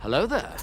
Hello there.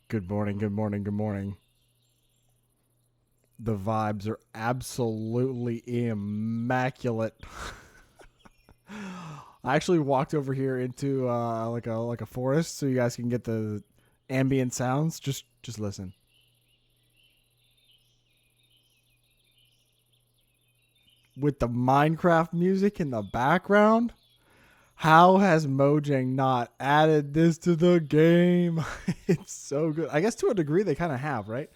Good morning, good morning, good morning. The vibes are absolutely immaculate. I actually walked over here into like a forest so you guys can get the ambient sounds. Just listen. With the Minecraft music in the background, how has Mojang not added this to the game? It's so good. I guess to a degree they kind of have, right?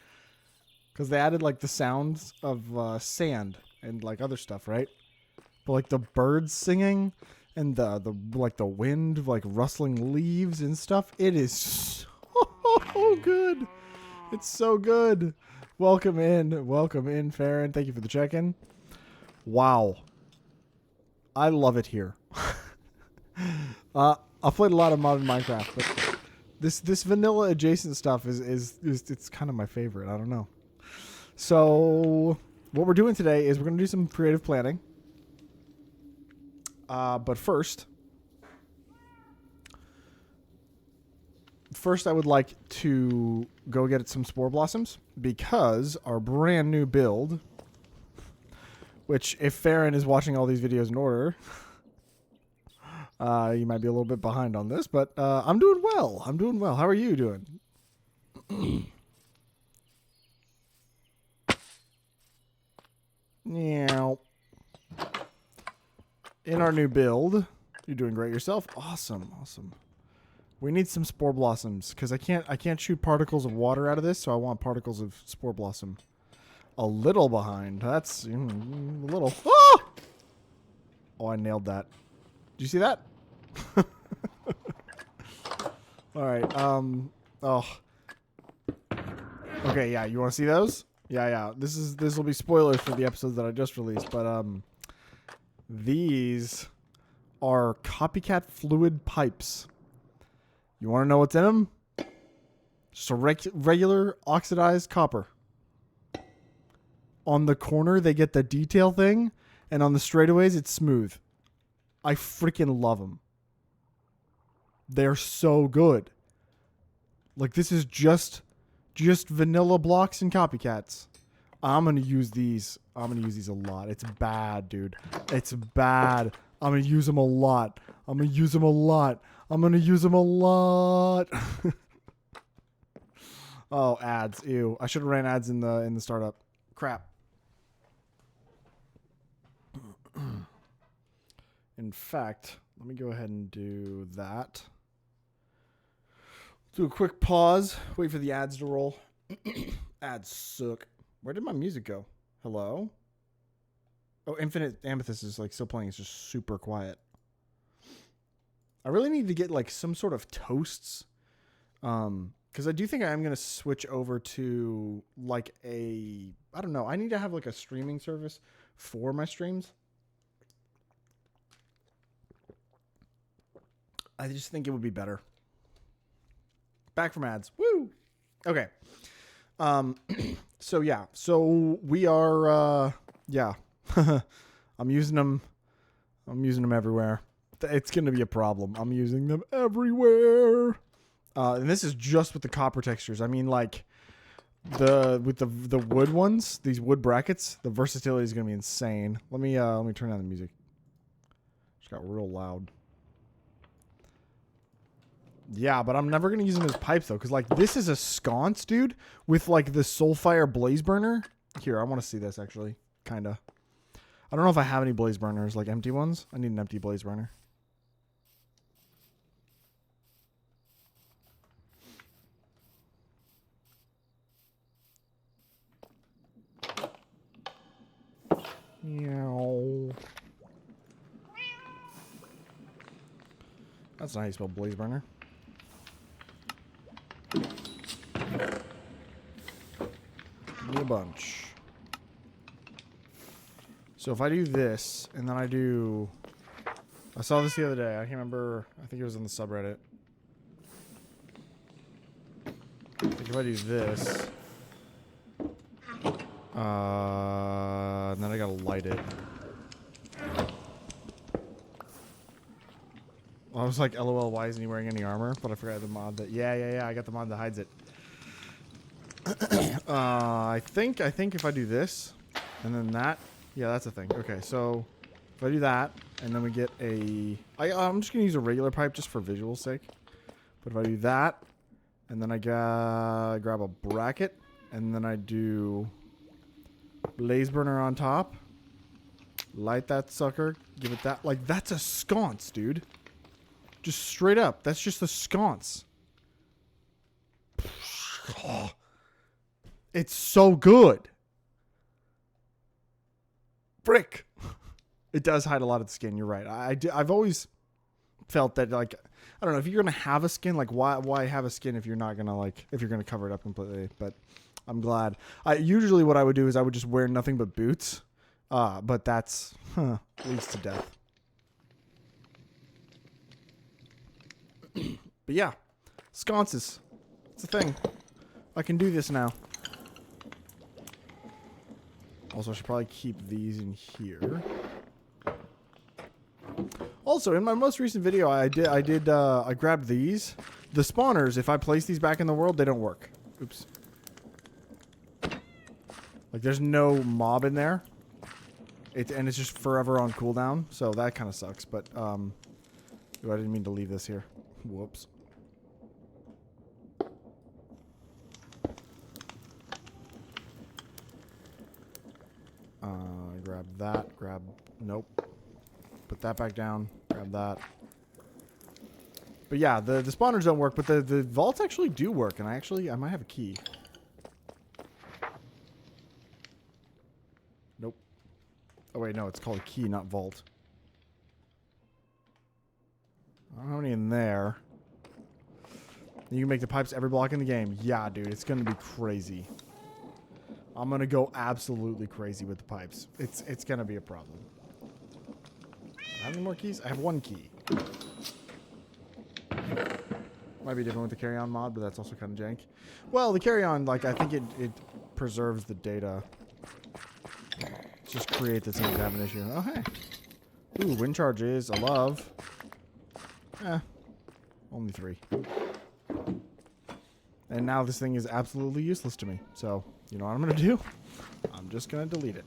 Because they added like the sounds of sand and like other stuff, right? But like the birds singing and the like the wind like rustling leaves and stuff, it is so good. It's so good. Welcome in, Farron. Thank you for the check-in. Wow, I love it here. I've played a lot of modern Minecraft, but this vanilla adjacent stuff is it's kind of my favorite. I don't know. So what we're doing today is we're gonna do some creative planning. But first, I would like to go get some spore blossoms because our brand new build, which if Farron is watching all these videos in order, you might be a little bit behind on this, but I'm doing well. I'm doing well. How are you doing? Yeah. In our new build, you're doing great yourself. Awesome, awesome. We need some spore blossoms because I can't shoot particles of water out of this, so I want particles of spore blossom. A little behind. That's a little. Oh! Oh, I nailed that. Did you see that? All right. Oh. Okay. Yeah. You want to see those? Yeah. Yeah. This will be spoilers for the episodes that I just released, but these are copycat fluid pipes. You want to know what's in them? Just a regular oxidized copper. On the corner, they get the detail thing, and on the straightaways, it's smooth. I freaking love them. They're so good. Like, this is just vanilla blocks and copycats. I'm gonna use these. I'm gonna use these a lot. It's bad, dude. It's bad. I'm gonna use them a lot. I'm gonna use them a lot. I'm gonna use them a lot. Oh, ads. Ew. I should have ran ads in the startup. Crap. In fact, let me go ahead and do that. Do a quick pause. Wait for the ads to roll. Ads suck. Where did my music go? Hello? Oh, Infinite Amethyst is like still playing. It's just super quiet. I really need to get like some sort of toasts. Because I do think I am going to switch over to like I don't know. I need to have like a streaming service for my streams. I just think it would be better. Back from ads. Woo! Okay. So yeah. So we are, yeah. I'm using them everywhere. It's going to be a problem. I'm using them everywhere. And this is just with the copper textures. I mean, like with the wood ones, these wood brackets, the versatility is going to be insane. Let me turn down the music. Just got real loud. Yeah, but I'm never going to use them as pipes, though, because, like, this is a sconce, dude, with, like, the Soulfire Blaze Burner. Here, I want to see this, actually, kind of. I don't know if I have any Blaze Burners, like, empty ones. I need an empty Blaze Burner. Meow. That's not how you spell Blaze Burner. Give me a bunch. So if I do this, and then I saw this the other day. I can't remember. I think it was in the subreddit. I think if I do this, and then I gotta light it. I was like, LOL, why isn't he wearing any armor? But I forgot the mod that. Yeah. I got the mod that hides it. I think if I do this, and then that, yeah, that's a thing. Okay, so if I do that, and then we get I'm just gonna use a regular pipe just for visual sake. But if I do that, and then I grab a bracket, and then I do Blaze Burner on top, light that sucker, give it that. Like, that's a sconce, dude. Just straight up. That's just a sconce. Oh, it's so good. Frick. It does hide a lot of the skin. You're right. I've always felt that, like, I don't know, if you're going to have a skin, like, why have a skin if you're not going to, like, if you're going to cover it up completely? But I'm glad. Usually what I would do is I would just wear nothing but boots. But that's, leads to death. But yeah, sconces. It's a thing. I can do this now. Also, I should probably keep these in here. Also, in my most recent video, I grabbed these. The spawners, if I place these back in the world, they don't work. Oops. Like, there's no mob in there. And it's just forever on cooldown, so that kind of sucks. But, ooh, I didn't mean to leave this here. Whoops. Grab that. Nope. Put that back down. Grab that. But yeah, the spawners don't work, but the vaults actually do work, and I might have a key. Nope. Oh wait, no, it's called a key, not vault. I don't have any in there. You can make the pipes every block in the game. Yeah, dude, it's gonna be crazy. I'm gonna go absolutely crazy with the pipes. It's gonna be a problem. Do I have any more keys? I have one key. Might be different with the carry-on mod, but that's also kind of jank. Well, the carry-on, like, I think it preserves the data. It's just create that seems to have an issue. Oh, hey. Ooh, wind charges. I love. Only 3. And now this thing is absolutely useless to me. So, you know what I'm going to do? I'm just going to delete it.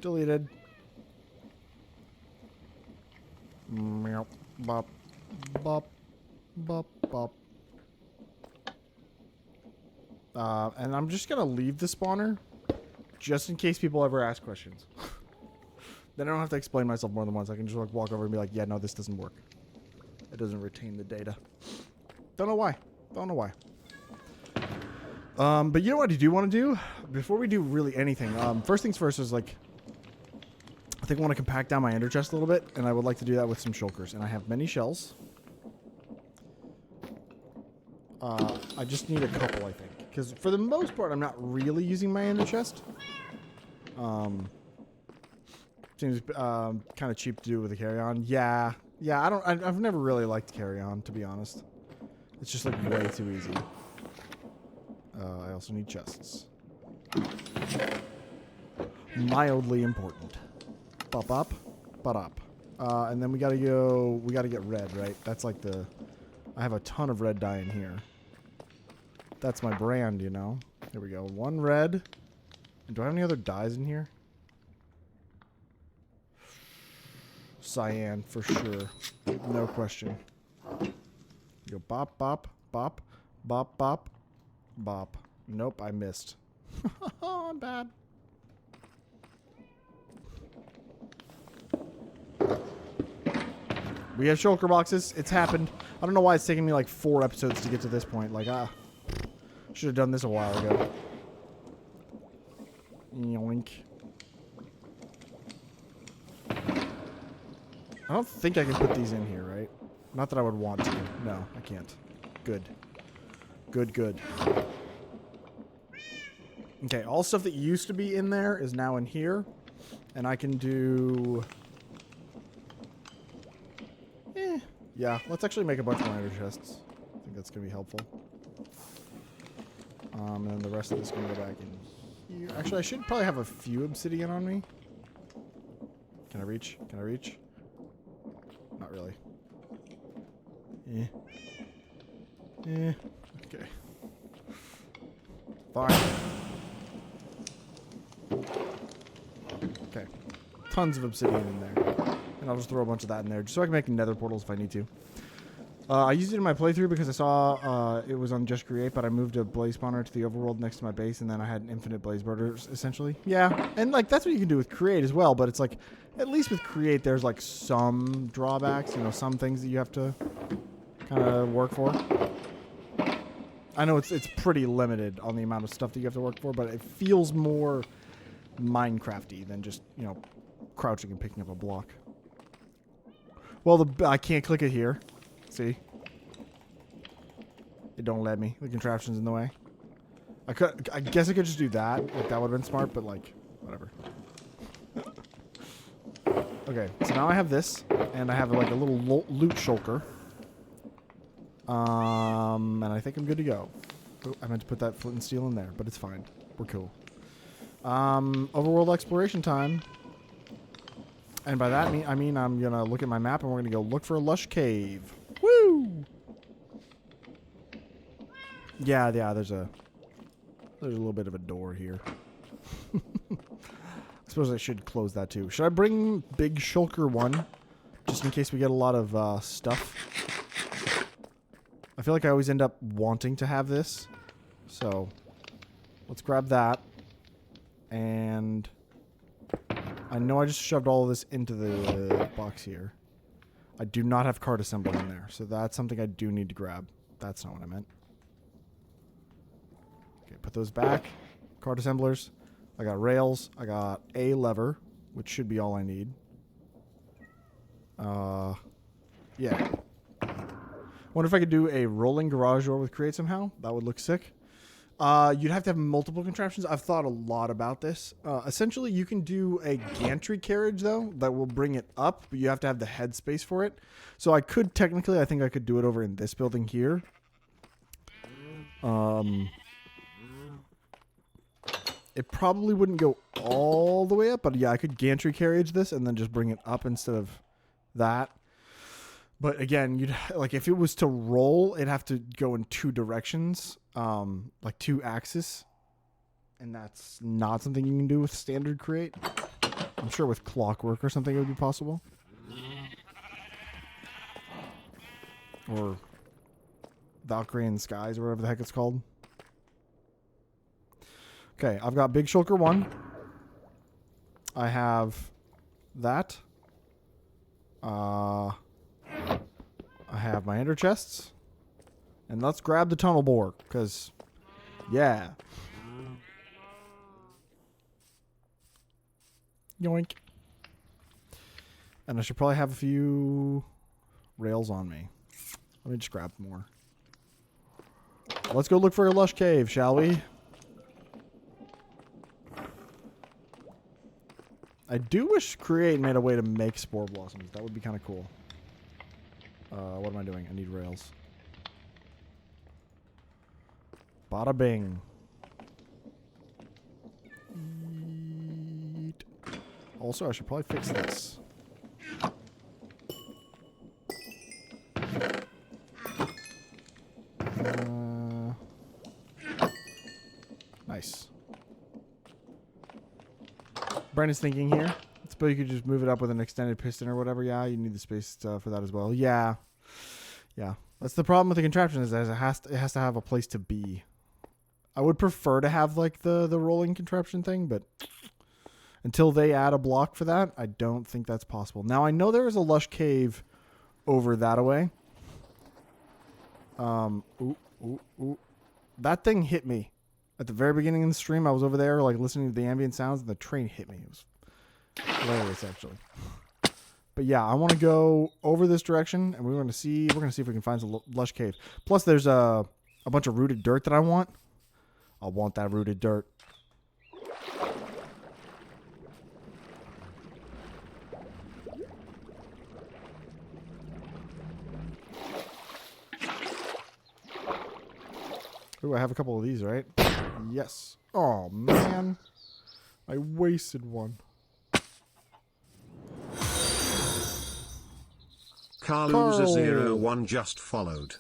Deleted. Meow. Bop. Bop. Bop. Bop. And I'm just going to leave the spawner just in case people ever ask questions. Then I don't have to explain myself more than once. I can just like walk over and be like, yeah, no, this doesn't work. It doesn't retain the data. Don't know why. Don't know why. But you know what I do want to do? Before we do really anything, first things first is like, I think I want to compact down my ender chest a little bit, and I would like to do that with some shulkers. And I have many shells. I just need a couple, I think. Because for the most part, I'm not really using my ender chest. Seems kind of cheap to do with a carry-on. Yeah, I've never really liked carry-on, to be honest. It's just like way too easy. I also need chests. Mildly important. Bop up, but up. And then we gotta get red, right? That's like I have a ton of red dye in here. That's my brand, you know. Here we go. One red. Do I have any other dyes in here? Cyan, for sure. No question. Go bop, bop, bop, bop, bop, bop. Nope, I missed. I'm bad. We have shulker boxes. It's happened. I don't know why it's taking me like 4 episodes to get to this point. Like, should have done this a while ago. Yoink. I don't think I can put these in here, right? Not that I would want to. No, I can't. Good. Good, good. Okay, all stuff that used to be in there is now in here. And I can do... yeah, let's actually make a bunch more ender chests. I think that's going to be helpful. And then the rest of this is going to go back in here. Actually, I should probably have a few obsidian on me. Can I reach? Can I reach? Not really. Okay. Fine. Okay. Tons of obsidian in there. And I'll just throw a bunch of that in there, just so I can make nether portals if I need to. I used it in my playthrough because I saw it was on Just Create, but I moved a blaze spawner to the overworld next to my base, and then I had an infinite blaze burners, essentially. Yeah, and like that's what you can do with Create as well, but it's like, at least with Create, there's like some drawbacks, you know, some things that you have to kind of work for. I know it's pretty limited on the amount of stuff that you have to work for, but it feels more Minecrafty than just, you know, crouching and picking up a block. Well, I can't click it here. See? It don't let me. The contraption's in the way. I guess I could just do that. Like, that would have been smart, but, like, whatever. Okay, so now I have this, and I have, like, a little loot shulker. And I think I'm good to go. Oh, I meant to put that flint and steel in there, but it's fine. We're cool. Overworld exploration time. And by that, I mean I'm going to look at my map, and we're going to go look for a lush cave. Woo! Yeah, there's a little bit of a door here. I suppose I should close that too. Should I bring big shulker 1? Just in case we get a lot of stuff. I feel like I always end up wanting to have this. So, let's grab that. And I know I just shoved all of this into the box here. I do not have card assembly in there, so that's something I do need to grab. That's not what I meant. Okay, put those back. Card assemblers. I got rails. I got a lever, which should be all I need. Yeah. Wonder if I could do a rolling garage door with Create somehow. That would look sick. You'd have to have multiple contraptions. I've thought a lot about this. Essentially, you can do a gantry carriage, though, that will bring it up, but you have to have the headspace for it. So I could, technically, I think I could do it over in this building here. It probably wouldn't go all the way up, but yeah, I could gantry carriage this and then just bring it up instead of that. But again, you'd like if it was to roll, it'd have to go in 2 directions, like 2 axes, and that's not something you can do with standard Create. I'm sure with clockwork or something it would be possible. Or Valkyrian Skies or whatever the heck it's called. Okay, I've got Big Shulker 1. I have that. I have my ender chests. And let's grab the tunnel bore, because, yeah. Yoink. And I should probably have a few rails on me. Let me just grab more. Let's go look for a lush cave, shall we? I do wish Create made a way to make spore blossoms. That would be kind of cool. What am I doing? I need rails. Bada bing. Also, I should probably fix this. Nice. Brandon's thinking here. I suppose you could just move it up with an extended piston or whatever. Yeah, you need the space for that as well. Yeah. Yeah. That's the problem with the contraption is that it has to have a place to be. I would prefer to have like the rolling contraption thing, but until they add a block for that, I don't think that's possible. Now I know there is a lush cave over that away. Ooh. That thing hit me. At the very beginning of the stream, I was over there like listening to the ambient sounds and the train hit me. It was hilarious actually. But yeah, I want to go over this direction and we're going to see if we can find some lush cave. Plus there's a bunch of rooted dirt that I want. I want that rooted dirt. Ooh, I have a couple of these, right? Yes. Oh, man. I wasted one. Carluza01 just followed.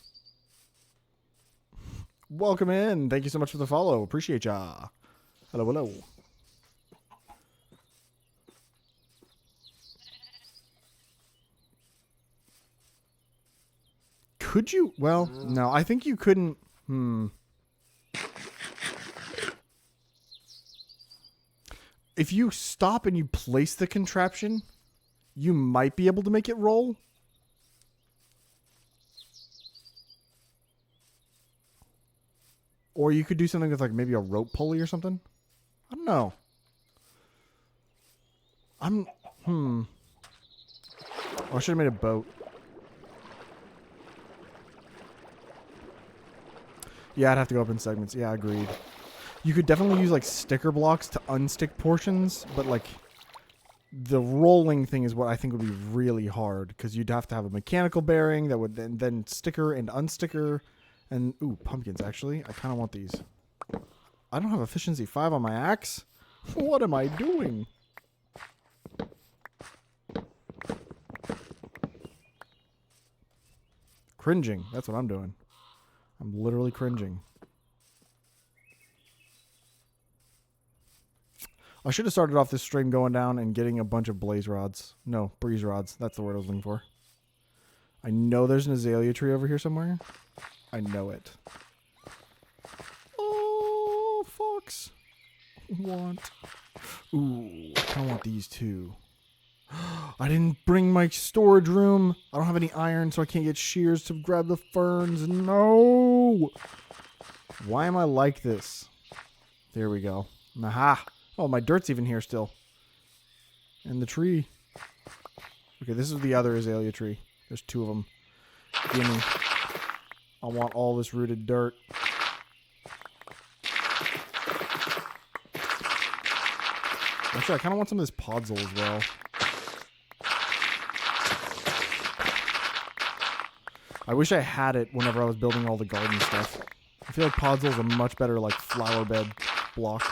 Welcome in. Thank you so much for the follow. Appreciate ya. Hello, hello. Could you? Well, no. I think you couldn't. If you stop and you place the contraption, you might be able to make it roll. Or you could do something with like maybe a rope pulley or something. I don't know. Oh, I should have made a boat. Yeah, I'd have to go up in segments. Yeah, agreed. You could definitely use like sticker blocks to unstick portions, but like the rolling thing is what I think would be really hard because you'd have to have a mechanical bearing that would then sticker and unsticker. And, ooh, pumpkins, actually. I kind of want these. I don't have efficiency 5 on my axe. What am I doing? Cringing. That's what I'm doing. I'm literally cringing. I should have started off this stream going down and getting a bunch of blaze rods. No, breeze rods. That's the word I was looking for. I know there's an azalea tree over here somewhere. I know it. Oh, fox. Want. Ooh, I kind of want these too. I didn't bring my storage room. I don't have any iron, so I can't get shears to grab the ferns. No. Why am I like this? There we go. Aha. Oh, my dirt's even here still. And the tree. Okay, this is the other azalea tree. There's 2 of them. Gimme. I want all this rooted dirt. Actually, I kind of want some of this podzol as well. I wish I had it whenever I was building all the garden stuff. I feel like podzol is a much better like flower bed block.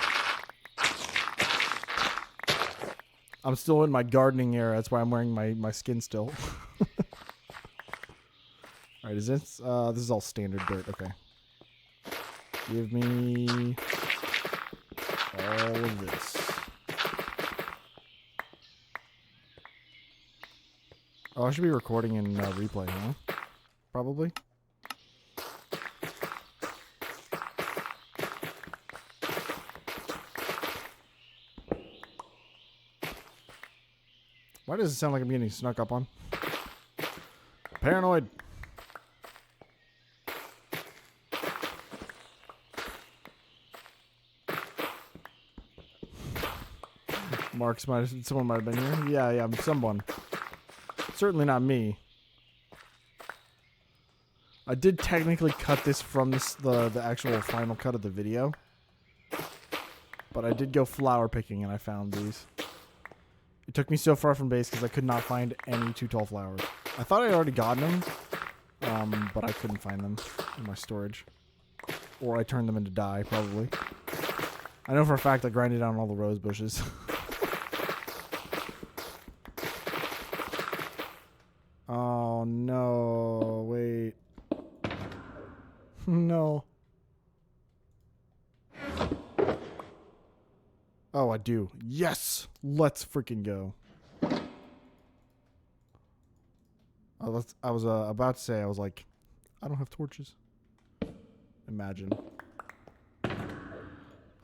I'm still in my gardening era. That's why I'm wearing my skin still. All right, is this? This is all standard dirt. Okay. Give me all of this. Oh, I should be recording in replay, huh? probably. Why does it sound like I'm getting snuck up on? Paranoid. Someone might have been here. Yeah, someone. Certainly not me. I did technically cut this from the actual final cut of the video. But I did go flower picking and I found these. It took me so far from base because I could not find any too tall flowers. I thought I'd already gotten them, but I couldn't find them in my storage. Or I turned them into dye, probably. I know for a fact I grinded down all the rose bushes. Oh, no. Wait. No. Oh, I do. Yes! Let's freaking go. I was about to say, I was like, I don't have torches. Imagine.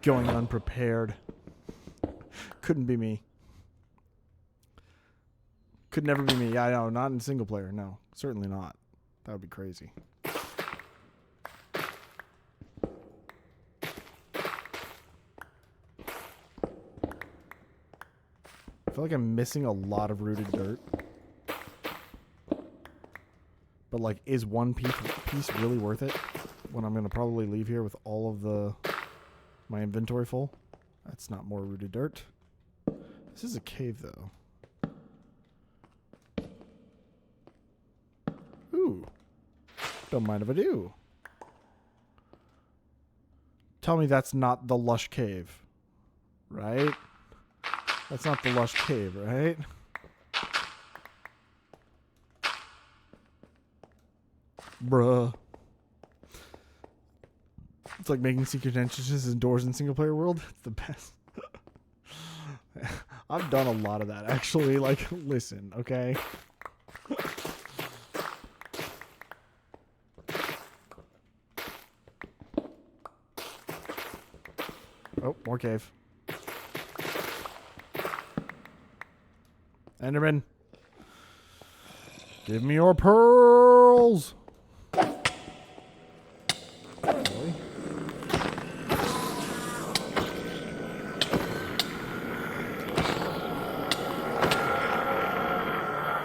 Going unprepared. Couldn't be me. Could never be me. Yeah, I know. Not in single player. No. Certainly not. That would be crazy. I feel like I'm missing a lot of rooted dirt. But, like, is one piece really worth it? When I'm going to probably leave here with all of my inventory full? That's not more rooted dirt. This is a cave, though. Ooh. Don't mind if I do. Tell me that's not the lush cave. Right? That's not the lush cave, right? Bruh. It's like making secret entrances indoors in single player world. It's the best. I've done a lot of that, actually. Like, listen, okay? Oh, more cave. Enderman. Give me your pearls. Really?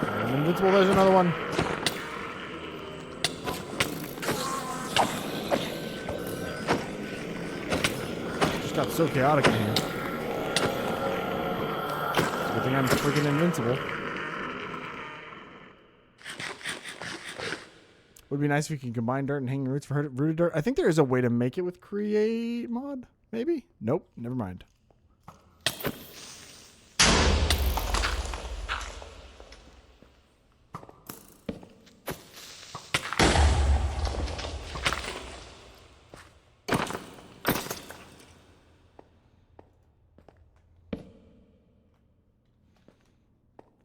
I'm invincible. There's another one. Just got so chaotic in here. Good thing I'm freaking invincible. Would be nice if you can combine dirt and hanging roots for rooted dirt. I think there is a way to make it with create mod. Maybe? Nope. Never mind.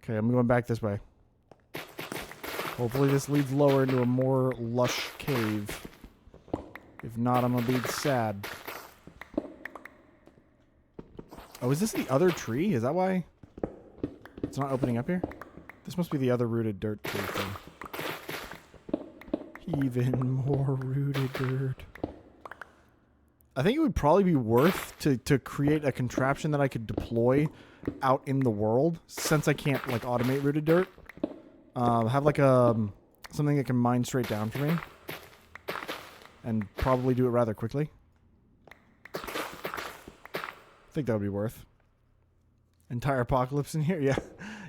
Okay, I'm going back this way. Hopefully this leads lower into a more lush cave. If not, I'm going to be sad. Oh, is this the other tree? Is that why it's not opening up here? This must be the other rooted dirt tree thing. Even more rooted dirt. I think it would probably be worth to create a contraption that I could deploy out in the world, since I can't like automate rooted dirt. Have like something that can mine straight down for me, and probably do it rather quickly. I think that would be worth. Entire apocalypse in here, yeah,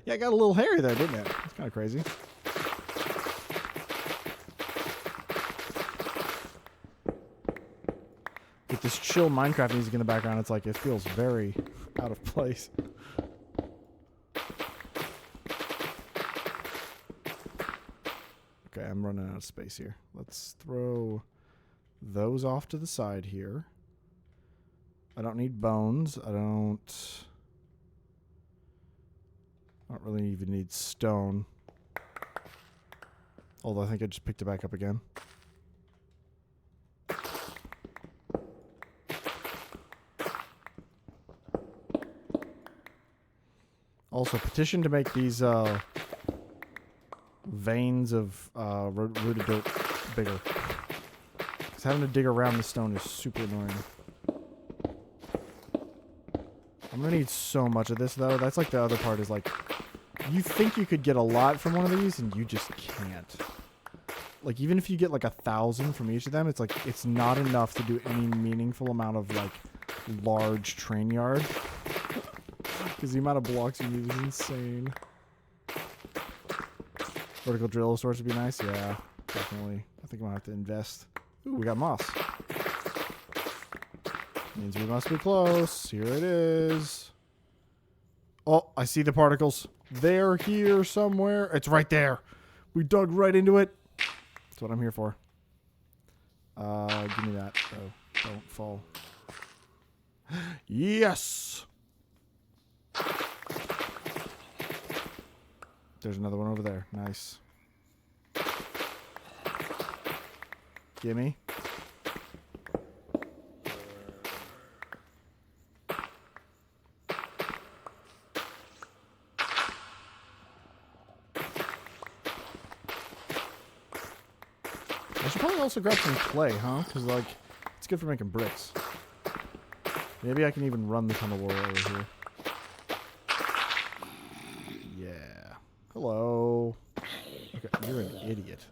yeah. I got a little hairy there, didn't it? It's kind of crazy. With this chill Minecraft music in the background, it's like it feels very out of place. Okay, I'm running out of space here. Let's throw those off to the side here. I don't need bones. I don't really even need stone. Although I think I just picked it back up again. Also, petition to make these veins of rooted dirt bigger. Because having to dig around the stone is super annoying. I'm going to need so much of this, though. That's like the other part is like, you think you could get a lot from one of these, and you just can't. Like, even if you get like 1,000 from each of them, it's like, it's not enough to do any meaningful amount of like large train yard. Because the amount of blocks you need is insane. Vertical drill source would be nice. Yeah, definitely. I think I'm going to have to invest. Ooh, we got moss. Means we must be close. Here it is. Oh, I see the particles. They're here somewhere. It's right there. We dug right into it. That's what I'm here for. Give me that. Oh, don't fall. Yes! There's another one over there. Nice. Gimme. I should probably also grab some clay, huh? Because, like, it's good for making bricks. Maybe I can even run the tunnel wall over here. Yeah. Hello. Okay, you're an idiot.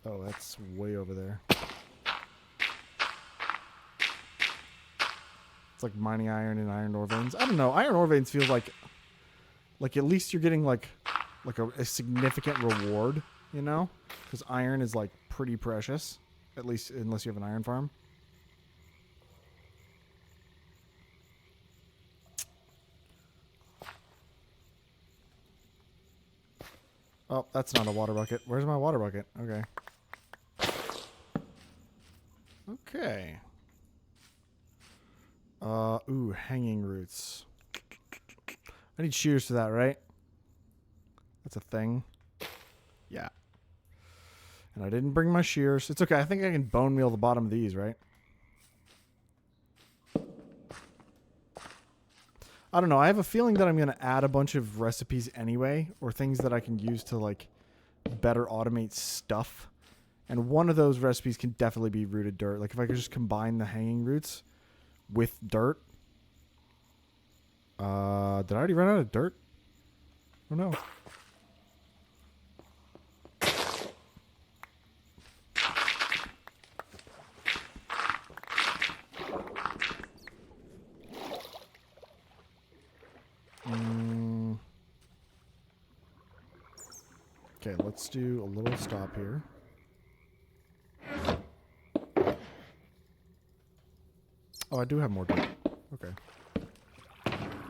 Oh, that's way over there. It's like mining iron and iron ore veins. I don't know. Iron ore veins feel like at least you're getting like a significant reward, you know? Because iron is like pretty precious, at least unless you have an iron farm. Oh, that's not a water bucket. Where's my water bucket? Okay. Okay. Ooh, hanging roots. I need shears for that, right? That's a thing. Yeah. And I didn't bring my shears. It's okay. I think I can bone meal the bottom of these, right? I don't know. I have a feeling that I'm going to add a bunch of recipes anyway, or things that I can use to, like, better automate stuff. And one of those recipes can definitely be rooted dirt. Like, if I could just combine the hanging roots with dirt. Did I already run out of dirt? Oh, no. Okay, let's do a little stop here. Oh, I do have more dirt. Okay.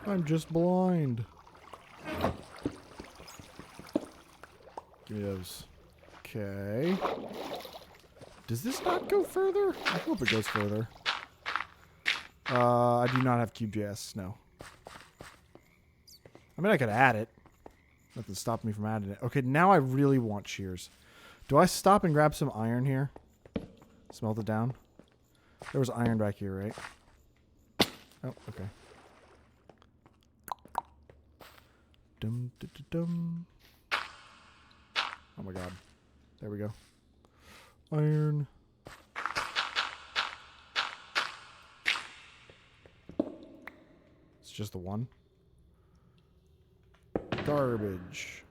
I'm just blind. Give me those. Okay. Does this not go further? I hope it goes further. I do not have Cube.js, no. I mean, I could add it. Nothing stopped me from adding it. Okay, now I really want shears. Do I stop and grab some iron here? Smelt it down? There was iron back here, right? Oh, okay. Dum, dum, dum, dum. Oh my god. There we go. Iron. It's just the one. Garbage.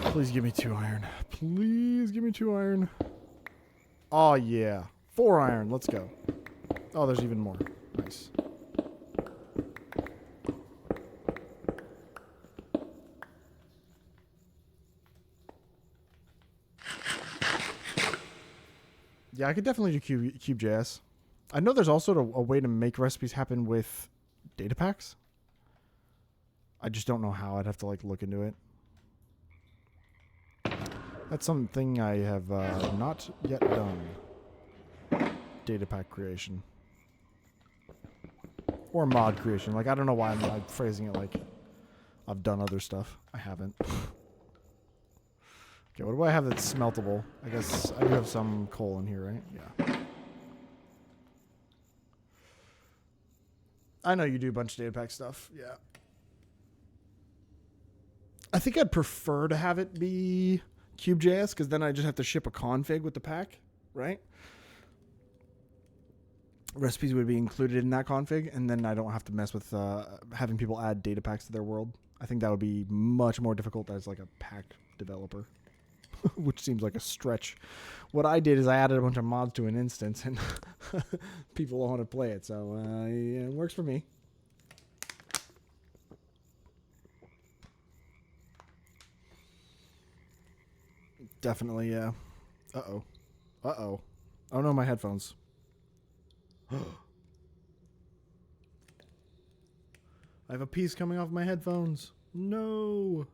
Please give me 2 iron. Please give me 2 iron. Oh, yeah. 4 iron. Let's go. Oh, there's even more. Nice. Yeah, I could definitely do Cube.js. I know there's also a way to make recipes happen with data packs. I just don't know how. I'd have to like look into it. That's something I have not yet done. Data pack creation. Or mod creation. Like, I don't know why I'm like, phrasing it like I've done other stuff. I haven't. Okay, what do I have that's smeltable? I guess I do have some coal in here, right? Yeah. I know you do a bunch of data pack stuff. Yeah. I think I'd prefer to have it be Cube.js because then I just have to ship a config with the pack, right? Recipes would be included in that config, and then I don't have to mess with having people add data packs to their world. I think that would be much more difficult as like a pack developer, which seems like a stretch. What I did is I added a bunch of mods to an instance, and people don't want to play it, so yeah, it works for me. Definitely, yeah. Uh-oh. Uh-oh. Oh no, my headphones. I have a piece coming off my headphones. No.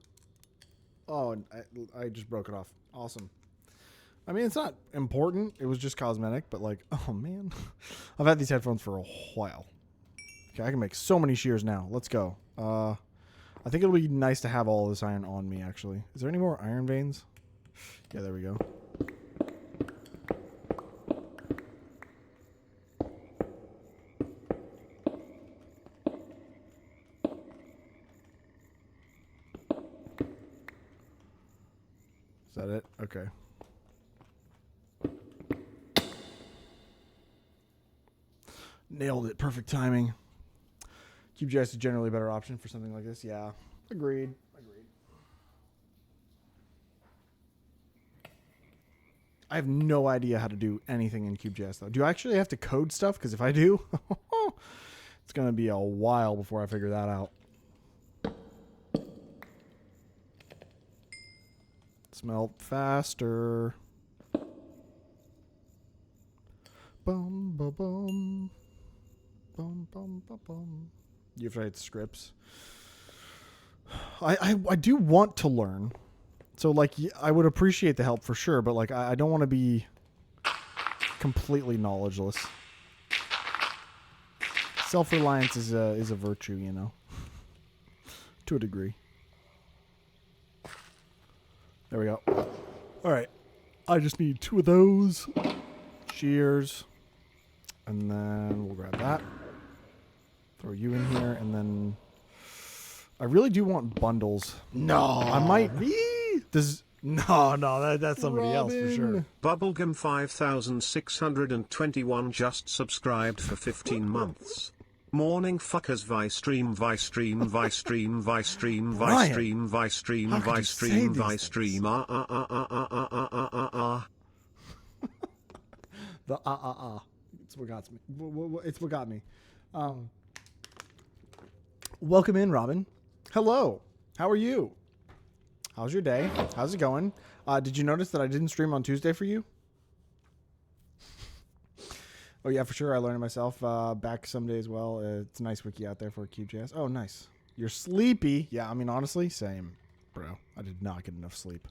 Oh, I just broke it off. Awesome. I mean, it's not important. It was just cosmetic, but like, oh man. I've had these headphones for a while. Okay, I can make so many shears now. Let's go. I think it'll be nice to have all this iron on me, actually. Is there any more iron veins? Yeah, there we go. Is that it? Okay. Nailed it. Perfect timing. Cube.js is generally a better option for something like this. Yeah. Agreed. I have no idea how to do anything in Cube.js, though. Do I actually have to code stuff? Because if I do, it's going to be a while before I figure that out. Smelt faster. Bum, bum, bum. Bum, bum, bum, bum. You have to write scripts. I do want to learn. So, like, I would appreciate the help for sure, but, like, I don't want to be completely knowledgeless. Self-reliance is a virtue, you know, to a degree. There we go. All right. I just need 2 of those. Shears. And then we'll grab that. Throw you in here, and then I really do want bundles. No. I might be. No, that's somebody else for sure. Bubblegum 5621 just subscribed for 15 months. Morning fuckers, vi stream vi stream vi stream vi stream vi stream vi stream vi stream vi stream The It's what got me. It's what got me. Welcome in, Robin. Hello. How are you? How's your day? How's it going? Did you notice that I didn't stream on Tuesday for you? Oh, yeah, for sure. I learned it myself back someday as well. It's a nice wiki out there for Cube.js. Oh, nice. You're sleepy. Yeah, I mean, honestly, same, bro. I did not get enough sleep.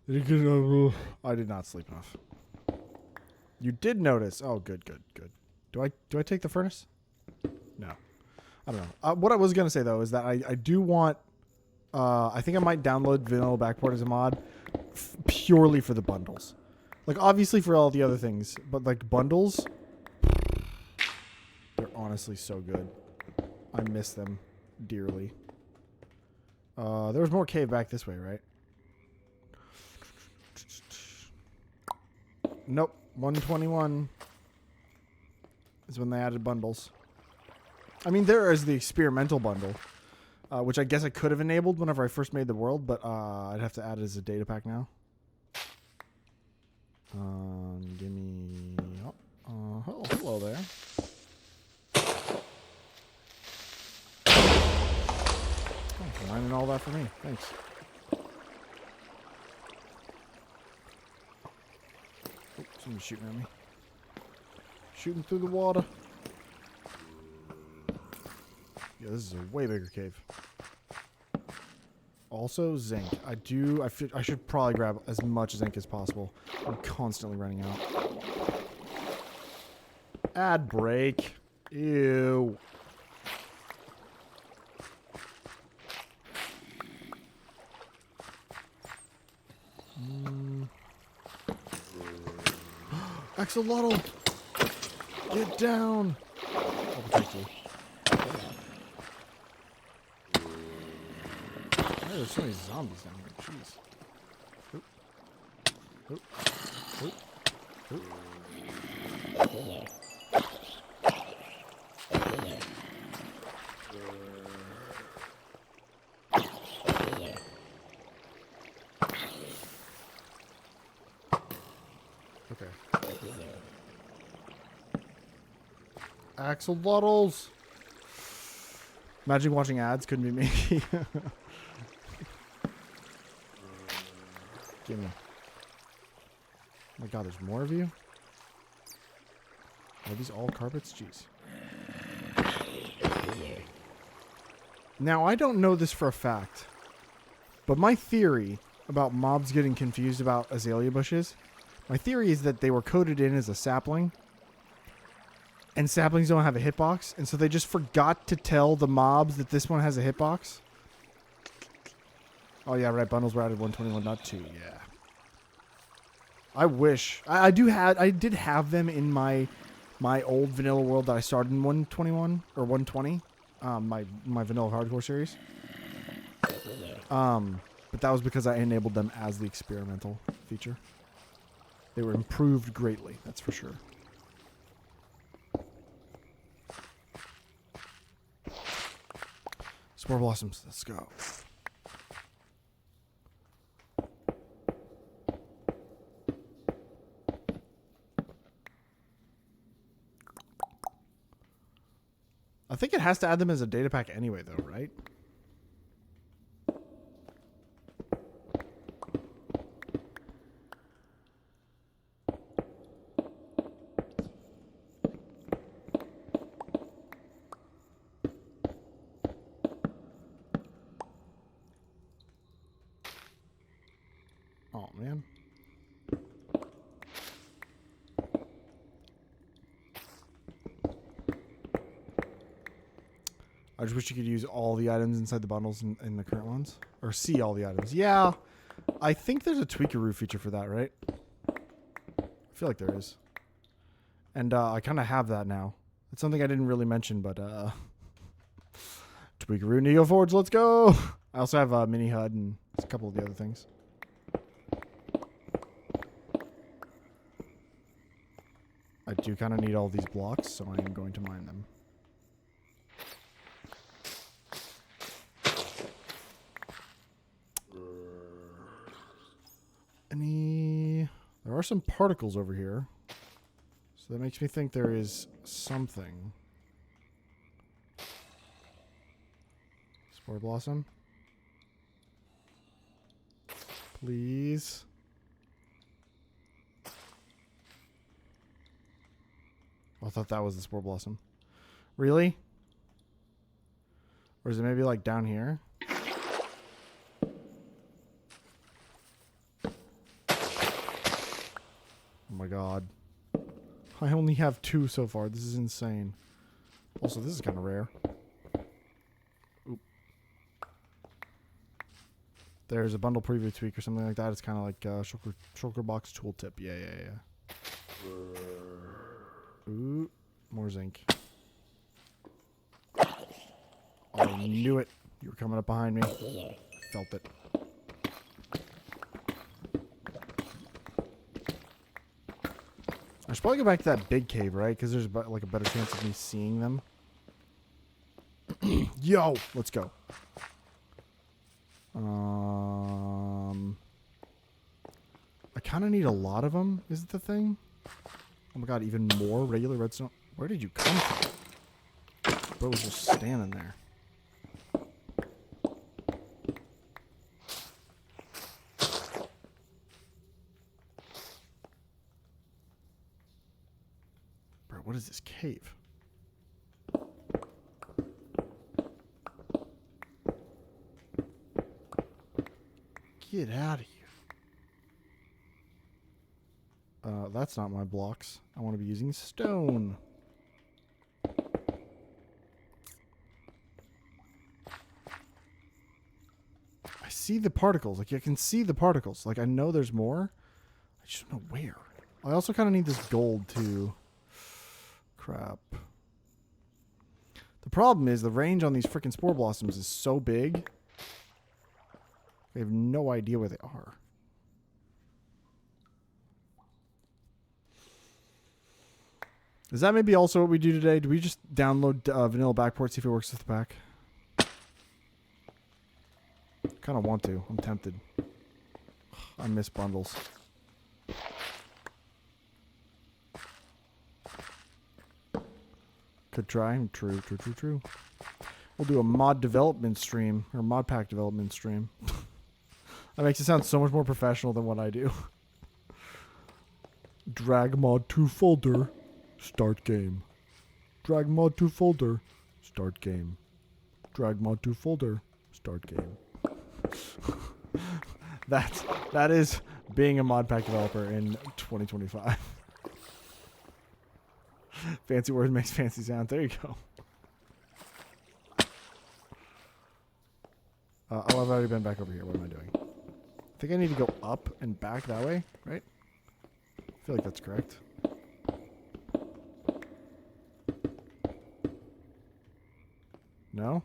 I did not sleep enough. You did notice. Oh, good. Do I take the furnace? No. I don't know. What I was going to say, though, is that I do want... I think I might download Vanilla Backport as a mod purely for the bundles. Like, obviously for all the other things, but, like, bundles, they're honestly so good. I miss them dearly. There was more cave back this way, right? Nope. 121 is when they added bundles. I mean, there is the experimental bundle, which I guess I could have enabled whenever I first made the world, but I'd have to add it as a data pack now. Give me... Oh, hello there. Thanks for lining all that for me. Thanks. Oh, somebody's shooting at me. Shooting through the water. Yeah, this is a way bigger cave. Also, zinc. I should probably grab as much zinc as possible. I'm constantly running out. Ad break. Ew. Axolotl! Get down! I'll protect you. Oh, there's so many zombies down here. Jeez. Oop. Oop. Oop. Oop. Okay. Axolotls! Imagine watching ads, couldn't be me. Give me. Oh my god, there's more of you? Are these all carpets? Jeez. Now, I don't know this for a fact, but my theory about mobs getting confused about azalea bushes, my theory is that they were coded in as a sapling, and saplings don't have a hitbox, and so they just forgot to tell the mobs that this one has a hitbox. Oh yeah, right, bundles were added 121.2, yeah. I wish. I did have them in my old vanilla world that I started in 121 or 120. My vanilla hardcore series. But that was because I enabled them as the experimental feature. They were improved greatly, that's for sure. Spore blossoms, let's go. I think it has to add them as a data pack anyway, though, right? Oh, man. I just wish you could use all the items inside the bundles in the current ones. Or see all the items. Yeah. I think there's a tweakaroo feature for that, right? I feel like there is. And I kind of have that now. It's something I didn't really mention, but tweakaroo Neoforge, let's go! I also have a mini HUD and a couple of the other things. I do kind of need all these blocks, so I am going to mine them. There are some particles over here. So that makes me think there is something. Spore blossom. Please. I thought that was the spore blossom. Really? Or is it maybe like down here? Oh my god. I only have 2 so far. This is insane. Also, this is kind of rare. Oop. There's a bundle preview tweak or something like that. It's kind of like shulker box tooltip. Yeah. Ooh. More zinc. I knew it. You were coming up behind me. I felt it. I should probably go back to that big cave, right? Because there's like a better chance of me seeing them. Yo, let's go. I kind of need a lot of them, is the thing. Oh my god, even more regular redstone. Where did you come from? Bro was just standing there. Bro, what is this cave? Get out of here. That's not my blocks. I want to be using stone. I see the particles. Like, I can see the particles. Like, I know there's more. I just don't know where. I also kind of need this gold, too. Crap. The problem is the range on these freaking spore blossoms is so big. I have no idea where they are. Is that maybe also what we do today? Do we just download vanilla backport, see if it works with the pack? Kind of want to. I'm tempted. I miss bundles. Could try. True. We'll do a mod development stream, or mod pack development stream. That makes it sound so much more professional than what I do. Drag mod to folder, start game. Drag mod to folder, start game. Drag mod to folder, start game. That is being a mod pack developer in 2025. Fancy word makes fancy sound. There you go. Oh, I've already been back over here. What am I doing? I think I need to go up and back that way, right? I feel like that's correct. No?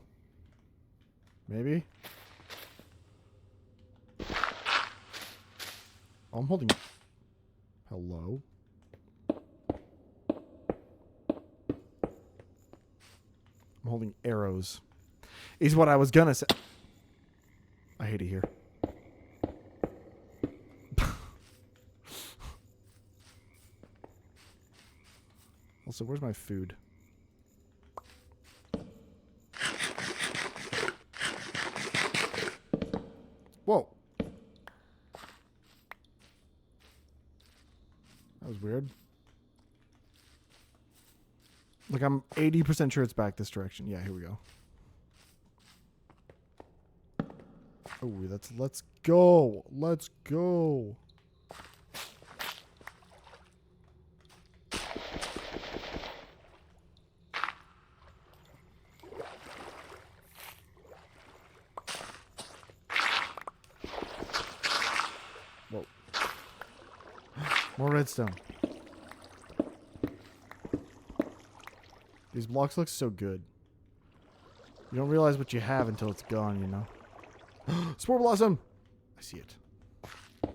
Maybe? Oh, I'm holding... Hello? I'm holding arrows. Is what I was gonna say. I hate it here. Also, where's my food? Whoa. That was weird. Like, I'm 80% sure it's back this direction. Yeah, here we go. Oh, let's go. Let's go. Whoa. More redstone. These blocks look so good. You don't realize what you have until it's gone, you know? Spore blossom! I see it. I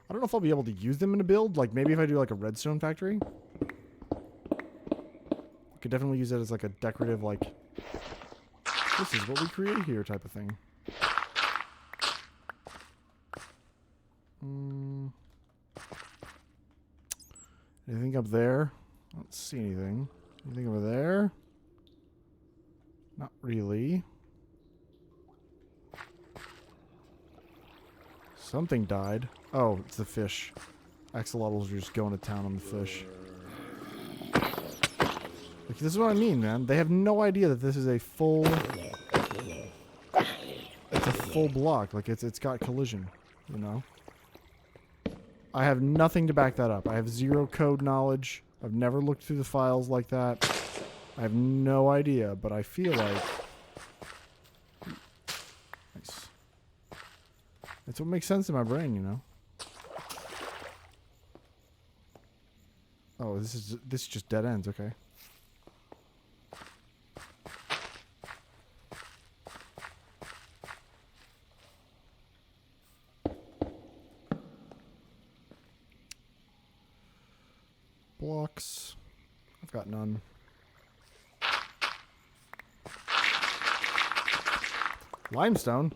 don't know if I'll be able to use them in a build. Like, maybe if I do, like, a redstone factory. I could definitely use it as, like, a decorative, like... This is what we create here type of thing. Anything up there? I don't see anything. Anything over there? Not really. Something died. Oh, it's the fish. Axolotls are just going to town on the fish. Like, this is what I mean, man. They have no idea that this is a full... It's a full block. Like, it's got collision, you know? I have nothing to back that up. I have zero code knowledge. I've never looked through the files like that. I have no idea, but I feel like... Nice. That's what makes sense in my brain, you know? Oh, this is just dead ends, okay. Blocks. I've got none. Limestone?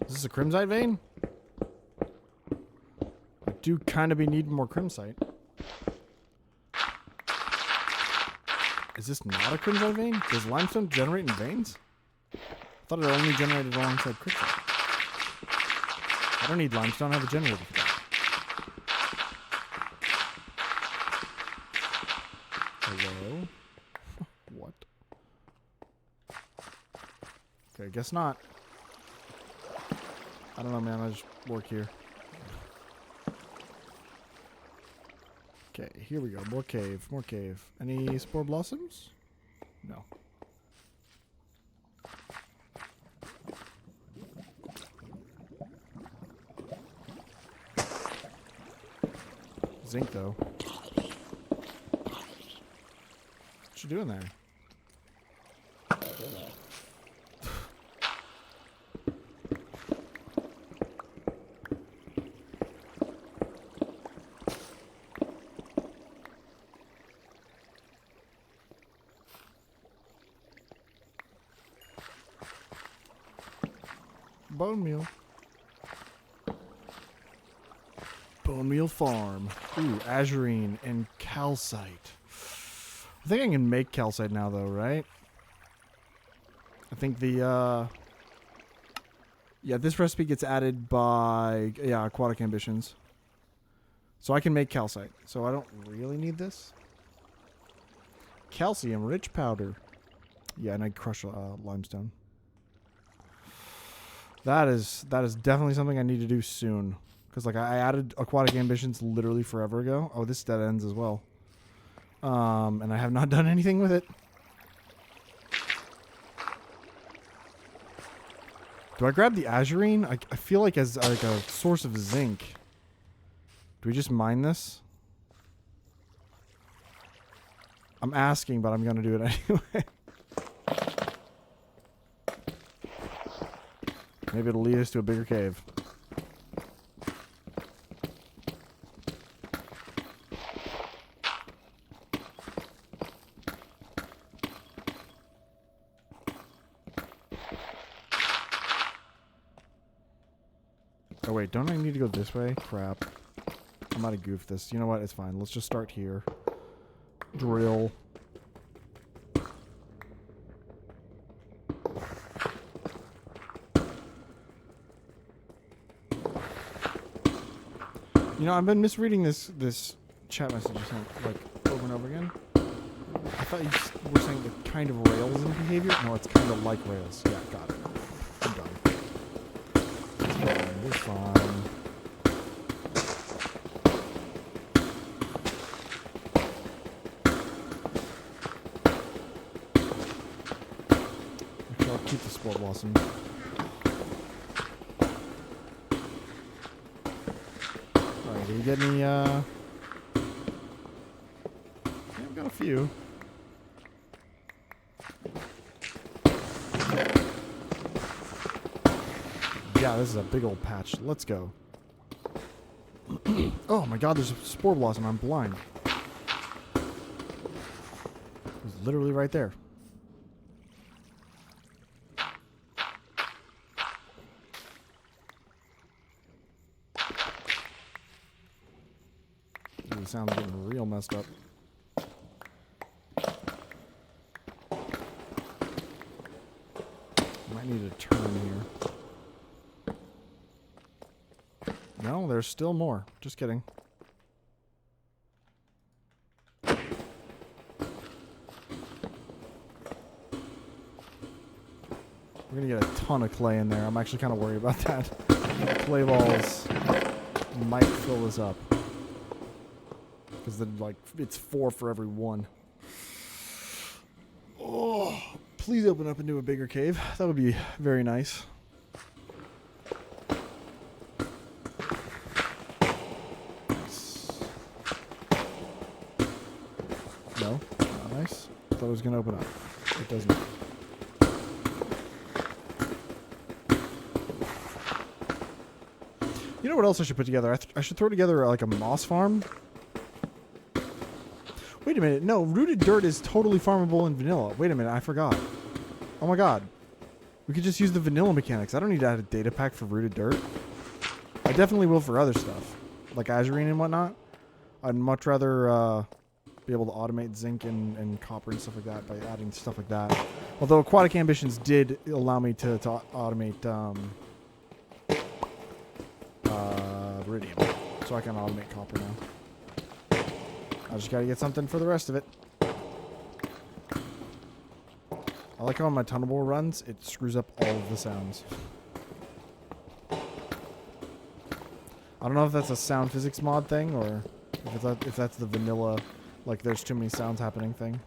Is this a crimsite vein? I do kind of be needing more crimsite. Is this not a crimsite vein? Does limestone generate in veins? I thought it only generated alongside crimsite. I don't need limestone, I have a generator for that. Hello? What? Okay, guess not. I don't know, man. I just work here. Okay, here we go. More cave. More cave. Any spore blossoms? No. Zinc, though. What you doing there? Bone meal. Bone meal farm. Ooh, azurine and calcite. I think I can make calcite now, though, right? I think the, yeah, this recipe gets added by, yeah, aquatic ambitions. So I can make calcite. So I don't really need this. Calcium-rich powder. Yeah, and I crush limestone. That is definitely something I need to do soon. Because, like, I added aquatic ambitions literally forever ago. Oh, this dead ends as well. And I have not done anything with it. Do I grab the azurine? I feel like as like a source of zinc. Do we just mine this? I'm asking, but I'm going to do it anyway. Maybe it'll lead us to a bigger cave. Oh wait, don't I need to go this way? Crap. I might have goofed this. You know what? It's fine. Let's just start here. Drill. You know, I've been misreading this chat message you sent, like, over and over again. I thought you were saying the kind of rails in behavior. No, it's kind of like rails. Yeah, got it. I'm done. It's fine. It's fine. Actually, I'll keep the spore blossom. Alright, do you get any, yeah, I've got a few. Yeah, this is a big old patch. Let's go. Oh my god, there's a spore blossom. I'm blind. It was literally right there. Ooh, the sound's getting real messed up. Might need a turn here. No, there's still more. Just kidding. We're gonna get a ton of clay in there. I'm actually kind of worried about that. Clay balls might fill this up. Because then, like, it's 4 for every 1. Oh, please open up into a bigger cave. That would be very nice. No, not nice. I thought it was going to open up. It does not. You know what else I should put together? I should throw together like a moss farm. Wait a minute. No, rooted dirt is totally farmable in vanilla. Wait a minute. I forgot. Oh my god. We could just use the vanilla mechanics. I don't need to add a data pack for rooted dirt. I definitely will for other stuff. Like azurine and whatnot. I'd much rather be able to automate zinc and copper and stuff like that by adding stuff like that. Although Aquatic Ambitions did allow me to automate iridium. So I can automate copper now. I just gotta get something for the rest of it. I like how when my tunnel runs, it screws up all of the sounds. I don't know if that's a sound physics mod thing or if that's the vanilla, like there's too many sounds happening thing.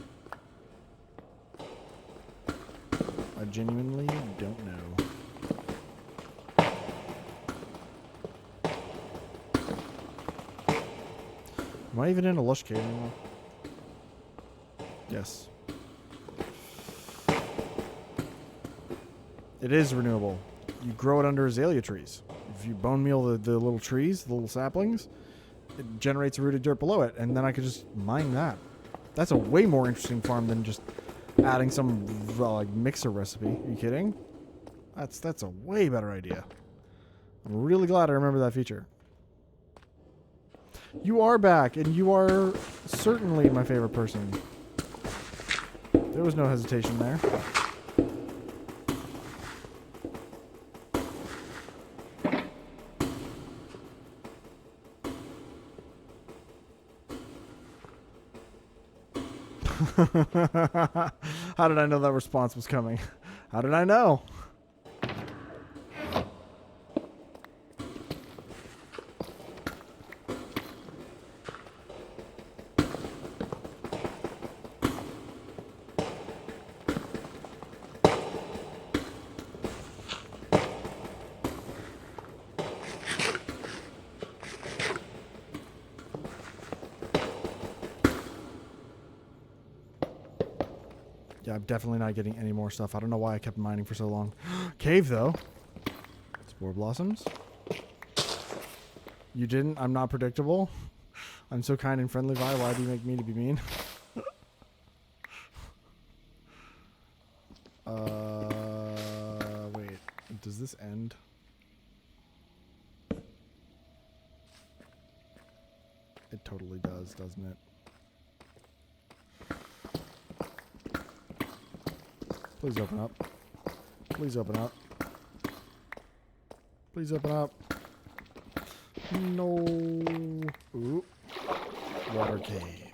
I genuinely don't know. Am I even in a lush cave anymore? Yes. It is renewable. You grow it under azalea trees. If you bone meal the little trees, the little saplings, it generates a rooted dirt below it, and then I could just mine that. That's a way more interesting farm than just adding some like mixer recipe. Are you kidding? That's a way better idea. I'm really glad I remember that feature. You are back, and you are certainly my favorite person. There was no hesitation there. How did I know that response was coming? How did I know? Yeah, I'm definitely not getting any more stuff. I don't know why I kept mining for so long. Cave, though. Spore blossoms. You didn't? I'm not predictable. I'm so kind and friendly, Vi. Why do you make me to be mean? Wait. Does this end? It totally does, doesn't it? Please open up. Please open up. Please open up. No. Ooh. Water caves.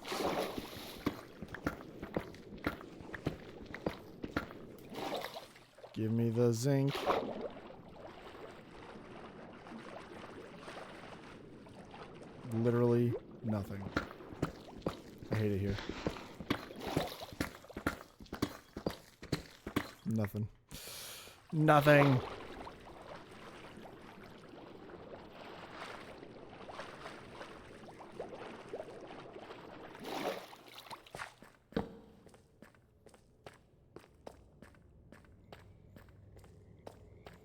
Give me the zinc. Literally nothing. I hate it here. Nothing. Nothing.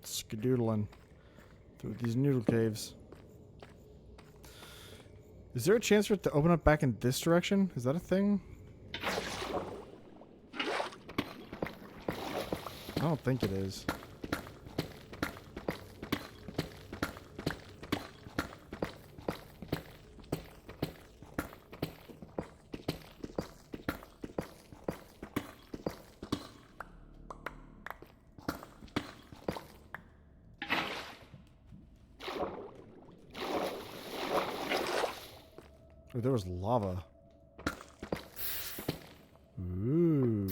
Skadoodling through these noodle caves. Is there a chance for it to open up back in this direction? Is that a thing? I don't think it is. Oh, there was lava. Ooh.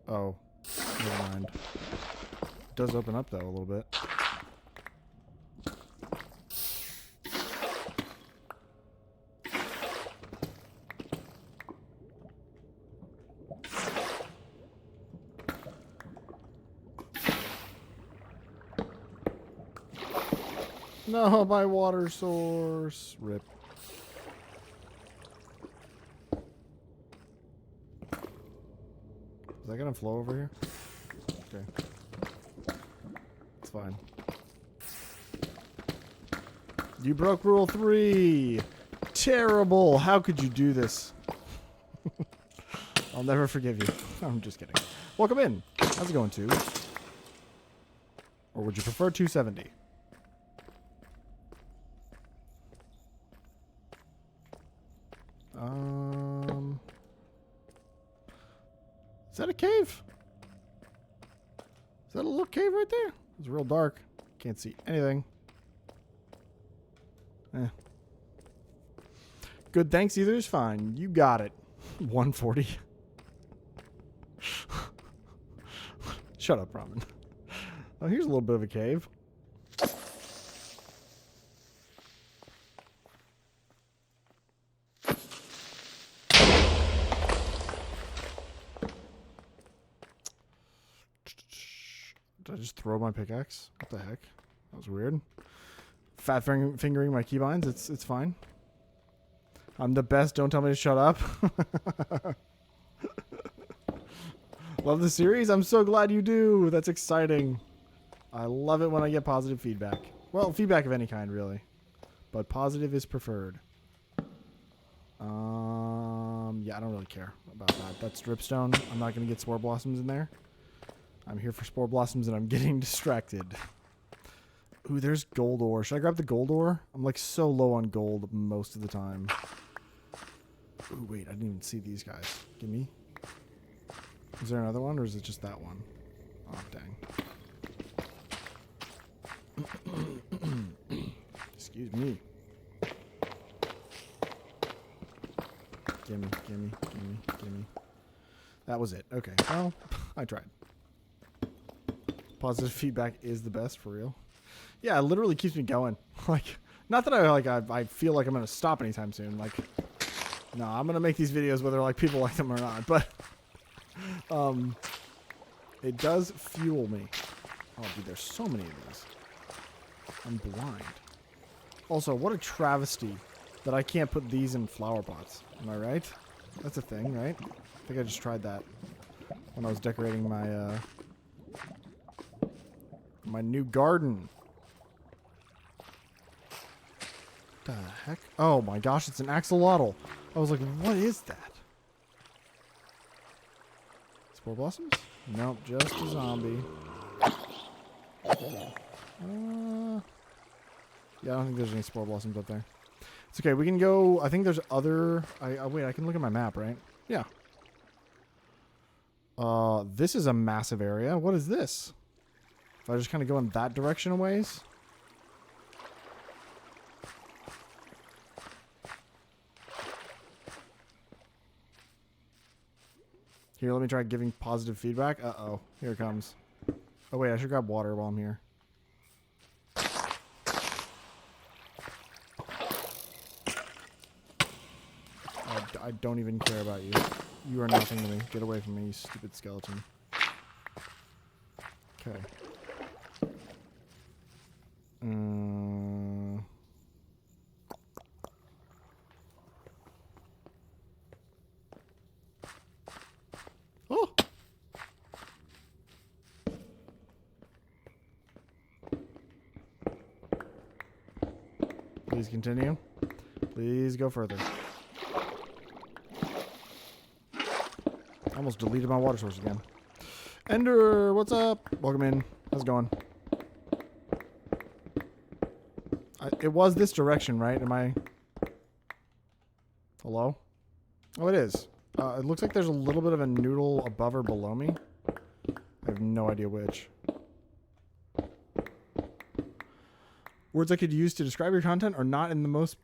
Oh, never mind. It does open up though a little bit. No, my water source. Rip. Is that gonna flow over here? Okay. It's fine. You broke rule 3. Terrible. How could you do this? I'll never forgive you. I'm just kidding. Welcome in. How's it going, 2? Or would you prefer 270? Is that a cave? Is that a little cave right there? It's real dark. Can't see anything. Good, thanks. Either is fine. You got it. 140. Shut up, Ramen. Oh, here's a little bit of a cave. Did I just throw my pickaxe? What the heck? That was weird. Fat fingering my keybinds. It's fine. I'm the best. Don't tell me to shut up. Love the series. I'm so glad you do. That's exciting. I love it when I get positive feedback. Well, feedback of any kind, really. But positive is preferred. Yeah, I don't really care about that. That's dripstone. I'm not going to get spore blossoms in there. I'm here for spore blossoms and I'm getting distracted. Ooh, there's gold ore. Should I grab the gold ore? I'm like so low on gold most of the time. Ooh, wait, I didn't even see these guys. Give me. Is there another one or is it just that one? Oh, dang. Excuse me. Gimme, gimme, gimme, gimme. That was it. Okay. Well, I tried. Positive feedback is the best, for real. Yeah, it literally keeps me going. Like, not that I feel like I'm gonna stop anytime soon. Like, no, I'm gonna make these videos whether like people like them or not. But, it does fuel me. Oh, dude, there's so many of these. I'm blind. Also, what a travesty that I can't put these in flower pots. Am I right? That's a thing, right? I think I just tried that when I was decorating my my new garden. The heck? Oh my gosh, it's an axolotl. I was like, what is that? Spore blossoms? Nope, just a zombie. Yeah, I don't think there's any spore blossoms up there. It's okay, we can go. I think there's other. Wait, I can look at my map, right? Yeah. This is a massive area. What is this? If I just kind of go in that direction a ways. Here, let me try giving positive feedback. Uh-oh. Here it comes. Oh, wait, I should grab water while I'm here. I don't even care about you. You are nothing to me. Get away from me, you stupid skeleton. Okay. Oh! Please continue. Please go further. Almost deleted my water source again. Ender, what's up? Welcome in. How's it going? It was this direction, right? Am I... Hello? Oh, it is. It looks like there's a little bit of a noodle above or below me. I have no idea which. Words I could use to describe your content are not in most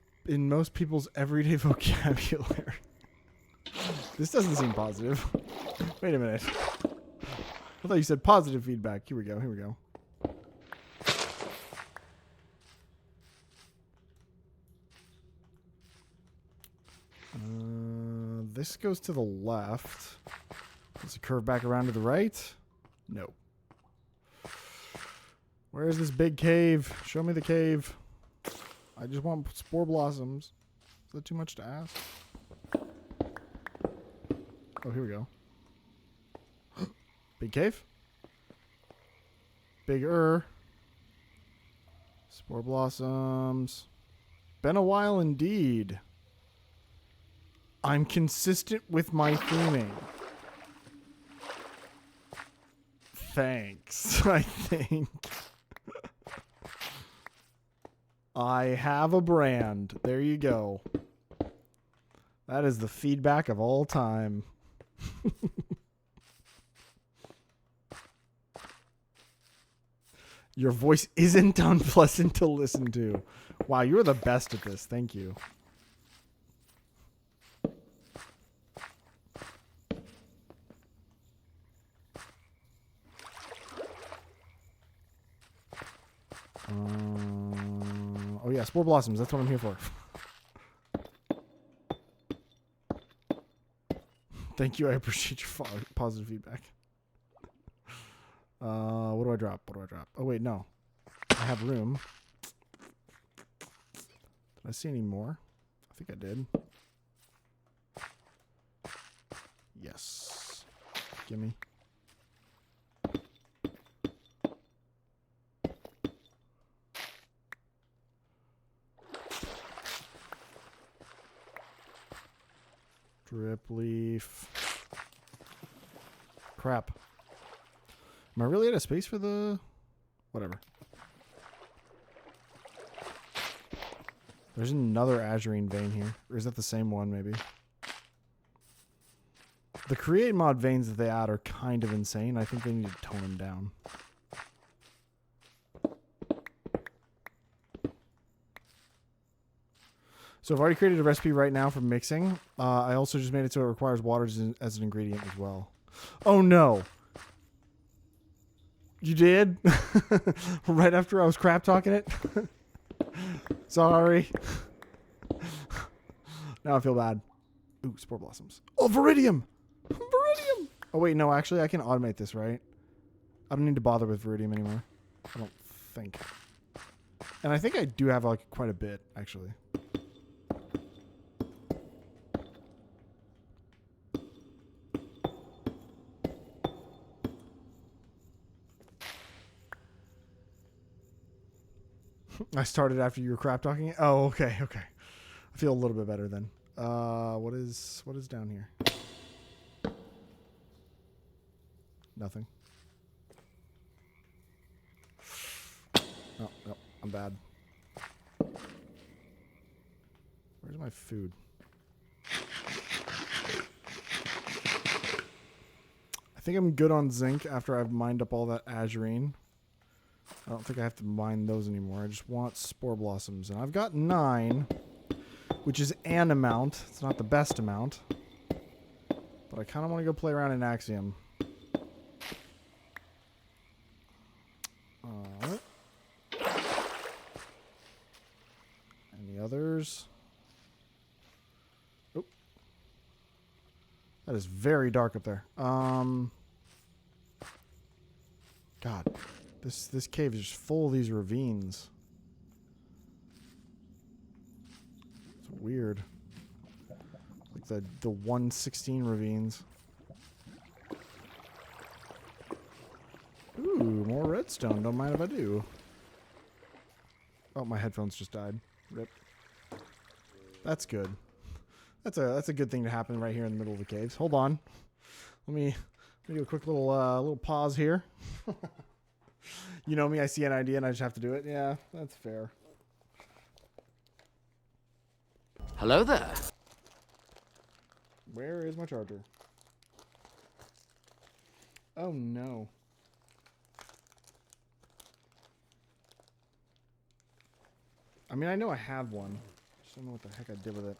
people's everyday vocabulary. This doesn't seem positive. Wait a minute. I thought you said positive feedback. Here we go. Here we go. This goes to the left. Does it curve back around to the right? No. Where is this big cave? Show me the cave. I just want spore blossoms. Is that too much to ask? Oh, here we go. Big cave. Bigger. Spore blossoms. Been a while indeed. I'm consistent with my theming. Thanks, I think. I have a brand. There you go. That is the feedback of all time. Your voice isn't unpleasant to listen to. Wow, you're the best at this. Thank you. Oh yeah, spore blossoms. That's what I'm here for. Thank you. I appreciate your positive feedback. What do I drop? What do I drop? Oh wait, no. I have room. Did I see any more? I think I did. Yes. Gimme. Drip leaf. Crap. Am I really out of space for the... Whatever. There's another azurine vein here. Or is that the same one, maybe? The create mod veins that they add are kind of insane. I think they need to tone them down. So I've already created a recipe right now for mixing. I also just made it so it requires water as an ingredient as well. Oh no! You did? Right after I was crap talking it? Sorry. Now I feel bad. Ooh, spore blossoms. Oh, Viridium! Viridium! Oh wait, no, actually I can automate this, right? I don't need to bother with Viridium anymore. I don't think. And I think I do have like quite a bit, actually. I started after you were crap talking. Oh, okay, okay. I feel a little bit better then. What is down here? Nothing. Oh, no, I'm bad. Where's my food? I think I'm good on zinc after I've mined up all that azurine. I don't think I have to mine those anymore. I just want spore blossoms. And I've got 9, which is an amount. It's not the best amount. But I kind of want to go play around in Axiom. Any others? Oh. That is very dark up there. God. This cave is just full of these ravines. It's weird. Like the 116 ravines. Ooh, more redstone. Don't mind if I do. Oh, my headphones just died. Rip. That's good. That's a good thing to happen right here in the middle of the caves. Hold on. Let me do a quick little pause here. You know me, I see an idea and I just have to do it. Yeah, that's fair. Hello there. Where is my charger? Oh no. I mean, I know I have one. Just don't know what the heck I did with it.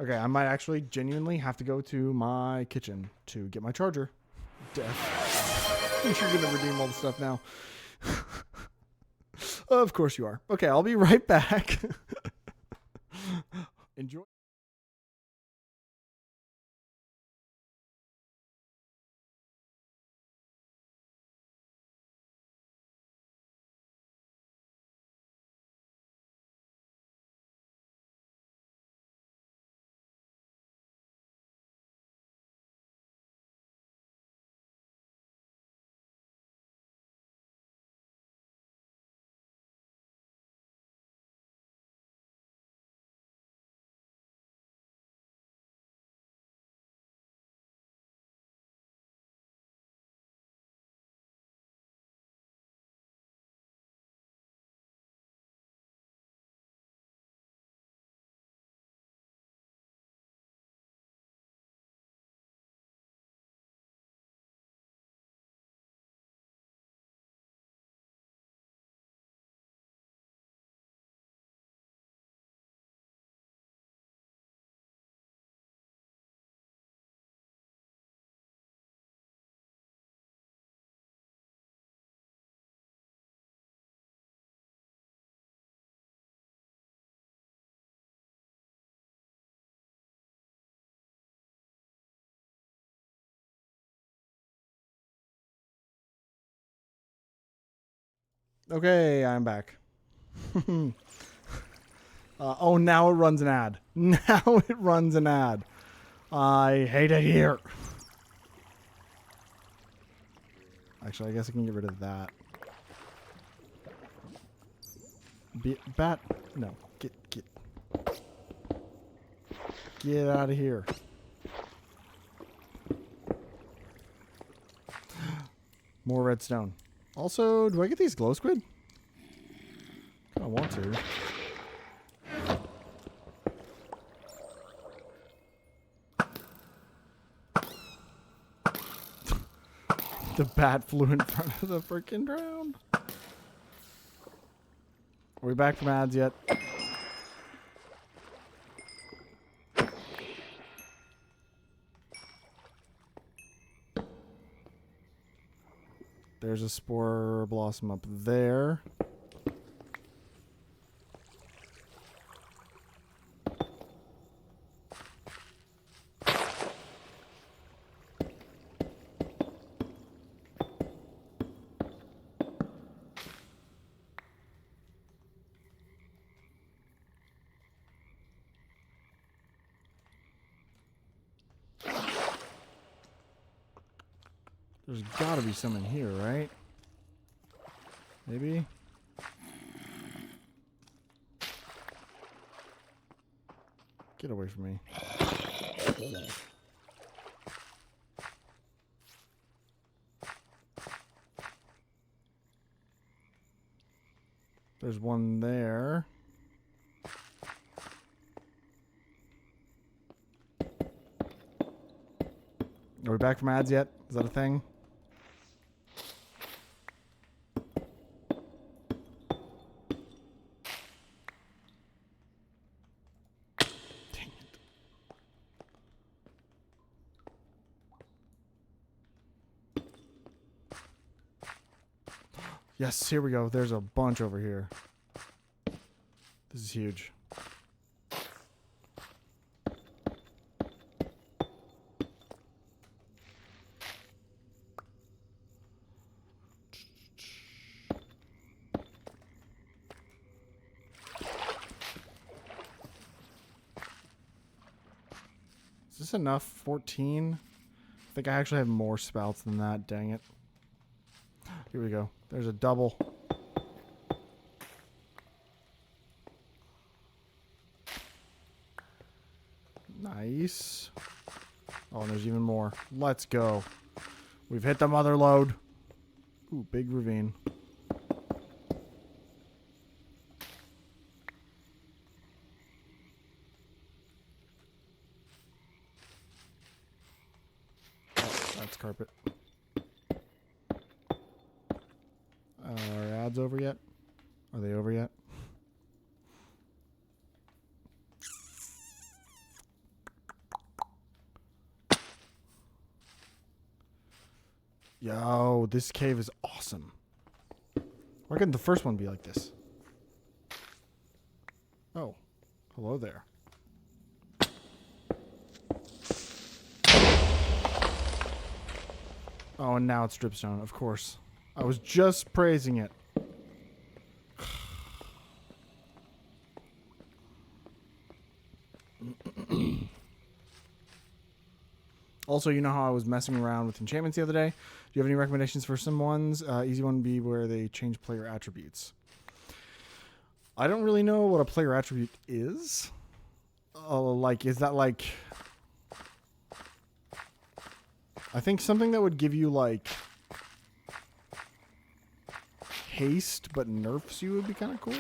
Okay, I might actually genuinely have to go to my kitchen to get my charger. You're gonna redeem all the stuff now. Of course you are. Okay, I'll be right back. Enjoy. Okay, I'm back. Oh, now it runs an ad. Now it runs an ad. I hate it here. Actually, I guess I can get rid of that. Bat? No. Get out of here. More redstone. Also, do I get these glow squid? I want to. The bat flew in front of the freaking drown. Are we back from ads yet? There's a spore blossom up there. There's got to be some in here, right? Maybe? Get away from me. There's one there. Are we back from ads yet? Is that a thing? Dang it. Yes, here we go. There's a bunch over here. This is huge. Is this enough? 14? I think I actually have more spouts than that. Dang it. Here we go. There's a double. Nice. Oh, and there's even more. Let's go. We've hit the mother lode. Ooh, big ravine. Oh, that's carpet. Are ads over yet? Are they over yet? Yo, this cave is awesome. Why couldn't the first one be like this? Oh, hello there. Oh, and now it's dripstone, of course. I was just praising it. Also, you know how I was messing around with enchantments the other day? Do you have any recommendations for some ones? Easy one would be where they change player attributes. I don't really know what a player attribute is. Like, is that like... I think something that would give you, like... haste, but nerfs you would be kind of cool.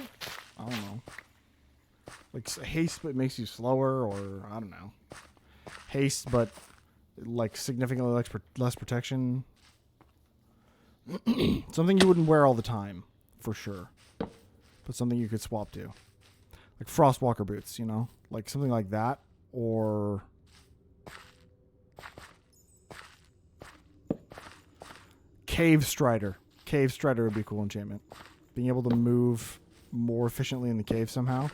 I don't know. Like, haste, but makes you slower, or... I don't know. Haste, but... like significantly less protection. Something you wouldn't wear all the time, for sure. But something you could swap to. Like Frostwalker boots, you know? Like something like that. Or... Cave Strider. Cave Strider would be a cool enchantment. Being able to move more efficiently in the cave somehow.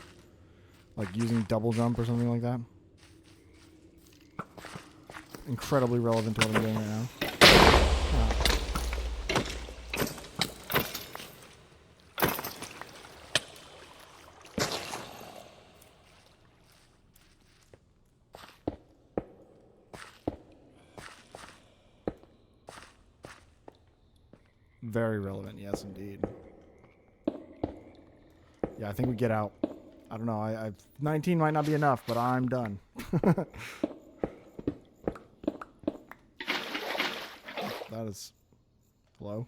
Like using double jump or something like that. Incredibly relevant to what I'm doing right now. Very relevant, yes, indeed. Yeah, I think we get out. I don't know. I 19 might not be enough, but I'm done. That is... Hello?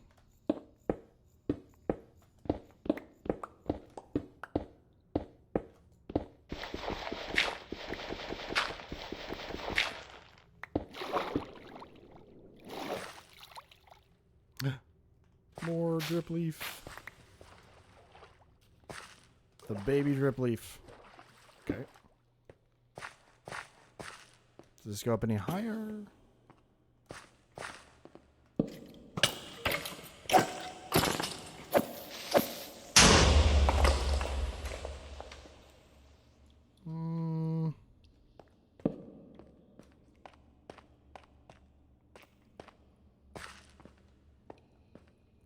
More drip leaf. The baby drip leaf. Okay. Does this go up any higher?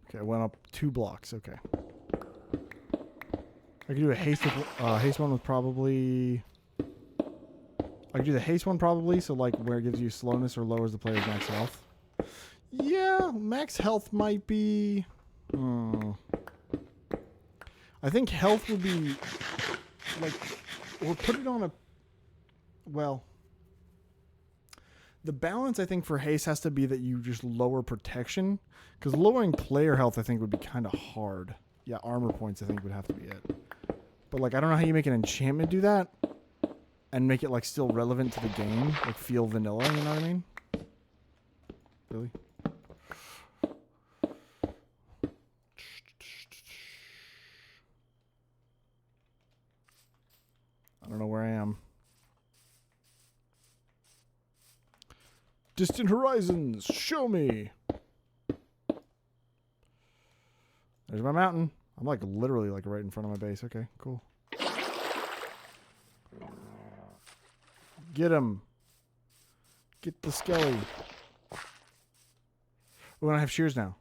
Okay, I went up 2 blocks. Okay. I could do a haste one with probably... I could do the haste one probably, so like where it gives you slowness or lowers the player's max health. Yeah, max health might be... I think health would be... like... Or put it on a... Well... The balance, I think, for haste has to be that you just lower protection. Because lowering player health, I think, would be kind of hard. Yeah, armor points, I think, would have to be it. But, like, I don't know how you make an enchantment do that. And make it, like, still relevant to the game. Like, feel vanilla, you know what I mean? Really? I don't know where I am. Distant horizons, show me. There's my mountain. I'm like literally like right in front of my base. Okay, cool. Get him. Get the skelly. Oh, and I have shears now.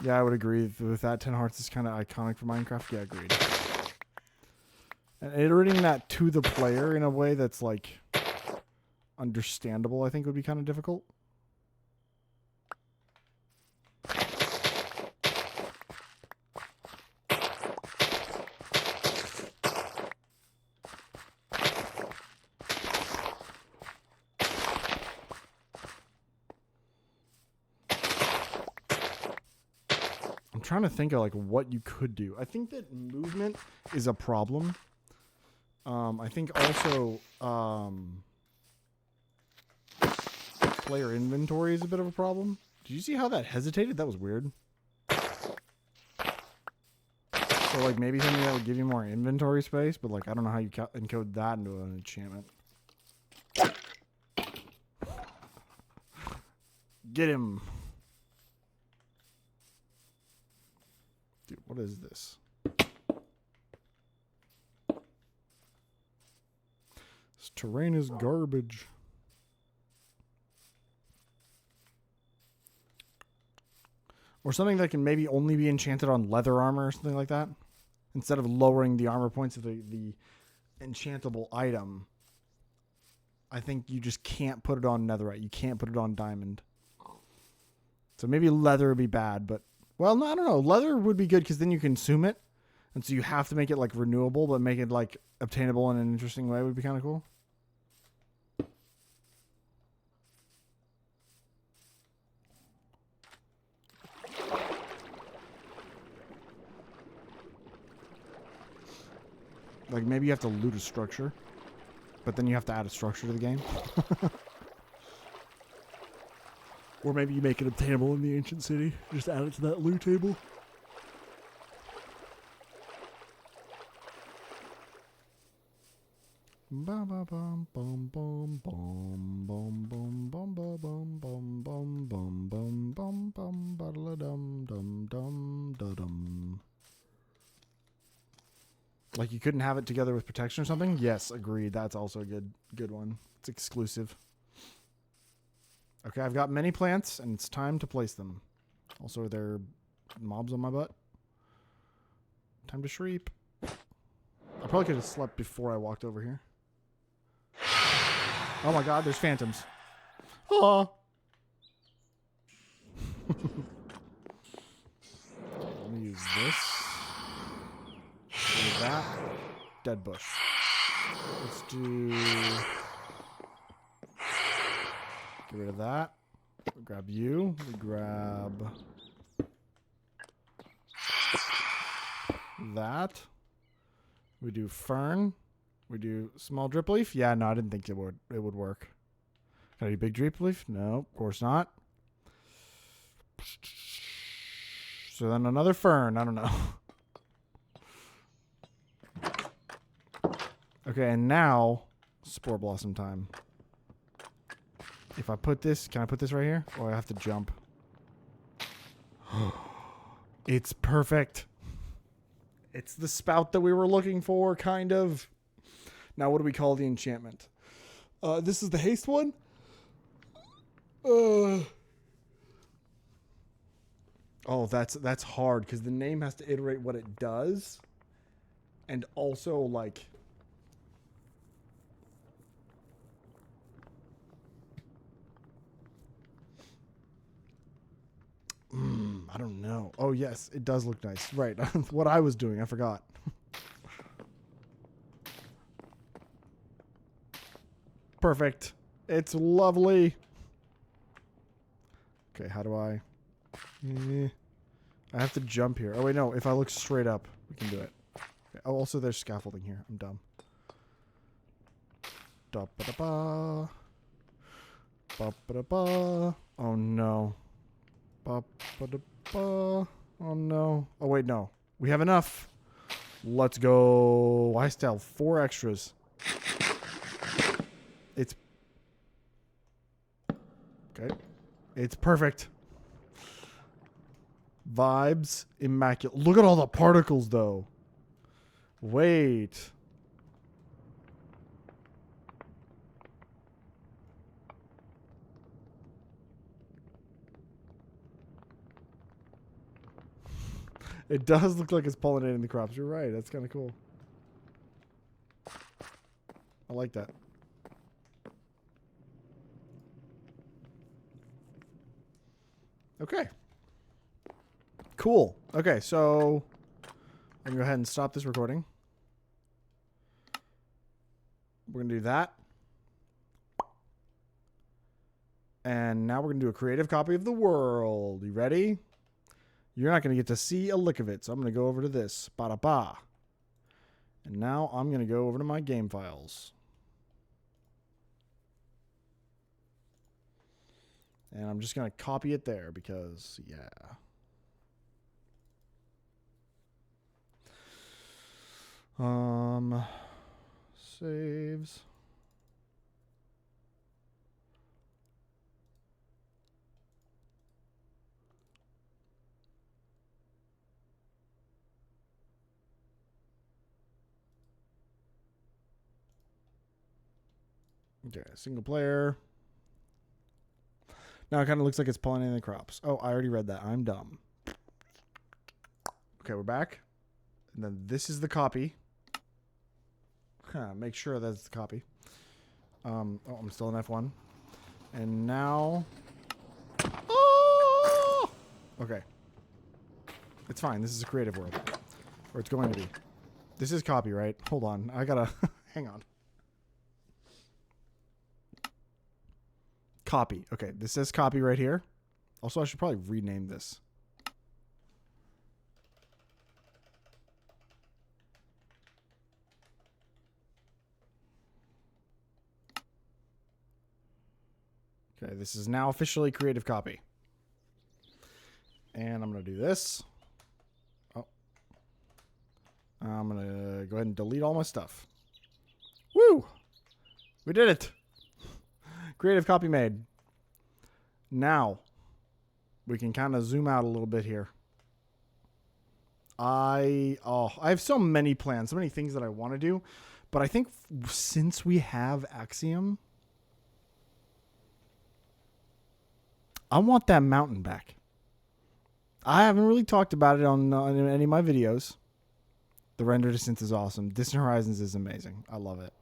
Yeah, I would agree with that. 10 hearts is kind of iconic for Minecraft. Yeah, agreed. And iterating that to the player in a way that's like understandable, I think would be kind of difficult. I'm trying to think of like what you could do. I think that movement is a problem. I think also player inventory is a bit of a problem. Did you see how that hesitated? That was weird. So like maybe something that would give you more inventory space, but like I don't know how you encode that into an enchantment. Get him. Dude, what is this? This terrain is garbage. Or something that can maybe only be enchanted on leather armor or something like that. Instead of lowering the armor points of the enchantable item, I think you just can't put it on netherite. You can't put it on diamond. So maybe leather would be bad, but... Well, no, I don't know. Leather would be good because then you consume it. And so you have to make it like renewable, but make it like obtainable in an interesting way would be kind of cool. Like maybe you have to loot a structure, but then you have to add a structure to the game. Or maybe you make it obtainable in the ancient city. Just add it to that loot table. Bum bum bum bum bum bum bum bum bum bum bum bum bum bum bum bum ba dum dum dum dum. Like you couldn't have it together with protection or something? Yes, agreed. That's also a good one. It's exclusive. Okay, I've got many plants, and it's time to place them. Also, are there mobs on my butt? Time to sleep. I probably could have slept before I walked over here. Oh my god, there's phantoms. Oh. Let me use this. Do that. Dead bush. Let's do... Get rid of that. We grab you. We grab... that. We do fern. We do small drip leaf. Yeah, no, I didn't think it would work. Can I do big drip leaf? No, of course not. So then another fern. I don't know. Okay, and now spore blossom time. If I put this, can I put this right here? Or I have to jump? It's perfect. It's the spout that we were looking for, kind of. Now, what do we call the enchantment? This is the haste one. Oh, that's hard because the name has to iterate what it does, and also like. I don't know. Oh yes, it does look nice. Right, what I was doing, I forgot. Perfect. It's lovely. Okay, how do I... I have to jump here. Oh, wait, no. If I look straight up, we can do it. Okay. Oh, also, there's scaffolding here. I'm dumb. Da-ba-da-ba. Ba-ba-da-ba. Oh, no. Ba-ba-da-ba. Oh, no. Oh, wait, no. We have enough. Let's go. I still have 4 extras. It's... Okay. It's perfect. Vibes immaculate. Look at all the particles, though. Wait. It does look like it's pollinating the crops. You're right. That's kind of cool. I like that. Okay. Cool. Okay, so I'm going to go ahead and stop this recording. We're going to do that. And now we're going to do a creative copy of the world. You ready? You're not going to get to see a lick of it, so I'm going to go over to this. Ba-da-ba. And now I'm going to go over to my game files. And I'm just going to copy it there because, yeah. Saves. Okay, single player. Now it kind of looks like it's pollinating the crops. Oh, I already read that. I'm dumb. Okay, we're back. And then this is the copy. Make sure that's the copy. Oh, I'm still in F1. And now... Oh! Okay. It's fine. This is a creative world. Or it's going to be. This is copyright. Hold on. I gotta... Hang on. Copy. Okay, this says copy right here. Also, I should probably rename this. Okay, this is now officially creative copy. And I'm going to do this. Oh. I'm going to go ahead and delete all my stuff. Woo! We did it! Creative copy made. Now, we can kind of zoom out a little bit here. I have so many plans, so many things that I want to do. But I think since we have Axiom, I want that mountain back. I haven't really talked about it on any of my videos. The render distance is awesome. Distant Horizons is amazing. I love it.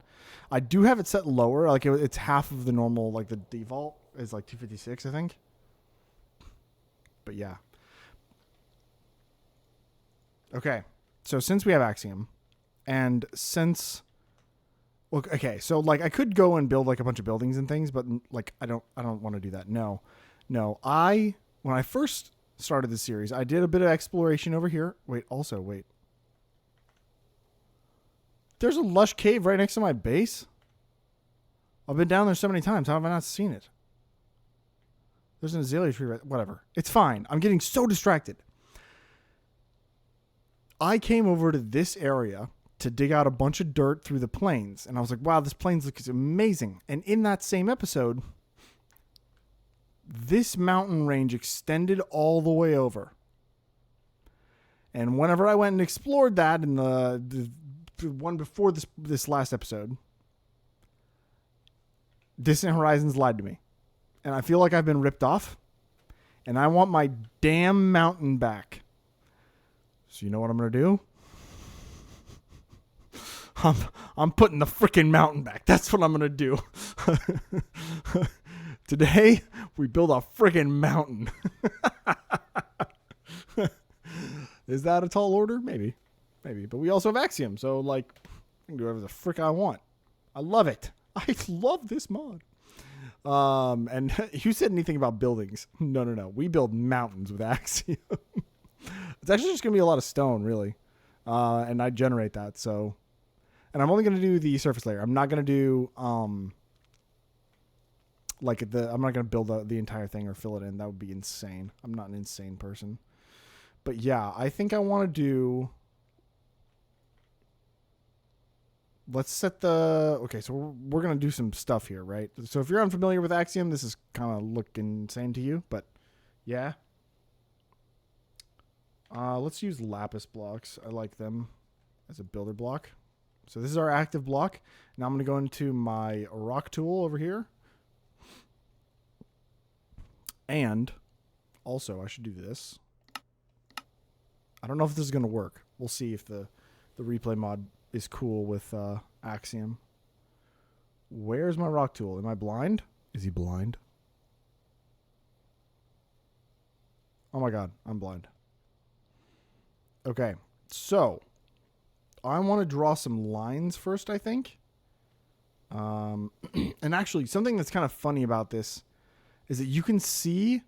I do have it set lower. Like it's half of the normal, like the default is like 256, I think. But yeah. Okay. So since we have Axiom, and since, well, okay, so like I could go and build like a bunch of buildings and things, but like I don't want to do that. No. When I first started the series, I did a bit of exploration over here. Wait. There's a lush cave right next to my base. I've been down there so many times. How have I not seen it? There's an azalea tree right... Whatever. It's fine. I'm getting so distracted. I came over to this area to dig out a bunch of dirt through the plains. And I was like, wow, this plains looks amazing. And in that same episode, this mountain range extended all the way over. And whenever I went and explored that in the one before this last episode, Distant Horizons lied to me. And I feel like I've been ripped off. And I want my damn mountain back. So you know what I'm going to do? I'm putting the freaking mountain back. That's what I'm going to do. Today, we build a freaking mountain. Is that a tall order? Maybe. But we also have Axiom. So, like, I can do whatever the frick I want. I love it. I love this mod. And you said anything about buildings? No. We build mountains with Axiom. It's actually just going to be a lot of stone, really. And I generate that, so... And I'm only going to do the surface layer. I'm not going to do... I'm not going to build the entire thing or fill it in. That would be insane. I'm not an insane person. But yeah, I think I want to do... Let's set the... Okay, so we're going to do some stuff here, right? So if you're unfamiliar with Axiom, this is kind of looking insane to you, but yeah. Let's use lapis blocks. I like them as a builder block. So this is our active block. Now I'm going to go into my rock tool over here. And also I should do this. I don't know if this is going to work. We'll see if the replay mod is cool with Axiom. Where's my rock tool? Am I blind? Is he blind? Oh my god, I'm blind. Okay, so I want to draw some lines first, I think. And actually, something that's kind of funny about this is that you can see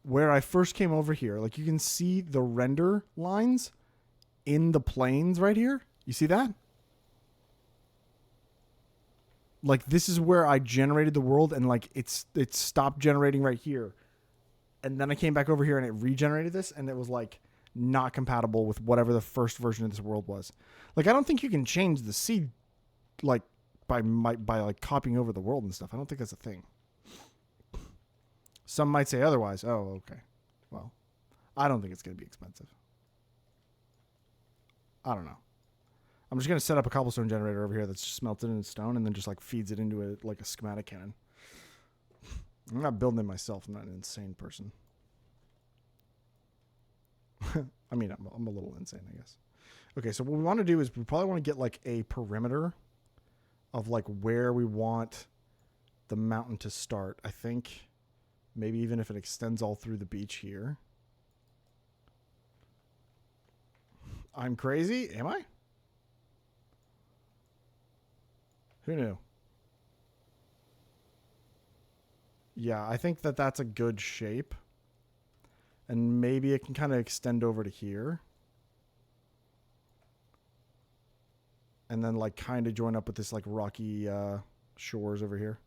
where I first came over here. Like, you can see the render lines in the plains right here. You see that? Like, this is where I generated the world, and like it stopped generating right here. And then I came back over here and it regenerated this, and it was like not compatible with whatever the first version of this world was. Like, I don't think you can change the seed like by like copying over the world and stuff. I don't think that's a thing. Some might say otherwise. Oh, okay. Well, I don't think it's going to be expensive. I don't know. I'm just going to set up a cobblestone generator over here that's just smelted in stone and then just like feeds it into it like a schematic cannon. I'm not building it myself. I'm not an insane person. I mean, I'm a little insane, I guess. Okay, so what we want to do is we probably want to get like a perimeter of like where we want the mountain to start. I think maybe even if it extends all through the beach here. I'm crazy? Am I? Who knew? Yeah, I think that that's a good shape. And maybe it can kind of extend over to here. And then like kind of join up with this like rocky shores over here.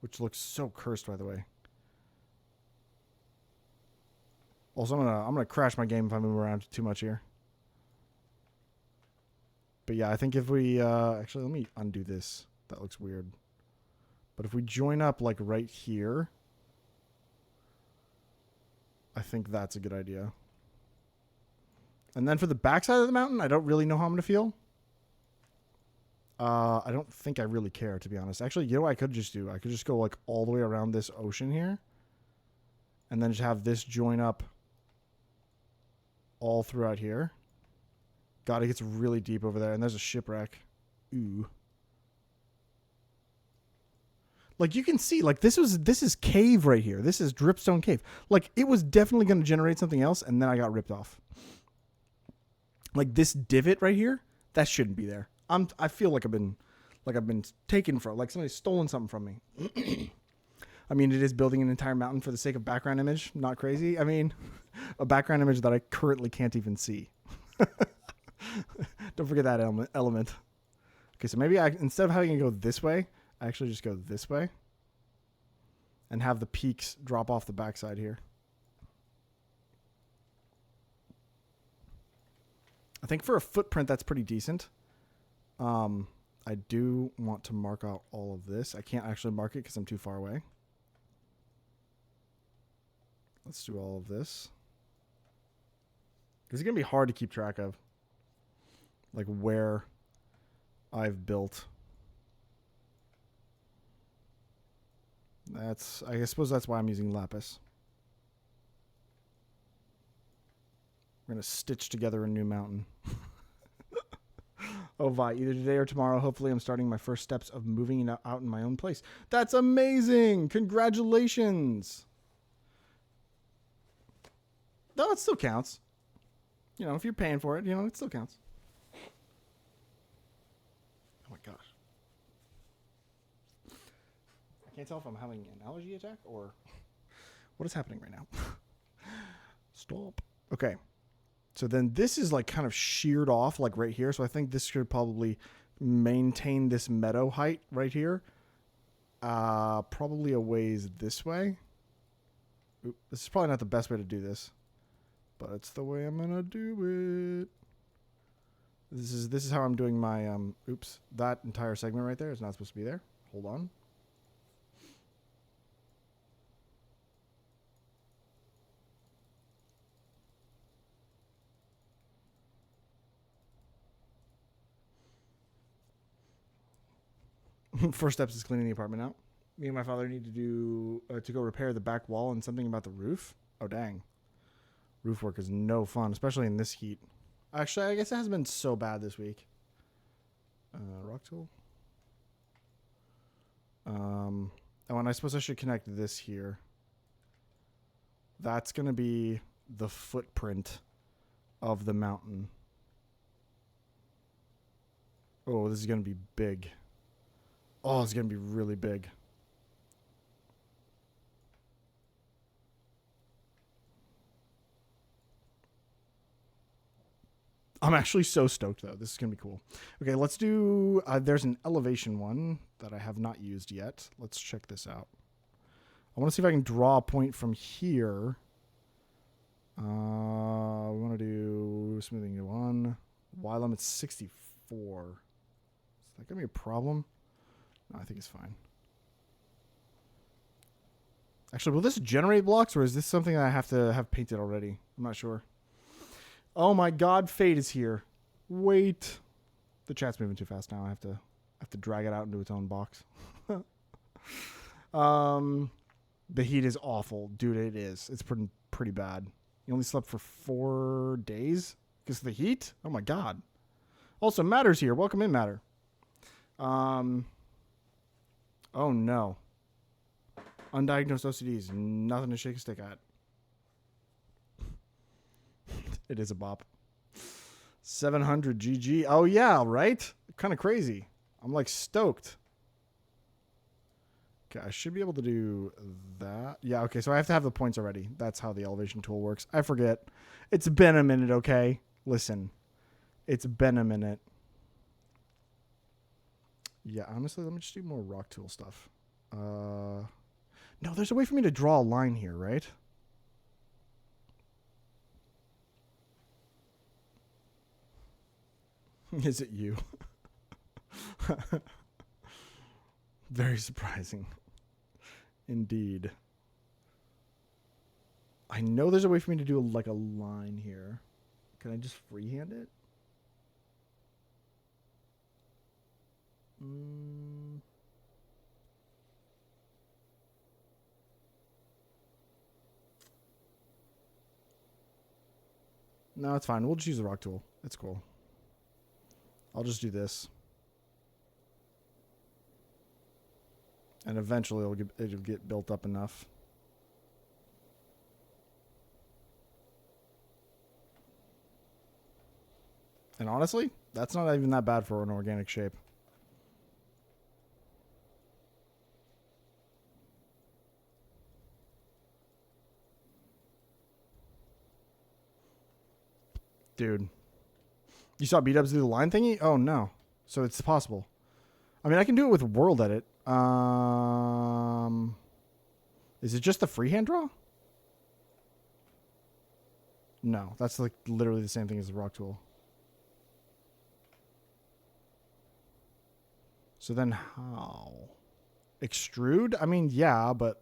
Which looks so cursed, by the way. Also, I'm gonna crash my game if I move around too much here. But yeah, I think if we actually let me undo this. That looks weird. But if we join up like right here, I think that's a good idea. And then for the backside of the mountain, I don't really know how I'm gonna feel. I don't think I really care, to be honest. Actually, you know what I could just do? I could just go like all the way around this ocean here. And then just have this join up all throughout here. God, it gets really deep over there, and there's a shipwreck. Ooh. Like, you can see, like, this is cave right here. This is dripstone cave. Like, it was definitely going to generate something else, and then I got ripped off. Like, this divot right here, that shouldn't be there. I feel like I've been taken from, like somebody's stolen something from me. I mean, it is building an entire mountain for the sake of background image. Not crazy. I mean, a background image that I currently can't even see. Don't forget that element. Okay, so maybe instead of having it go this way, I actually just go this way and have the peaks drop off the backside here. I think for a footprint, that's pretty decent. I do want to mark out all of this. I can't actually mark it because I'm too far away. Let's do all of this. This is going to be hard to keep track of. Like where I've built. I suppose that's why I'm using lapis. We're going to stitch together a new mountain. Oh, Vi, either today or tomorrow, hopefully I'm starting my first steps of moving out in my own place. That's amazing. Congratulations. No, it still counts. You know, if you're paying for it, you know, it still counts. Oh my gosh. I can't tell if I'm having an allergy attack or what is happening right now. Stop. Okay. So then this is like kind of sheared off like right here. So I think this should probably maintain this meadow height right here. Probably a ways this way. Oop, this is probably not the best way to do this, but it's the way I'm going to do it. This is how I'm doing my, oops, that entire segment right there is not supposed to be there. Hold on. First steps is cleaning the apartment out. Me and my father need to do to go repair the back wall and something about the roof. Oh, dang. Roof work is no fun, especially in this heat. Actually, I guess it hasn't been so bad this week. Rock tool. Oh, and I suppose I should connect this here. That's going to be the footprint of the mountain. Oh, this is going to be big. Oh, it's going to be really big. I'm actually so stoked, though. This is going to be cool. Okay, let's do... there's an elevation one that I have not used yet. Let's check this out. I want to see if I can draw a point from here. We want to do smoothing to 1. Y limit 64. Is that going to be a problem? No, I think it's fine. Actually, will this generate blocks, or is this something that I have to have painted already? I'm not sure. Oh my God, Fate is here. Wait. The chat's moving too fast now. I have to drag it out into its own box. The heat is awful. Dude, it is. It's pretty bad. You only slept for 4 days because of the heat? Oh my God. Also, Matter's here. Welcome in, Matter. Oh no. Undiagnosed OCD is nothing to shake a stick at. It is a bop. 700 GG. Oh yeah, right? Kind of crazy. I'm like stoked. Okay, I should be able to do that. Yeah, okay, so I have to have the points already. That's how the elevation tool works. I forget. It's been a minute, okay? Listen. It's been a minute. Yeah, honestly, let me just do more rock tool stuff. No, there's a way for me to draw a line here, right? Is it you? Very surprising. Indeed. I know there's a way for me to do like a line here. Can I just freehand it? No, it's fine. We'll just use the rock tool. It's cool. I'll just do this. And eventually it'll get built up enough. And honestly, that's not even that bad for an organic shape. Dude. You saw B-dubs do the line thingy? Oh, no. So it's possible. I mean, I can do it with World Edit. Is it just the freehand draw? No, that's like literally the same thing as the rock tool. So then how? Extrude? I mean, yeah, but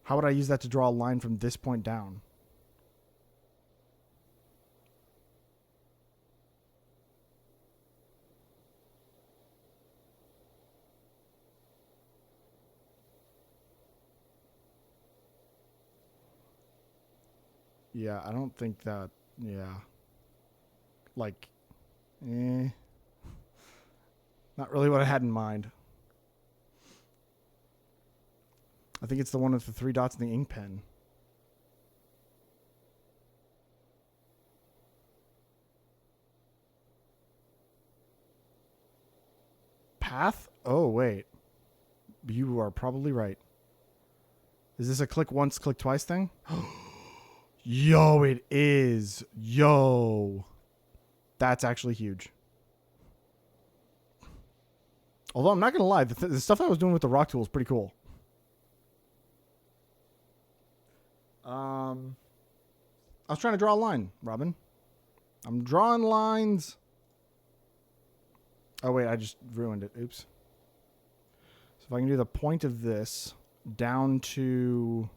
how would I use that to draw a line from this point down? Yeah, I don't think that, yeah. Like, not really what I had in mind. I think it's the one with the 3 dots in the ink pen. Path? Oh, wait. You are probably right. Is this a click once, click twice thing? Yo, it is. Yo. That's actually huge. Although I'm not going to lie, the stuff I was doing with the rock tool is pretty cool. I was trying to draw a line, Robin. I'm drawing lines. Oh, wait, I just ruined it. Oops. So if I can do the point of this down to,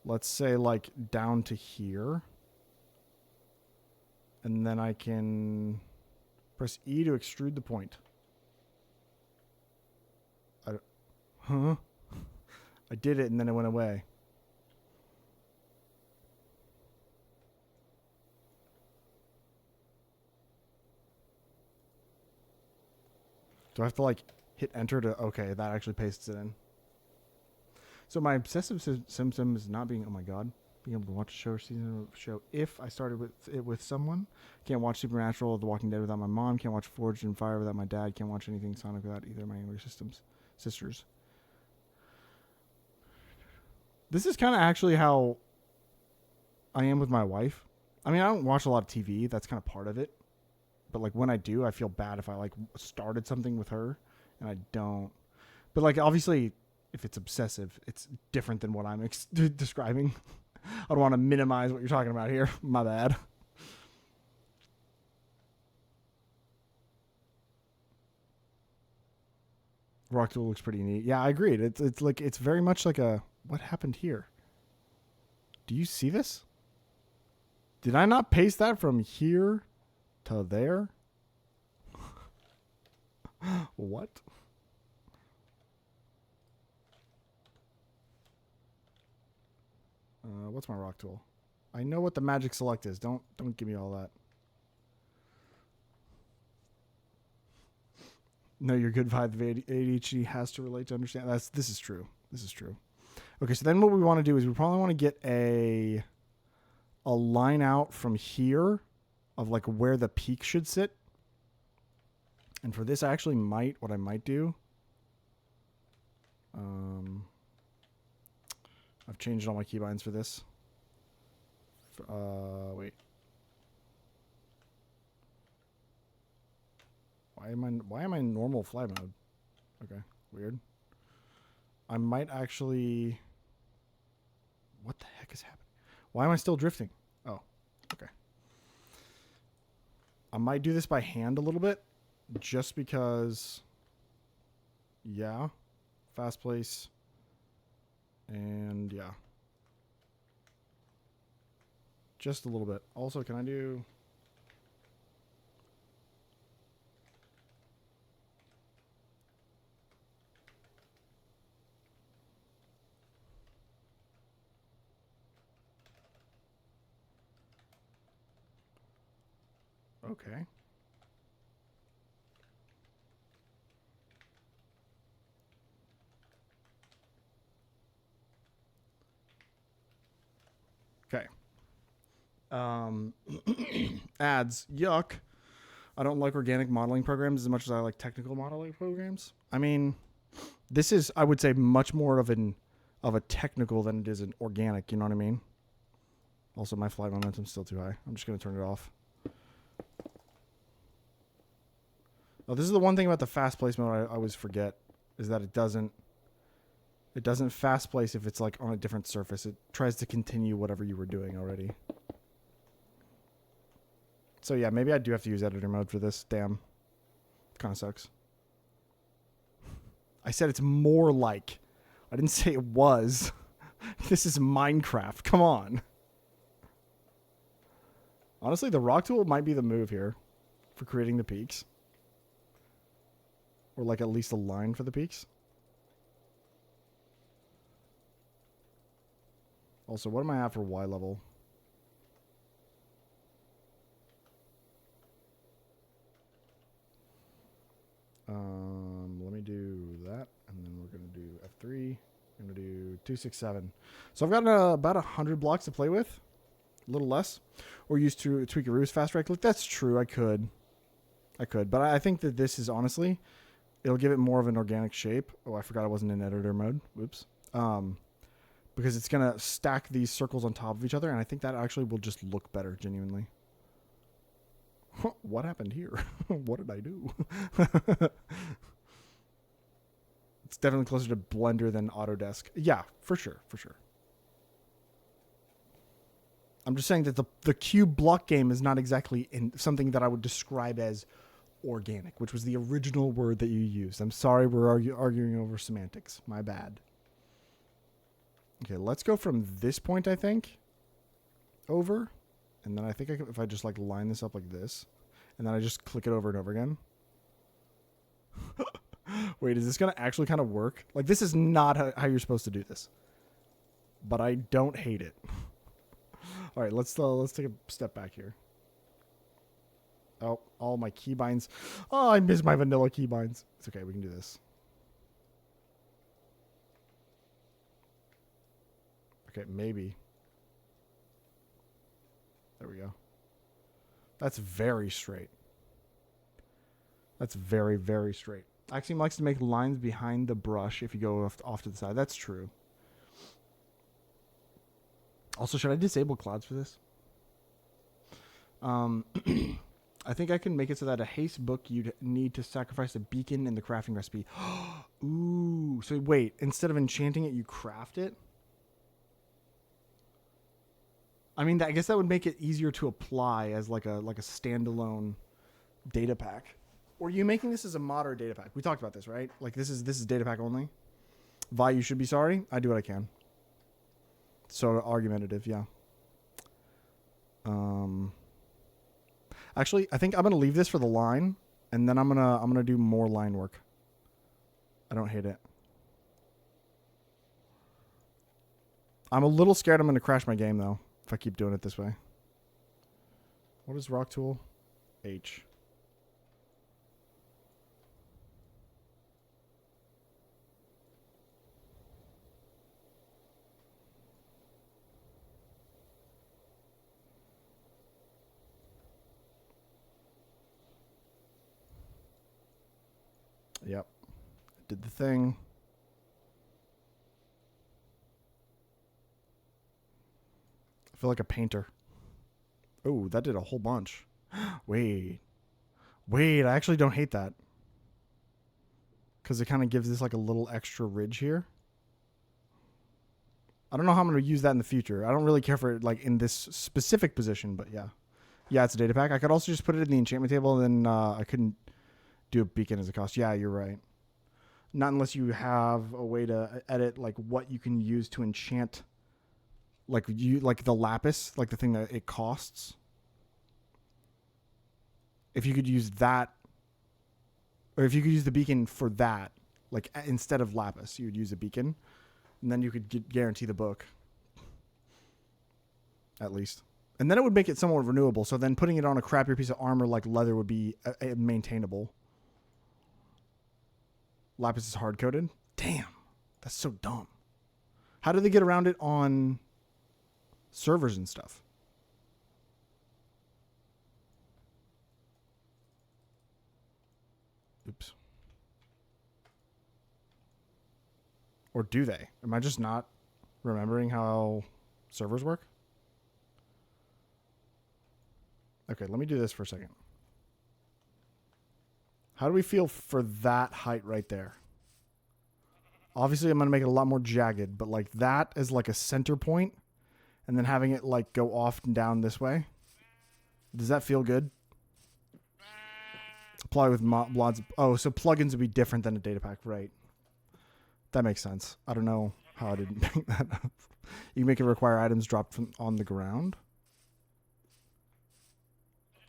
let's say, like, down to here. And then I can press E to extrude the point. I did it and then it went away. Do I have to like hit enter to, okay, that actually pastes it in. So my obsessive symptom is not being, oh my God, being able to watch a show or season of a show if I started with it with someone. Can't watch Supernatural or The Walking Dead without my mom. Can't watch Forged in Fire without my dad. Can't watch anything Sonic without either of my younger sisters. This is kind of actually how I am with my wife. I mean, I don't watch a lot of TV. That's kind of part of it. But like when I do, I feel bad if I like started something with her and I don't. But like obviously, if it's obsessive, it's different than what I'm describing. I don't want to minimize what you're talking about here. My bad. Rock tool looks pretty neat. Yeah, I agreed. It's like it's very much like a what happened here? Do you see this? Did I not paste that from here to there? What? What's my rock tool? I know what the magic select is. Don't give me all that. No, you're good vibe. ADHD has to relate to understand. This is true. This is true. Okay, so then what we want to do is we probably want to get a line out from here of like where the peak should sit. And for this, I actually what I might do. I've changed all my keybinds for this. Wait. Why am I in normal fly mode? Okay, weird. I might actually. What the heck is happening? Why am I still drifting? Oh, okay. I might do this by hand a little bit, just because. Yeah, fast place. And yeah. Just a little bit. Also, can I do... Okay. Okay. Ads. Yuck. I don't like organic modeling programs as much as I like technical modeling programs. I mean, this is, I would say, much more of a technical than it is an organic. You know what I mean? Also, my flight momentum's still too high. I'm just going to turn it off. Oh, this is the one thing about the fast place mode I always forget is that it doesn't fast place if it's like on a different surface. It tries to continue whatever you were doing already. So yeah, maybe I do have to use editor mode for this. Damn. Kind of sucks. I said it's more like. I didn't say it was. This is Minecraft. Come on. Honestly, the rock tool might be the move here for creating the peaks. Or like at least a line for the peaks. Also, what am I at for Y level? Let me do that, and then we're going to do F3. I'm going to do 267. So I've got about 100 blocks to play with. A little less. Or use to Tweakaroo's fast right click. That's true, I could. But I think that this is honestly, it'll give it more of an organic shape. Oh, I forgot I wasn't in editor mode. Whoops. Because it's going to stack these circles on top of each other, and I think that actually will just look better, genuinely. What happened here? What did I do? It's definitely closer to Blender than Autodesk. Yeah, for sure. I'm just saying that the cube block game is not exactly something that I would describe as organic, which was the original word that you used. I'm sorry we're arguing over semantics. My bad. Okay, let's go from this point, I think, over. And then I think if I just like line this up like this, and then I just click it over and over again. Wait, is this going to actually kind of work? Like, this is not how you're supposed to do this. But I don't hate it. All right, let's take a step back here. Oh, all my keybinds. Oh, I missed my vanilla keybinds. It's okay, we can do this. Okay, maybe. There we go. That's very straight. That's very, very straight. Axiom likes to make lines behind the brush if you go off to the side. That's true. Also, should I disable clouds for this? I think I can make it so that a haste book you'd need to sacrifice a beacon in the crafting recipe. Ooh. So wait, instead of enchanting it, you craft it? I mean, I guess that would make it easier to apply as like a standalone data pack. Or are you making this as a mod or a data pack? We talked about this, right? Like this is data pack only. Vi, you should be sorry. I do what I can. So argumentative, yeah. Actually, I think I'm gonna leave this for the line, and then I'm gonna do more line work. I don't hate it. I'm a little scared I'm gonna crash my game though if I keep doing it this way. What is rock tool? H. Yep. Did the thing. I feel like a painter. Oh, that did a whole bunch. Wait, I actually don't hate that. Because it kind of gives this like a little extra ridge here. I don't know how I'm going to use that in the future. I don't really care for it like in this specific position, but yeah. Yeah, it's a data pack. I could also just put it in the enchantment table and then I couldn't do a beacon as a cost. Yeah, you're right. Not unless you have a way to edit like what you can use to enchant, like the lapis, like the thing that it costs. If you could use that, or if you could use the beacon for that, like instead of lapis, you would use a beacon, and then you could guarantee the book. At least, And then it would make it somewhat renewable. So then putting it on a crappier piece of armor like leather would be maintainable. Lapis is hard-coded? Damn. That's so dumb. How do they get around it on servers and stuff? Oops. Or do they? Am I just not remembering how servers work? Okay, let me do this for a second. How do we feel for that height right there? Obviously, I'm going to make it a lot more jagged, but like that is like a center point, and then having it like go off and down this way. Does that feel good? Apply with mods. Oh, so plugins would be different than a data pack, right? That makes sense. I don't know how I didn't make that up. You can make it require items dropped from on the ground.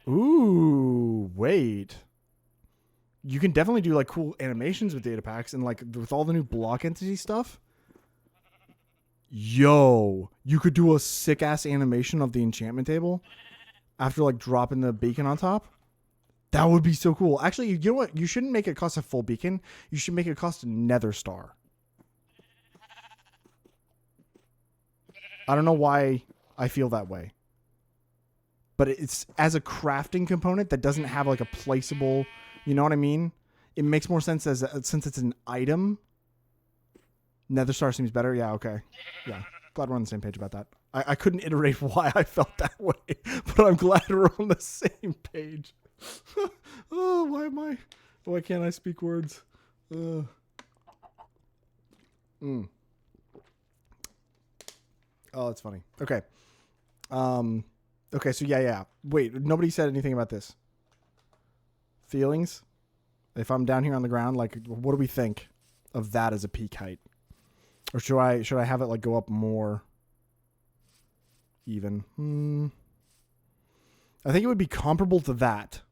Ooh, wait. You can definitely do like cool animations with data packs, and like with all the new block entity stuff. Yo, you could do a sick ass animation of the enchantment table after like dropping the beacon on top. That would be so cool. Actually, you know what? You shouldn't make it cost a full beacon. You should make it cost a nether star. I don't know why I feel that way. But it's as a crafting component that doesn't have like a placeable, you know what I mean? It makes more sense as since it's an item. Nether star seems better. Yeah, okay. Yeah. Glad we're on the same page about that. I couldn't iterate why I felt that way, but I'm glad we're on the same page. Oh, why can't I speak words? Oh, that's funny. Okay. Okay, so yeah. Wait, nobody said anything about this. Feelings? If I'm down here on the ground, like, what do we think of that as a peak height? Or should I have it like go up more even? I think it would be comparable to that.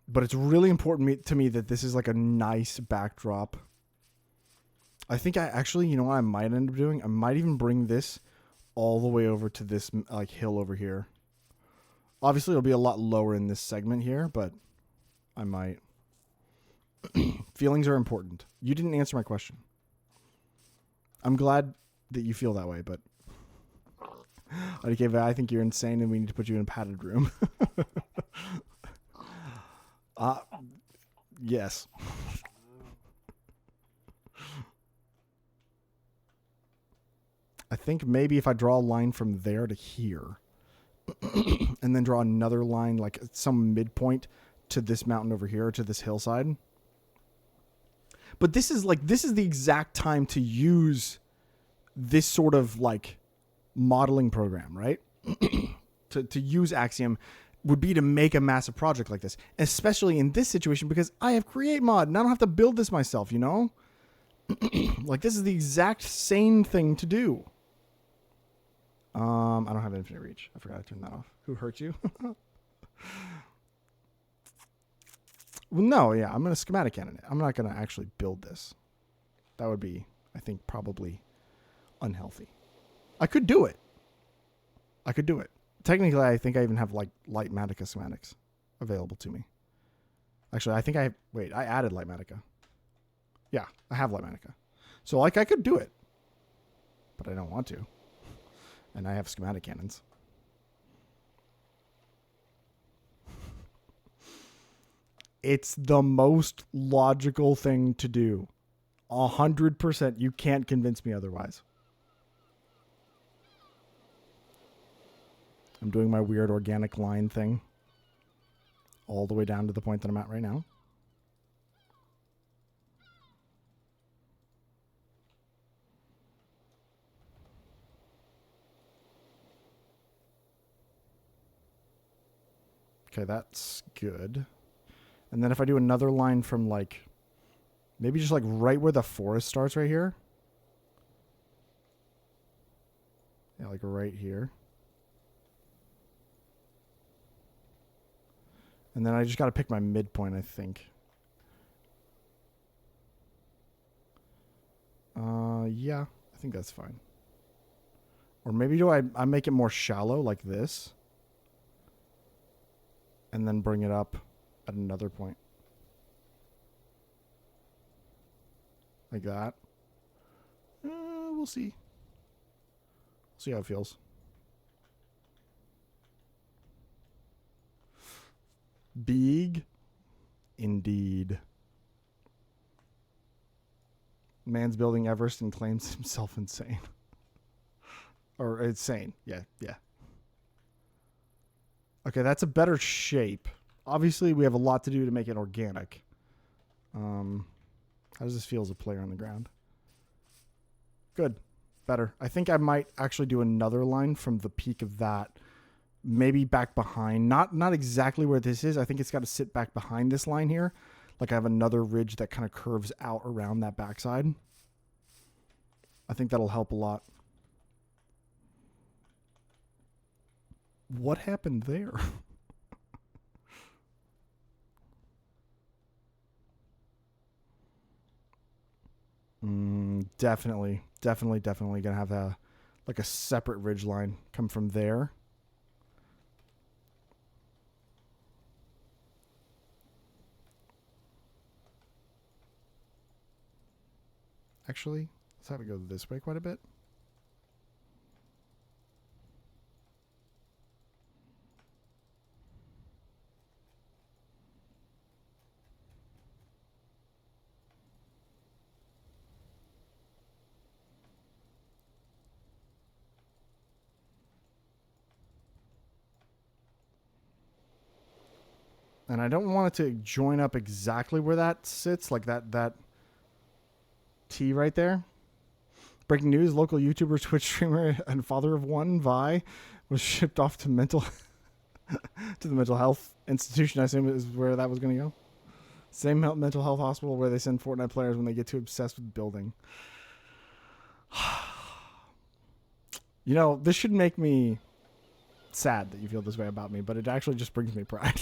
But it's really important to me that this is like a nice backdrop. I think I actually, you know what I might end up doing? I might even bring this all the way over to this like hill over here. Obviously, it'll be a lot lower in this segment here, but I might. Feelings are important. You didn't answer my question. I'm glad that you feel that way, but okay, but I think you're insane and we need to put you in a padded room. Yes. I think maybe if I draw a line from there to here and then draw another line like some midpoint to this mountain over here, to this hillside. But this is the exact time to use this sort of like modeling program, right? to use Axiom would be to make a massive project like this, especially in this situation because I have Create Mod and I don't have to build this myself, you know? Like this is the exact same thing to do. I don't have infinite reach. I forgot to turn that off. Who hurt you? Well, no, yeah, I'm going to schematic edit it. I'm not going to actually build this. That would be, I think, probably unhealthy. I could do it. Technically, I think I even have like Lightmatica schematics available to me. Actually, I think I added Lightmatica. Yeah, I have Lightmatica. So like I could do it, but I don't want to. And I have schematic cannons. It's the most logical thing to do. 100%. You can't convince me otherwise. I'm doing my weird organic line thing all the way down to the point that I'm at right now. Okay, that's good. And then if I do another line from like, maybe just like right where the forest starts right here. Yeah, like right here. And then I just got to pick my midpoint, I think. Yeah, I think that's fine. Or maybe I make it more shallow like this? And then bring it up at another point. Like that. We'll see. See how it feels. Big. Indeed. Man's building Everest and claims himself insane. Or insane. Yeah. Okay, that's a better shape. Obviously, we have a lot to do to make it organic. How does this feel as a player on the ground? Good. Better. I think I might actually do another line from the peak of that. Maybe back behind. Not exactly where this is. I think it's got to sit back behind this line here. Like I have another ridge that kind of curves out around that backside. I think that'll help a lot. What happened there? Definitely gonna have a separate ridge line come from there. Actually, let's have it go this way quite a bit. And I don't want it to join up exactly where that sits, like that T right there. Breaking news, local YouTuber, Twitch streamer, and father of one, Vi, was shipped off to to the mental health institution, I assume is where that was going to go. Same mental health hospital where they send Fortnite players when they get too obsessed with building. You know, this should make me sad that you feel this way about me, but it actually just brings me pride.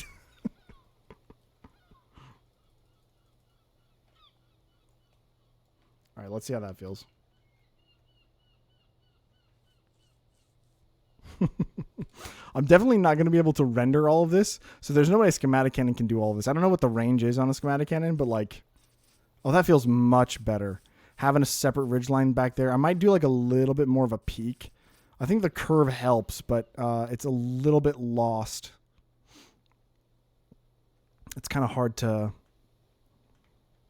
All right, let's see how that feels. I'm definitely not going to be able to render all of this, so there's no way a schematic cannon can do all of this. I don't know what the range is on a schematic cannon, but like, oh, that feels much better. Having a separate ridgeline back there. I might do like a little bit more of a peak. I think the curve helps, but it's a little bit lost. It's kind of hard to...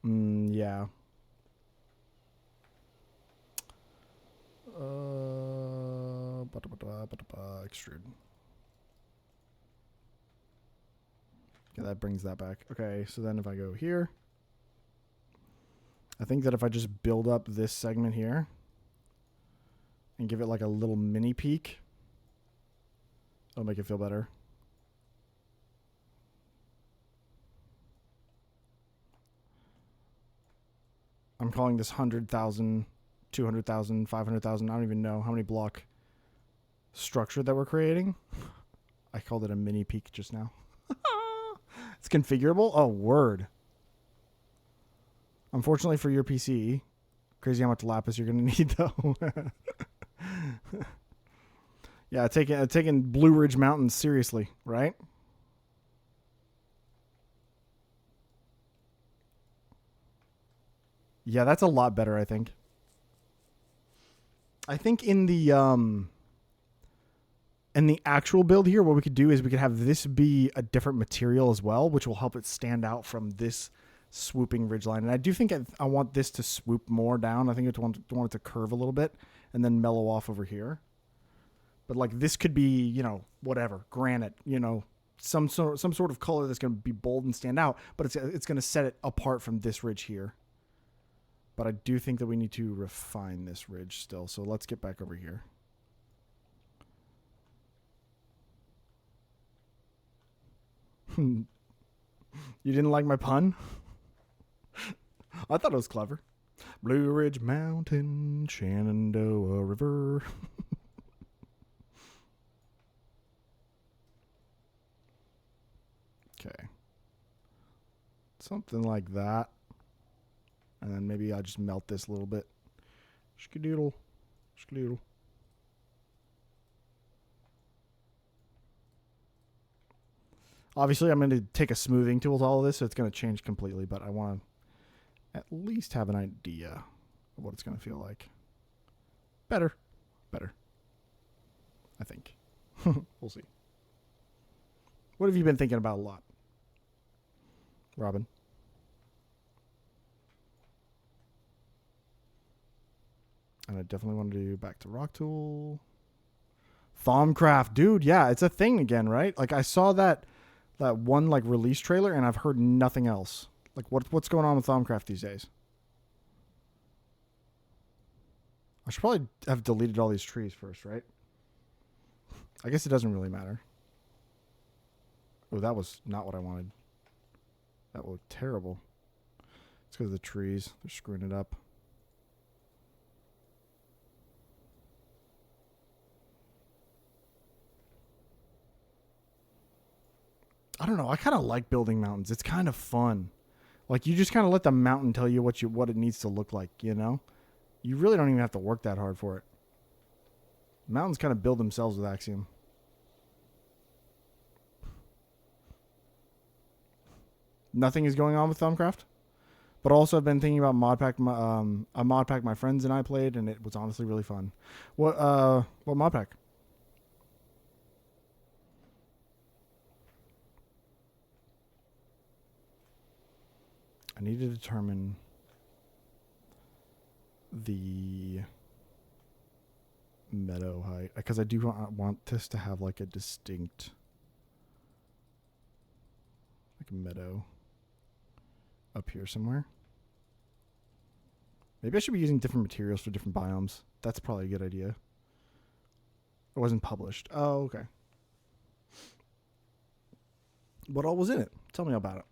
yeah. Extrude. Okay, that brings that back. Okay, so then if I go here, I think that if I just build up this segment here and give it like a little mini peak, it'll make it feel better. I'm calling this 100,000, 200,000, 500,000. I don't even know how many block structure that we're creating. I called it a mini peak just now. It's configurable. Oh, word. Unfortunately for your PC, crazy how much lapis you're gonna need though. Yeah, taking Blue Ridge Mountains seriously, right? Yeah, that's a lot better, I think. I think in the actual build here, what we could do is we could have this be a different material as well, which will help it stand out from this swooping ridgeline. And I do think I want this to swoop more down. I think I want it to curve a little bit and then mellow off over here. But like this could be, you know, whatever, granite, you know, some sort of color that's going to be bold and stand out, but it's going to set it apart from this ridge here. But I do think that we need to refine this ridge still. So let's get back over here. You didn't like my pun? I thought it was clever. Blue Ridge Mountain, Shenandoah River. Okay. Something like that. And then maybe I'll just melt this a little bit. Skadoodle. Skadoodle. Obviously, I'm going to take a smoothing tool to all of this, so it's going to change completely, but I want to at least have an idea of what it's going to feel like. Better. I think. We'll see. What have you been thinking about a lot, Robin? And I definitely want to do back to Rock Tool. Thaumcraft, dude, yeah, it's a thing again, right? Like I saw that one like release trailer, and I've heard nothing else. Like what's going on with Thaumcraft these days? I should probably have deleted all these trees first, right? I guess it doesn't really matter. Oh, that was not what I wanted. That looked terrible. It's because of the trees. They're screwing it up. I don't know. I kind of like building mountains. It's kind of fun. Like you just kind of let the mountain tell you what it needs to look like, you know? You really don't even have to work that hard for it. Mountains kind of build themselves with Axiom. Nothing is going on with Thaumcraft. But also I've been thinking about a mod pack my friends and I played, and it was honestly really fun. What mod pack? I need to determine the meadow height, because I do want this to have like a distinct like meadow up here somewhere. Maybe I should be using different materials for different biomes. That's probably a good idea. It wasn't published. Oh, okay. What all was in it? Tell me about it.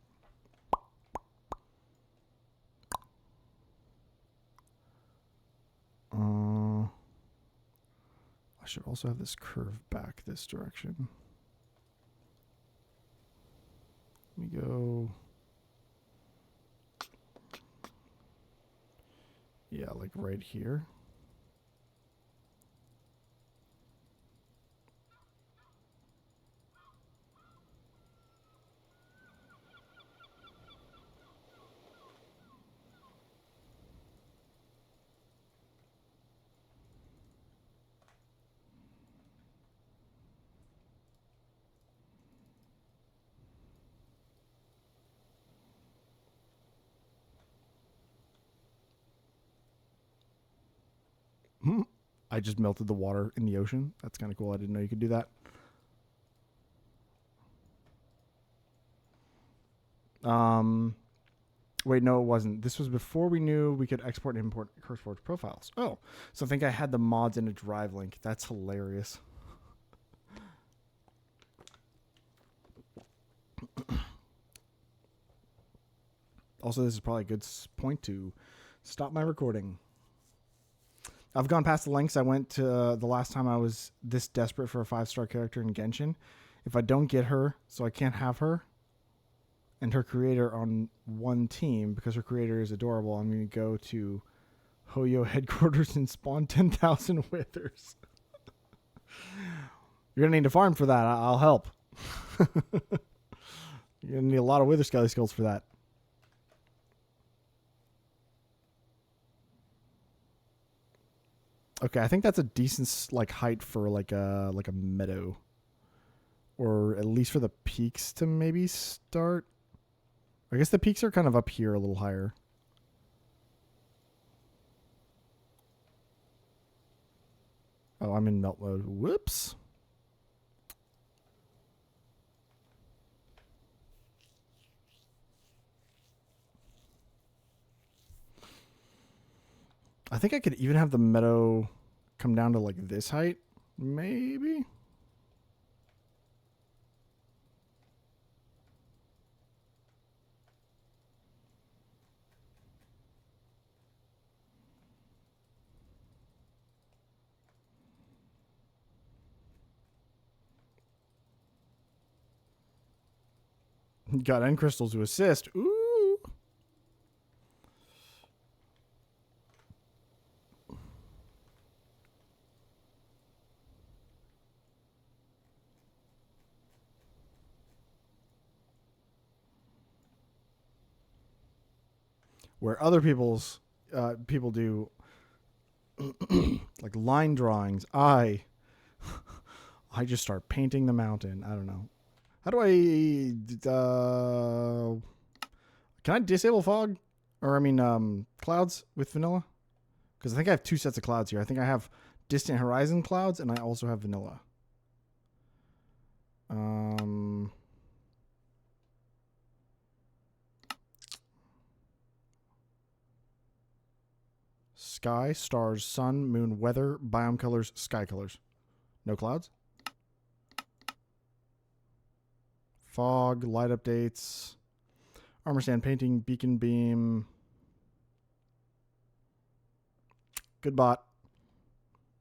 I should also have this curve back this direction. Let me go. Yeah, like right here. I just melted the water in the ocean. That's kind of cool. I didn't know you could do that. Wait, no, it wasn't. This was before we knew we could export and import CurseForge profiles. Oh, so I think I had the mods in a drive link. That's hilarious. Also, this is probably a good point to stop my recording. I've gone past the lengths I went to the last time I was this desperate for a 5-star character in Genshin. If I don't get her, so I can't have her and her creator on one team because her creator is adorable, I'm going to go to Hoyo headquarters and spawn 10,000 withers. You're going to need to farm for that. I'll help. You're going to need a lot of wither skelly skulls for that. Okay, I think that's a decent like height for like a meadow, or at least for the peaks to maybe start. I guess the peaks are kind of up here a little higher. Oh, I'm in melt mode. Whoops. I think I could even have the meadow come down to like this height, maybe. Got end crystals to assist. Ooh. where other people's people do like line drawings. I just start painting the mountain. I don't know. How do I can I disable fog, or I mean clouds with vanilla? Because I think I have 2 sets of clouds here. I think I have distant horizon clouds, and I also have vanilla. Sky, stars, sun, moon, weather, biome colors, sky colors. No clouds. Fog, light updates, armor stand painting, beacon beam. Good bot.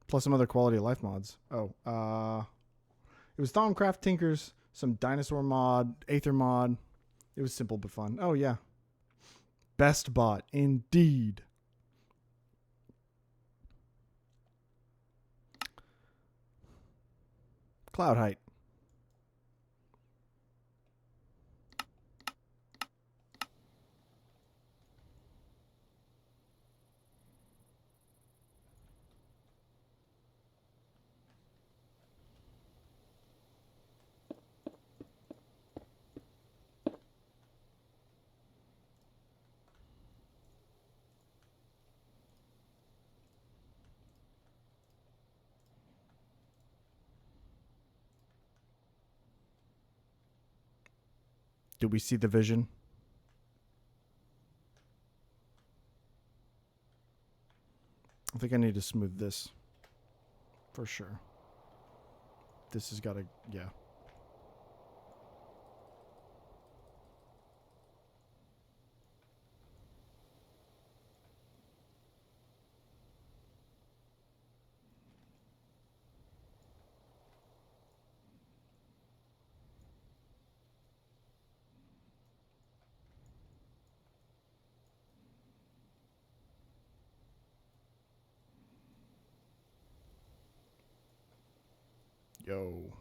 Plus some other quality of life mods. Oh, it was Thaumcraft Tinkers, some dinosaur mod, Aether mod. It was simple but fun. Oh, yeah. Best bot, indeed. Cloud height. Do we see the vision? I think I need to smooth this. For sure. This has got to, yeah. Yo.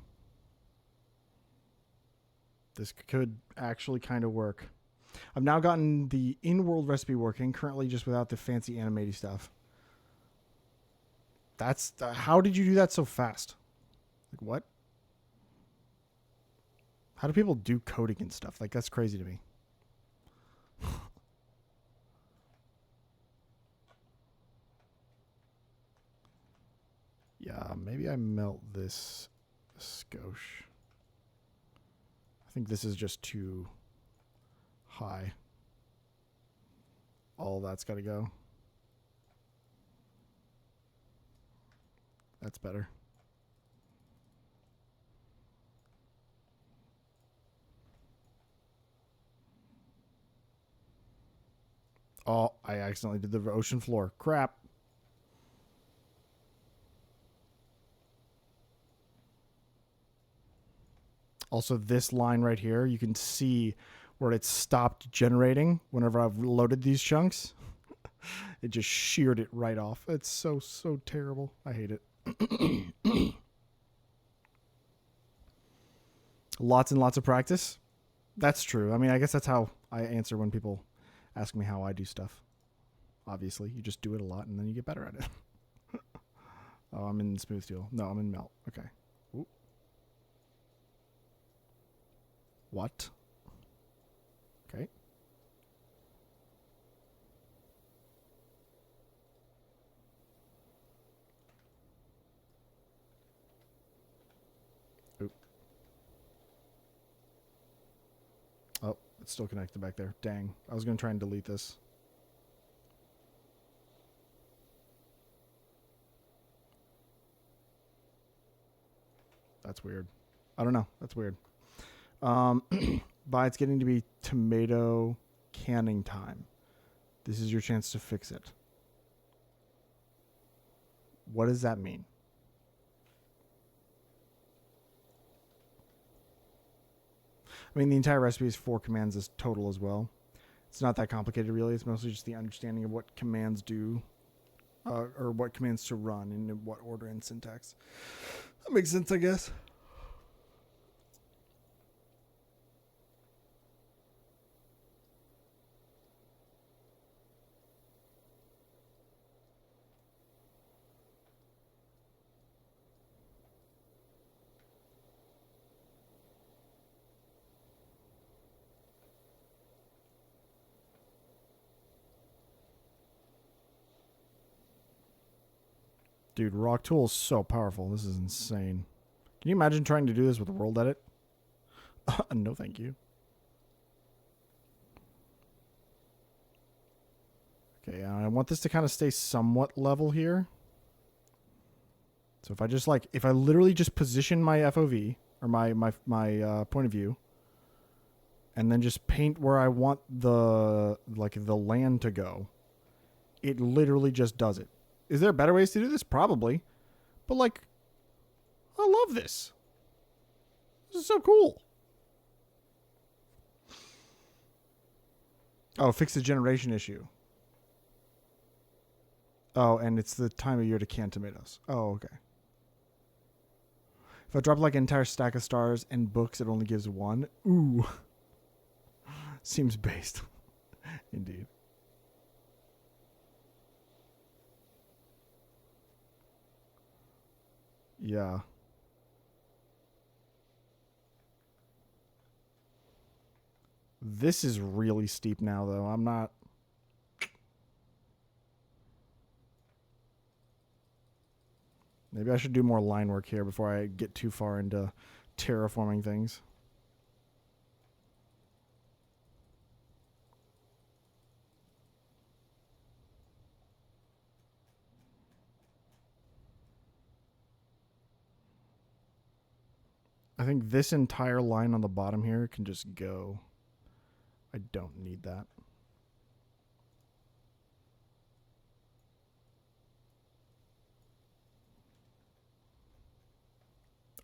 This could actually kind of work. I've now gotten the in-world recipe working, currently just without the fancy animaty stuff. That's... how did you do that so fast? Like, what? How do people do coding and stuff? Like, that's crazy to me. Yeah, maybe I melt this skosh. I think this is just too high. All that's got to go. That's better. Oh, I accidentally did the ocean floor. Crap. Also, this line right here, you can see where it stopped generating whenever I've loaded these chunks. It just sheared it right off. It's so terrible. I hate it. Lots and lots of practice. That's true. I mean, I guess that's how I answer when people ask me how I do stuff. Obviously, you just do it a lot and then you get better at it. Oh, I'm in smooth steel. No, I'm in melt. Okay. Ooh. What? Okay. Oop. Oh, it's still connected back there. Dang. I was going to try and delete this. That's weird. I don't know. That's weird. But it's getting to be tomato canning time. This is your chance to fix it. What does that mean? I mean, the entire recipe is 4 commands as total as well. It's not that complicated, really. It's mostly just the understanding of what commands do, or what commands to run and in what order and syntax. That makes sense, I guess. Dude, Rock Tool is so powerful. This is insane. Can you imagine trying to do this with World Edit? No, thank you. Okay, I want this to kind of stay somewhat level here. So if I just like, if I literally just position my FOV or my point of view, and then just paint where I want the land to go, it literally just does it. Is there better ways to do this? Probably, but like, I love this. This is so cool. Oh, fix the generation issue. Oh, and it's the time of year to can tomatoes. Oh, okay. If I drop like an entire stack of stars and books, it only gives one. Ooh. Seems based. Indeed. Yeah. This is really steep now, though. I'm not... Maybe I should do more line work here before I get too far into terraforming things. I think this entire line on the bottom here can just go. I don't need that.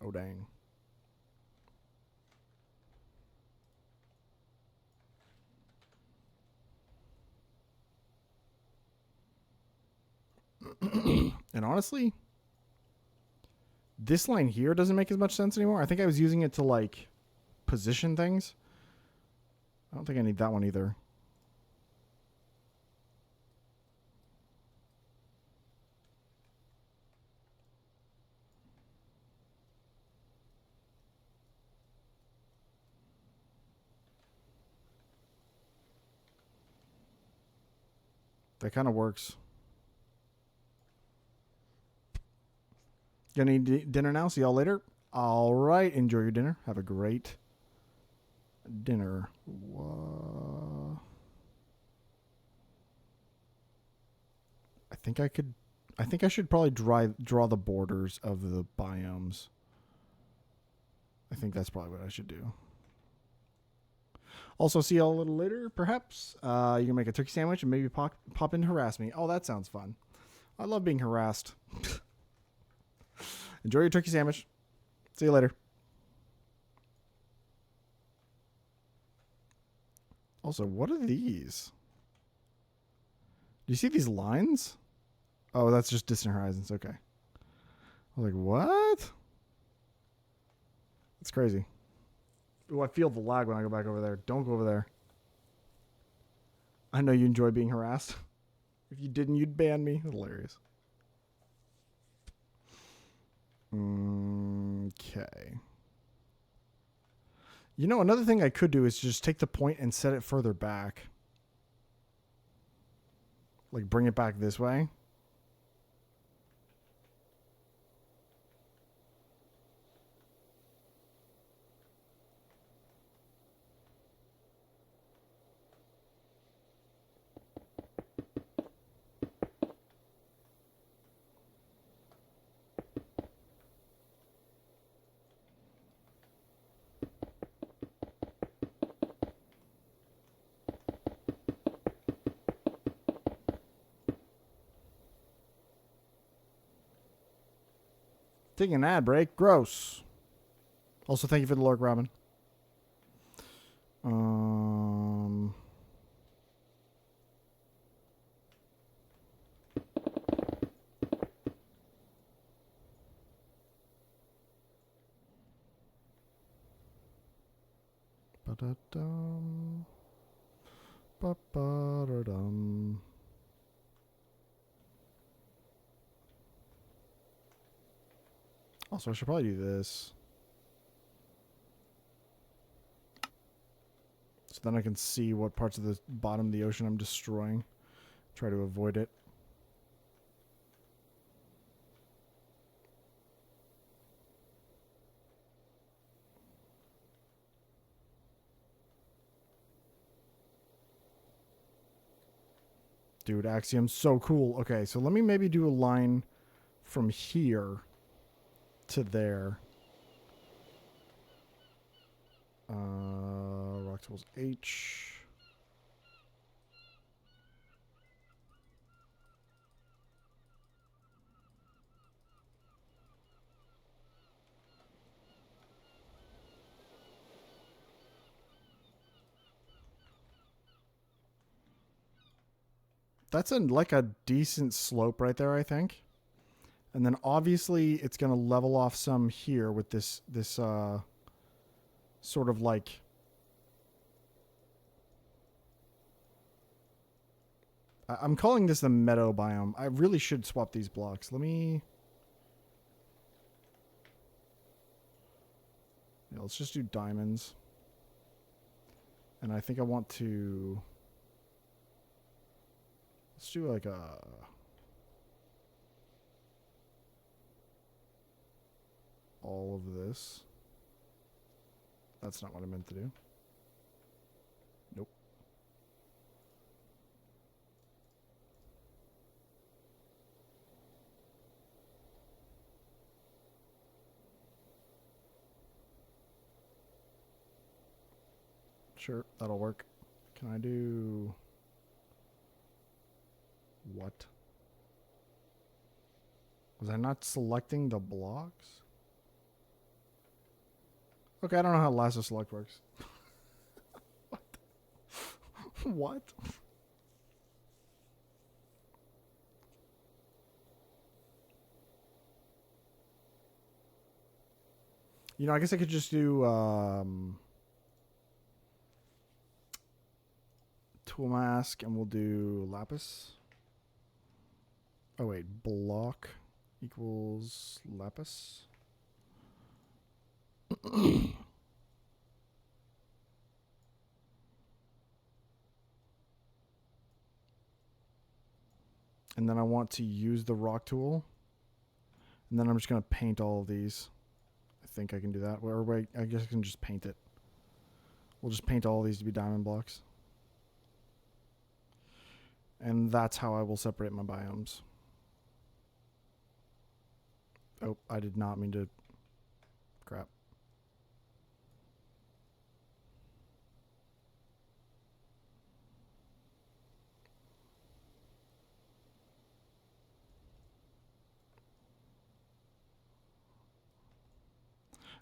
Oh, dang. And honestly, this line here doesn't make as much sense anymore. I think I was using it to, like, position things. I don't think I need that one either. That kind of works. Gonna eat dinner now. See y'all later. All right. Enjoy your dinner. Have a great dinner. I think I should probably draw the borders of the biomes. I think that's probably what I should do. Also, see y'all a little later, perhaps. You can make a turkey sandwich and maybe pop in and harass me. Oh, that sounds fun. I love being harassed. Enjoy your turkey sandwich. See you later. Also, what are these? Do you see these lines? Oh, that's just distant horizons. Okay. I was like, what? That's crazy. Ooh, I feel the lag when I go back over there. Don't go over there. I know you enjoy being harassed. If you didn't, you'd ban me. Hilarious. Okay. You know, another thing I could do is just take the point and set it further back. Like, bring it back this way. Taking an ad break. Gross. Also, thank you for the lurk, Robin. Ba-da-dum. Ba-ba-da-dum. Also, I should probably do this. So then I can see what parts of the bottom of the ocean I'm destroying. Try to avoid it. Dude, Axiom's so cool. Okay, so let me maybe do a line from here to there. Rock tools H. That's like a decent slope right there, I think. And then obviously it's going to level off some here with this sort of like I'm calling this the meadow biome. I really should swap these blocks. Let me let's just do diamonds. And I think I want to let's do like a all of this. That's not what I meant to do. Nope. Sure, that'll work. Can I do what? Was I not selecting the blocks? Okay, I don't know how lasso select works. What? What? You know, I guess I could just do tool mask and we'll do lapis. Oh wait, block equals lapis. And then I want to use the rock tool. And then I'm just going to paint all of these. I think I can do that. Or wait, I guess I can just paint it. We'll just paint all of these to be diamond blocks. And that's how I will separate my biomes. Oh, I did not mean to... Crap.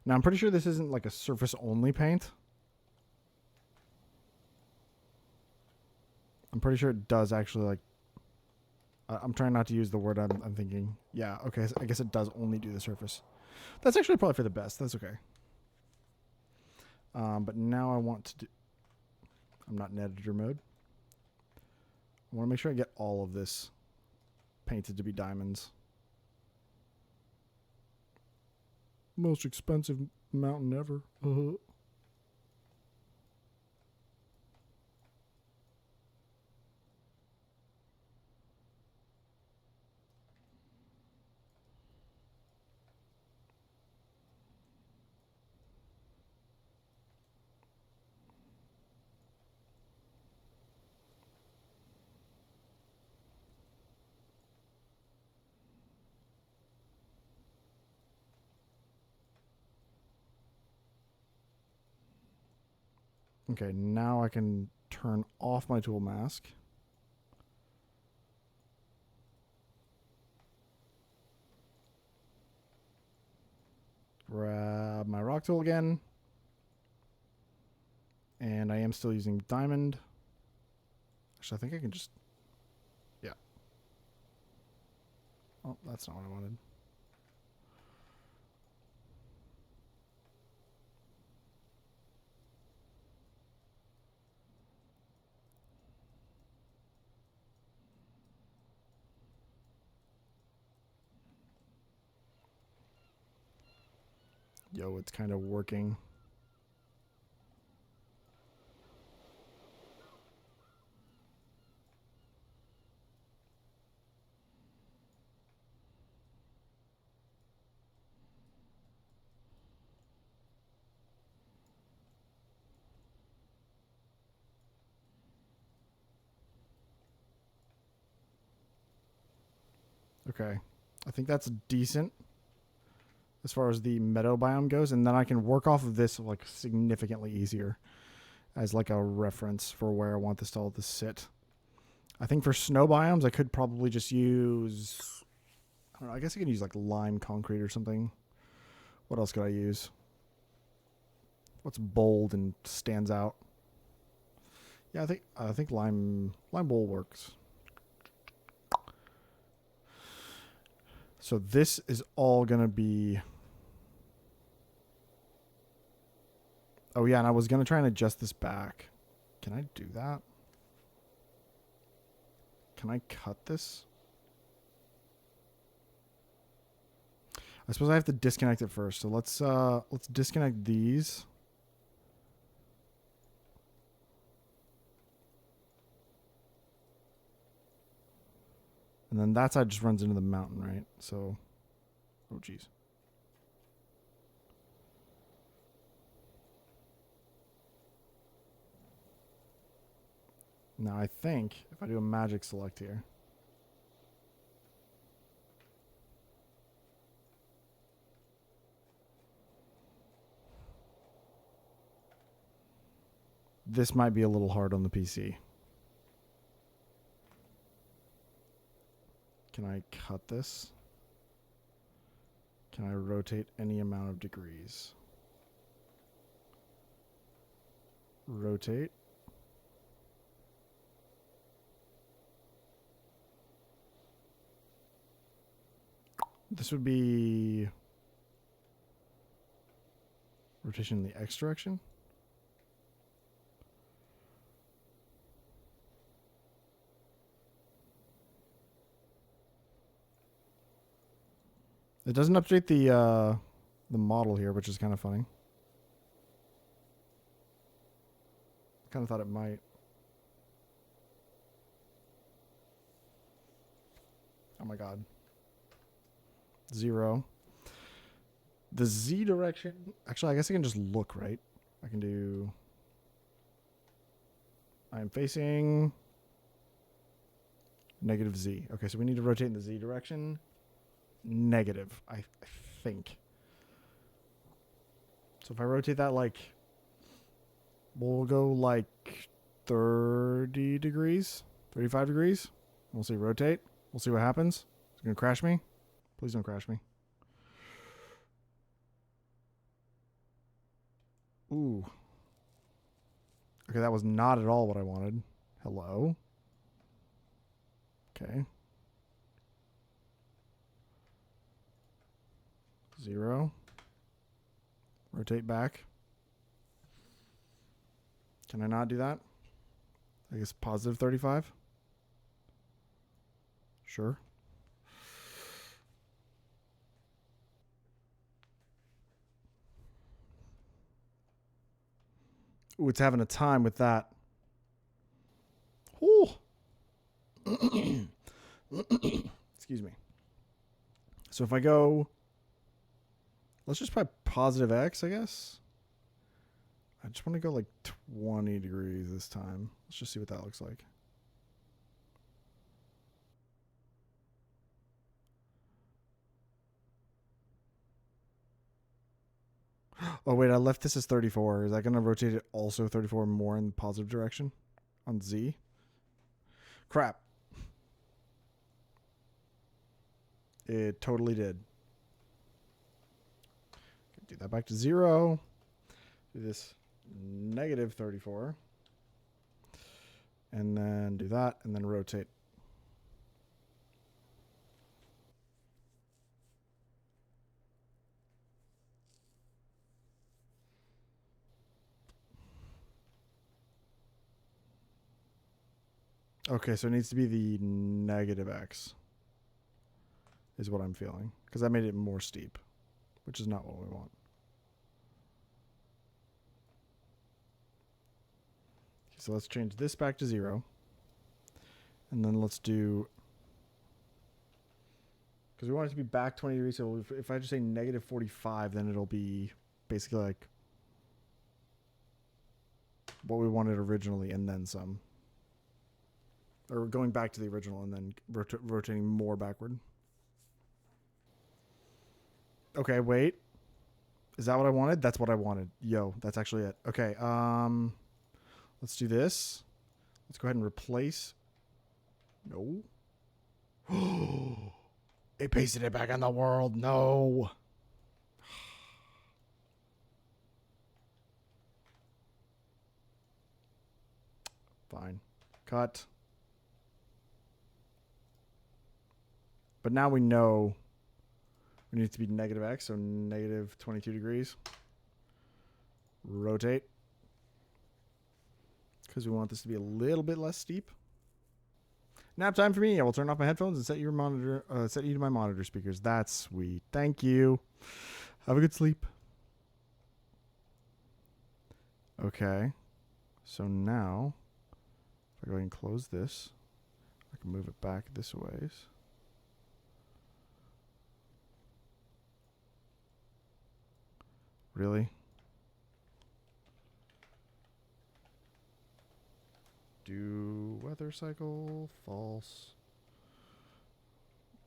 Now, I'm pretty sure this isn't like a surface-only paint. I'm pretty sure it does actually, like... I'm trying not to use the word I'm thinking. Yeah, okay, so I guess it does only do the surface. That's actually probably for the best. That's okay. But now I want to do... I'm not in editor mode. I want to make sure I get all of this painted to be diamonds. Most expensive mountain ever. Okay, now I can turn off my tool mask. Grab my rock tool again. And I am still using diamond. Actually, I think I can just... Yeah. Oh, that's not what I wanted. Yo, it's kind of working. Okay. I think that's decent as far as the meadow biome goes. And then I can work off of this like significantly easier as like a reference for where I want this all to sit. I think for snow biomes, I could probably just use, I don't know, I guess I could use like lime concrete or something. What else could I use? What's bold and stands out? Yeah, I think lime wool works. So this is all gonna be. Oh yeah, and I was gonna try and adjust this back. Can I do that? Can I cut this? I suppose I have to disconnect it first. So let's disconnect these. And then that side just runs into the mountain, right? So, oh geez. Now I think if I do a magic select here. This might be a little hard on the PC. Can I cut this? Can I rotate any amount of degrees? Rotate. This would be rotation in the X direction. It doesn't update the model here, which is kind of funny. I kind of thought it might. Oh my god. 0. The Z direction. Actually, I guess I can just look, right? I can do. I am facing negative Z. Okay, so we need to rotate in the Z direction. Negative, I think. So if I rotate that like, we'll go like 30 degrees, 35 degrees. We'll see rotate. We'll see what happens. It's going to crash me. Please don't crash me. Ooh. Okay, that was not at all what I wanted. Hello. Okay. 0. Rotate back. Can I not do that? I guess positive 35. Sure. Ooh, it's having a time with that. Ooh. Excuse me. So if I go, let's just try positive X, I guess. I just want to go like 20 degrees this time. Let's just see what that looks like. Oh, wait, I left this as 34. Is that going to rotate it also 34 more in the positive direction on Z? Crap. It totally did. Do that back to 0. Do this negative 34. And then do that, and then rotate. Okay, so it needs to be the negative X is what I'm feeling, because that made it more steep, which is not what we want. Okay, so let's change this back to 0. And then let's do, because we want it to be back 20 degrees, so if I just say negative 45, then it'll be basically like what we wanted originally and then some. Or going back to the original and then rotating more backward. Okay, wait. Is that what I wanted? That's what I wanted. Yo, that's actually it. Okay, let's do this. Let's go ahead and replace. No. It pasted it back on the world. No. Fine. Cut. But now we know we need it to be negative X, so negative 22 degrees. Rotate. Because we want this to be a little bit less steep. Nap time for me. I will turn off my headphones and set you to my monitor speakers. That's sweet. Thank you. Have a good sleep. Okay. So now, if I go ahead and close this, I can move it back this ways. Really? Do weather cycle false.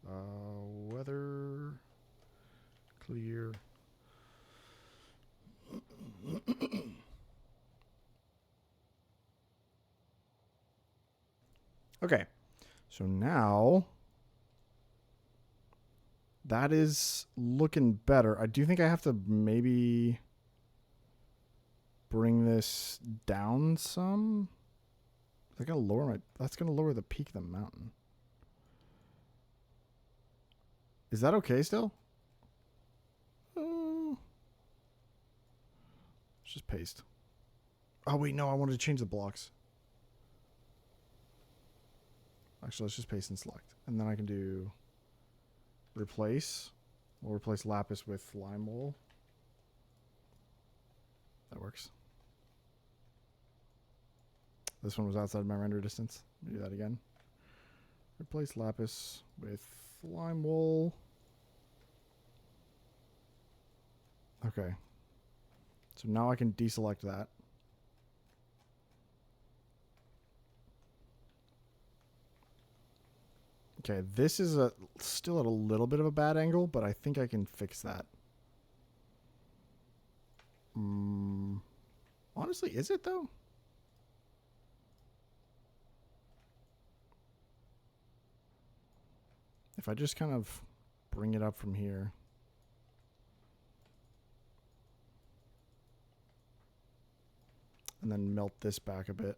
Weather clear. Okay. So now that is looking better. I do think I have to maybe bring this down some. That's gonna lower the peak of the mountain. Is that okay still? Let's just paste. Oh wait, no, I wanted to change the blocks. Actually, let's just paste and select. And then I can do replace. We'll replace lapis with lime wool. That works. This one was outside my render distance. Let me do that again. Replace lapis with lime wool. Okay. So now I can deselect that. Okay, this is still at a little bit of a bad angle, but I think I can fix that. Honestly, is it though? If I just kind of bring it up from here. And then melt this back a bit.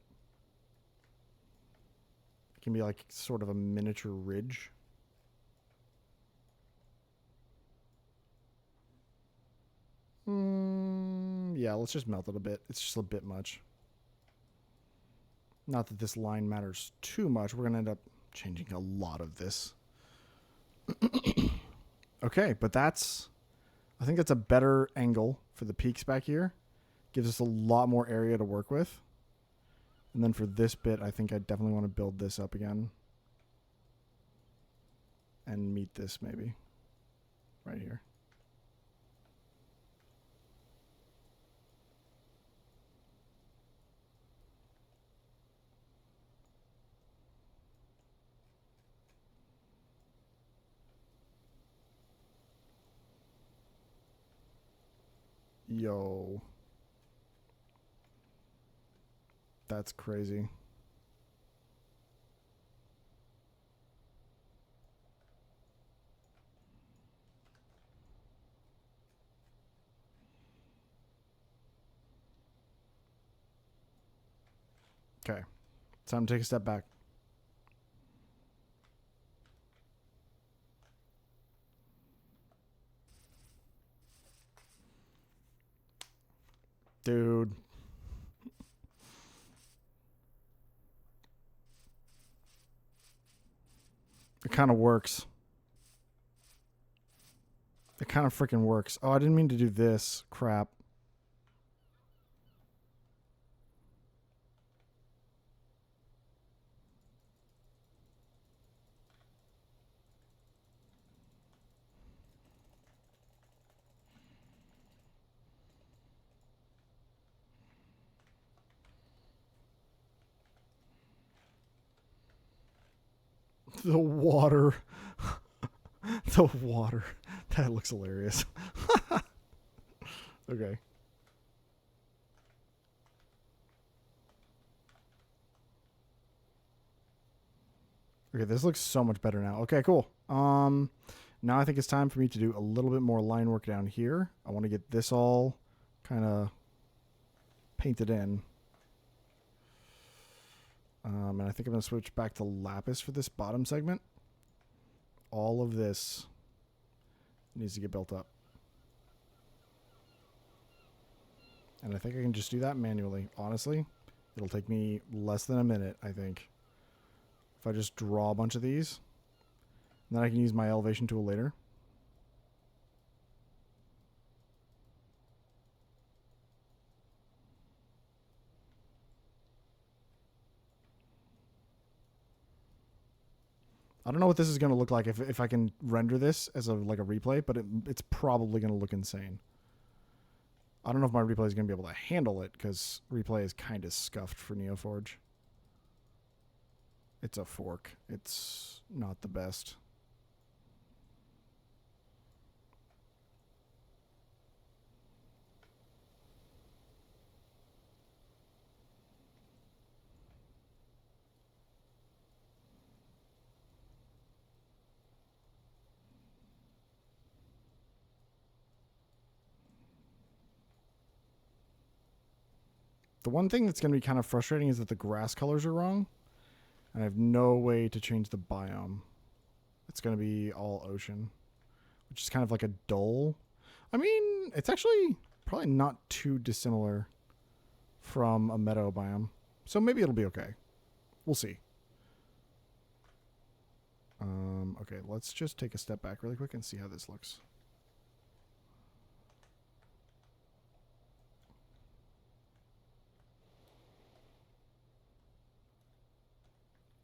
It can be like sort of a miniature ridge. Yeah, let's just melt it a bit. It's just a bit much. Not that this line matters too much. We're going to end up changing a lot of this. Okay, but that's... I think that's a better angle for the peaks back here. Gives us a lot more area to work with. And then for this bit, I think I definitely want to build this up again. And meet this maybe. Right here. Yo. That's crazy. Okay. Time to take a step back. Dude. It kind of works. It kind of freaking works. Oh, I didn't mean to do this. Crap. The water. The water. That looks hilarious. Okay. Okay, this looks so much better now. Okay, cool. Now I think it's time for me to do a little bit more line work down here. I want to get this all kind of painted in. And I think I'm going to switch back to lapis for this bottom segment. All of this needs to get built up. And I think I can just do that manually. Honestly, it'll take me less than a minute, I think. If I just draw a bunch of these, then I can use my elevation tool later. I don't know what this is going to look like if I can render this as like a replay, but it's probably going to look insane. I don't know if my replay is going to be able to handle it because replay is kind of scuffed for NeoForge. It's a fork. It's not the best. The one thing that's going to be kind of frustrating is that the grass colors are wrong. And I have no way to change the biome. It's going to be all ocean, which is kind of like a dull. I mean, it's actually probably not too dissimilar from a meadow biome. So maybe it'll be okay. We'll see. Okay, let's just take a step back really quick and see how this looks.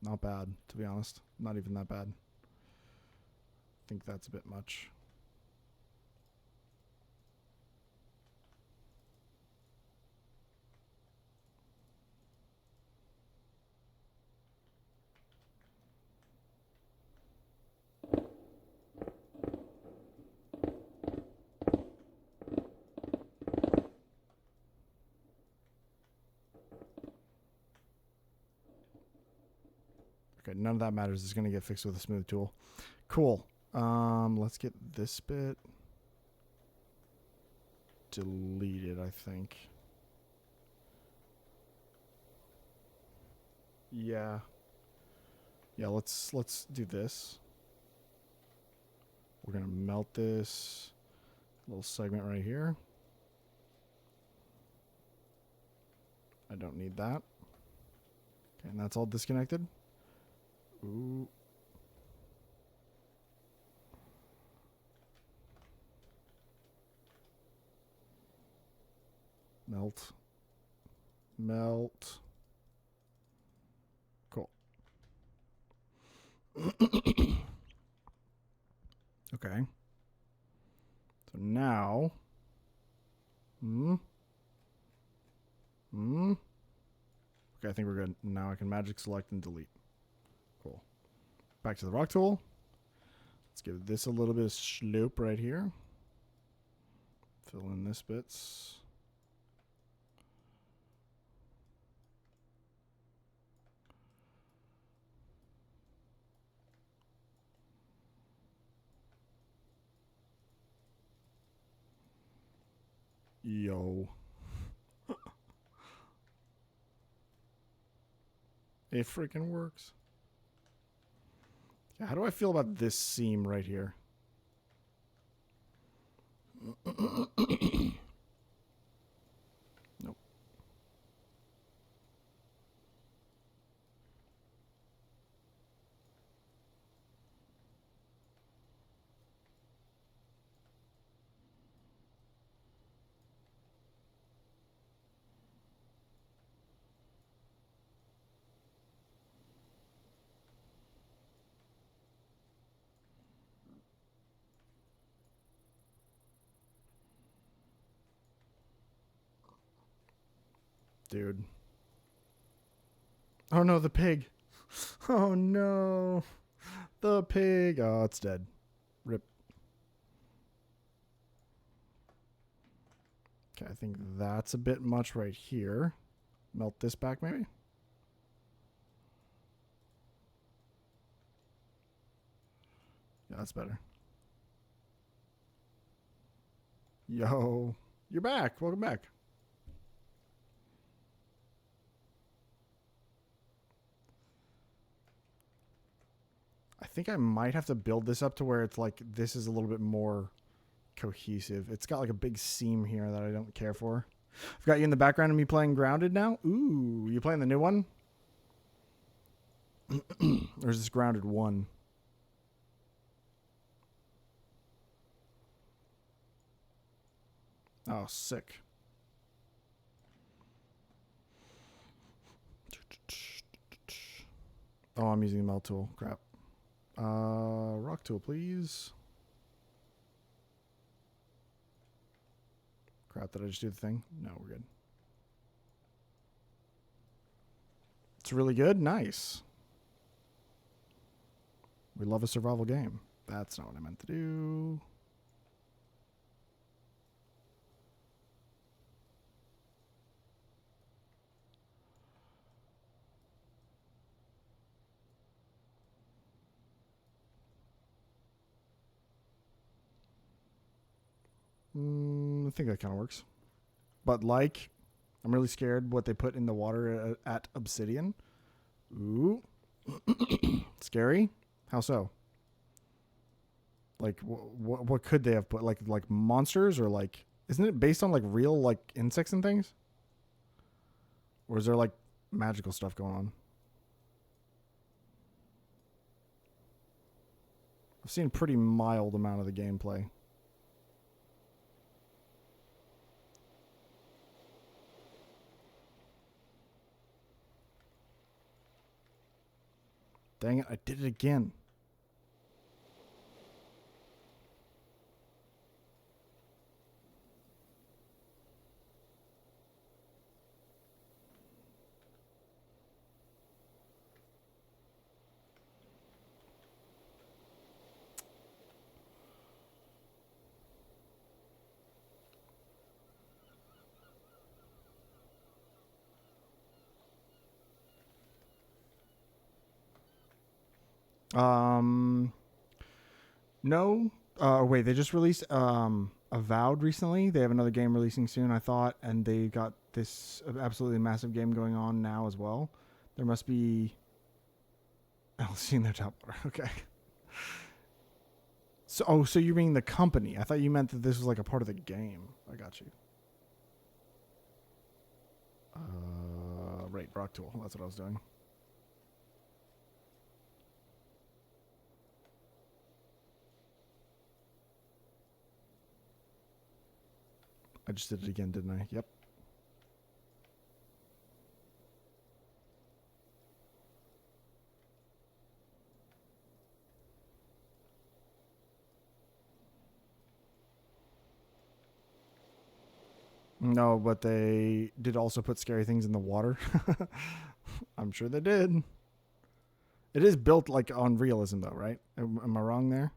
Not bad, to be honest. Not even that bad. I think that's a bit much. Okay, none of that matters. It's going to get fixed with a smooth tool. Cool. Let's get this bit deleted, I think. Yeah. Yeah, let's do this. We're going to melt this little segment right here. I don't need that. Okay, and that's all disconnected. Ooh. Melt. Melt. Cool. Okay. So now. Okay, I think we're good. Now I can magic select and delete. Cool. Back to the rock tool. Let's give this a little bit of slope right here. Fill in this bits. Yo. It freaking works. Yeah, how do I feel about this seam right here? Nope. Dude. Oh no, the pig. Oh no. The pig. Oh, it's dead. Rip. Okay, I think that's a bit much right here. Melt this back, maybe? Yeah, that's better. Yo, you're back. Welcome back. I think I might have to build this up to where it's like this is a little bit more cohesive. It's got like a big seam here that I don't care for. I've got you in the background of me playing Grounded now. Ooh, you playing the new one? Or is this Grounded 1? Oh, sick. Oh, I'm using the melt tool. Crap. Rock tool, please. Crap, did I just do the thing? No, we're good. It's really good. Nice. We love a survival game. That's not what I meant to do. I think that kind of works. But like, I'm really scared what they put in the water at Obsidian. Ooh. Scary? How so? Like, what could they have put? Like monsters or like... Isn't it based on like real like insects and things? Or is there like magical stuff going on? I've seen a pretty mild amount of the gameplay. Dang it, I did it again. No. Wait, they just released Avowed recently. They have another game releasing soon, I thought, and they got this absolutely massive game going on now as well. There must be LC in their top order. Okay. So, so you mean the company? I thought you meant that this was like a part of the game. I got you. Right, rock tool. That's what I was doing. I just did it again, didn't I? Yep. No, but they did also put scary things in the water. I'm sure they did. It is built like on realism, though, right? Am I wrong there?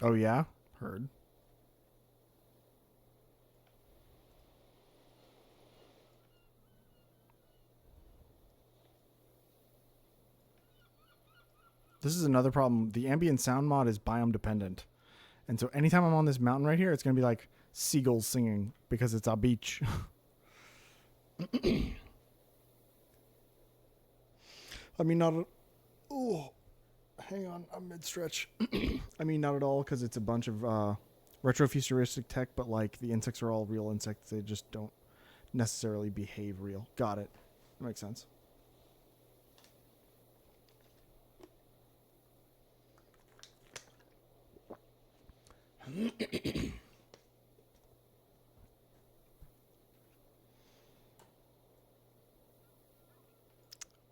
Oh, yeah? Heard. This is another problem. The ambient sound mod is biome dependent. And so anytime I'm on this mountain right here, it's going to be like seagulls singing because it's a beach. I mean, not... Oh, hang on. I'm mid-stretch. I mean, not at all because it's a bunch of retrofuturistic tech, but like the insects are all real insects. They just don't necessarily behave real. Got it. That makes sense.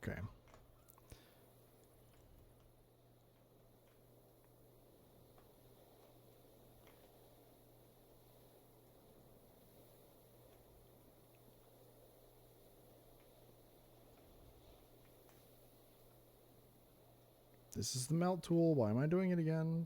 Okay. This is the melt tool. Why am I doing it again?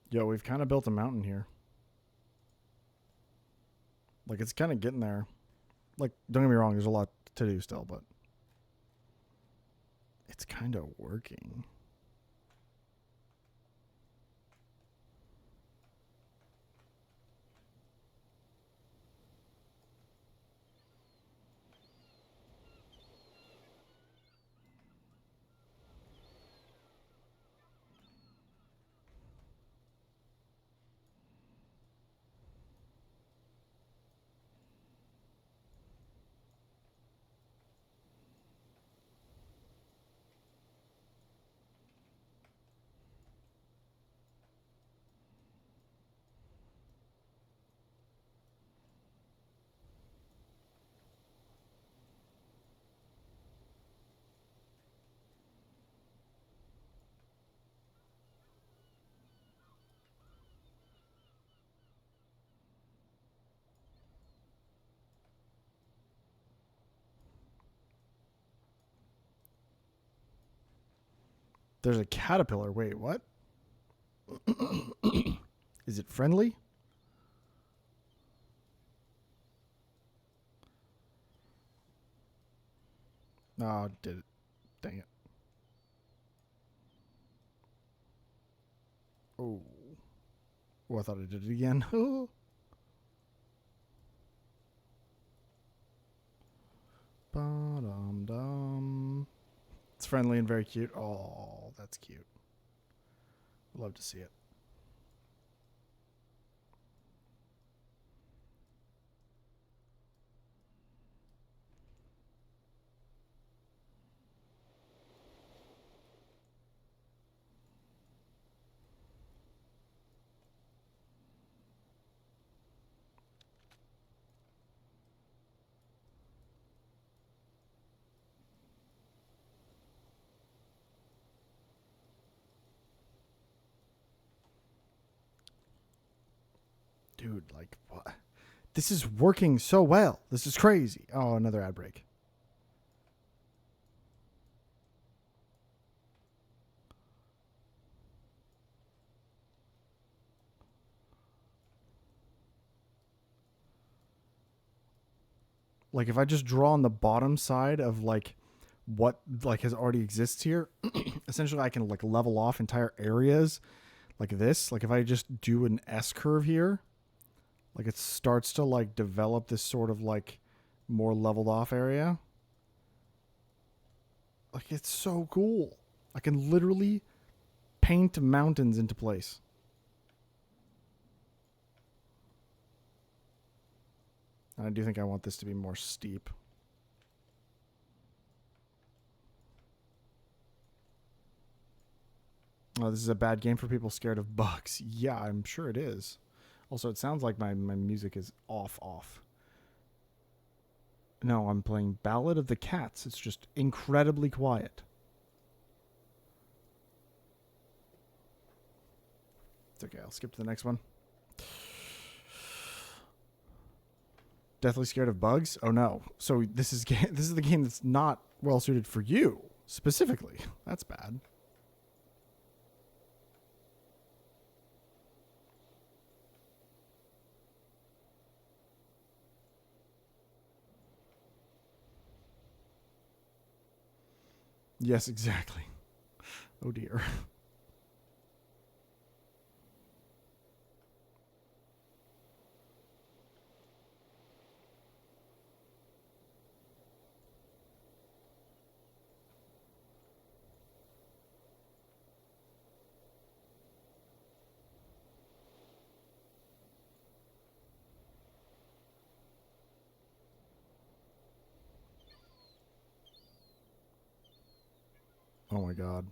Yo, we've kind of built a mountain here. Like, it's kind of getting there. Like, don't get me wrong, there's a lot to do still, but it's kind of working. There's a caterpillar. Wait, what? Is it friendly? Oh, did it. Dang it. Oh. Oh, I thought I did it again. Ba-dum-dum. It's friendly and very cute. Oh, that's cute. Love to see it. Dude, like, what? This is working so well. This is crazy. Oh, another ad break. Like, if I just draw on the bottom side of, like, what, like, has already exists here, essentially I can, like, level off entire areas like this. Like, if I just do an S curve here, like, it starts to, like, develop this sort of, like, more leveled off area. Like, it's so cool. I can literally paint mountains into place. And I do think I want this to be more steep. Oh, this is a bad game for people scared of bugs. Yeah, I'm sure it is. Also, it sounds like my music is off. No, I'm playing Ballad of the Cats. It's just incredibly quiet. It's okay. I'll skip to the next one. Deathly scared of bugs? Oh no. So this is the game that's not well suited for you specifically. That's bad. Yes, exactly. Oh dear. Oh my god.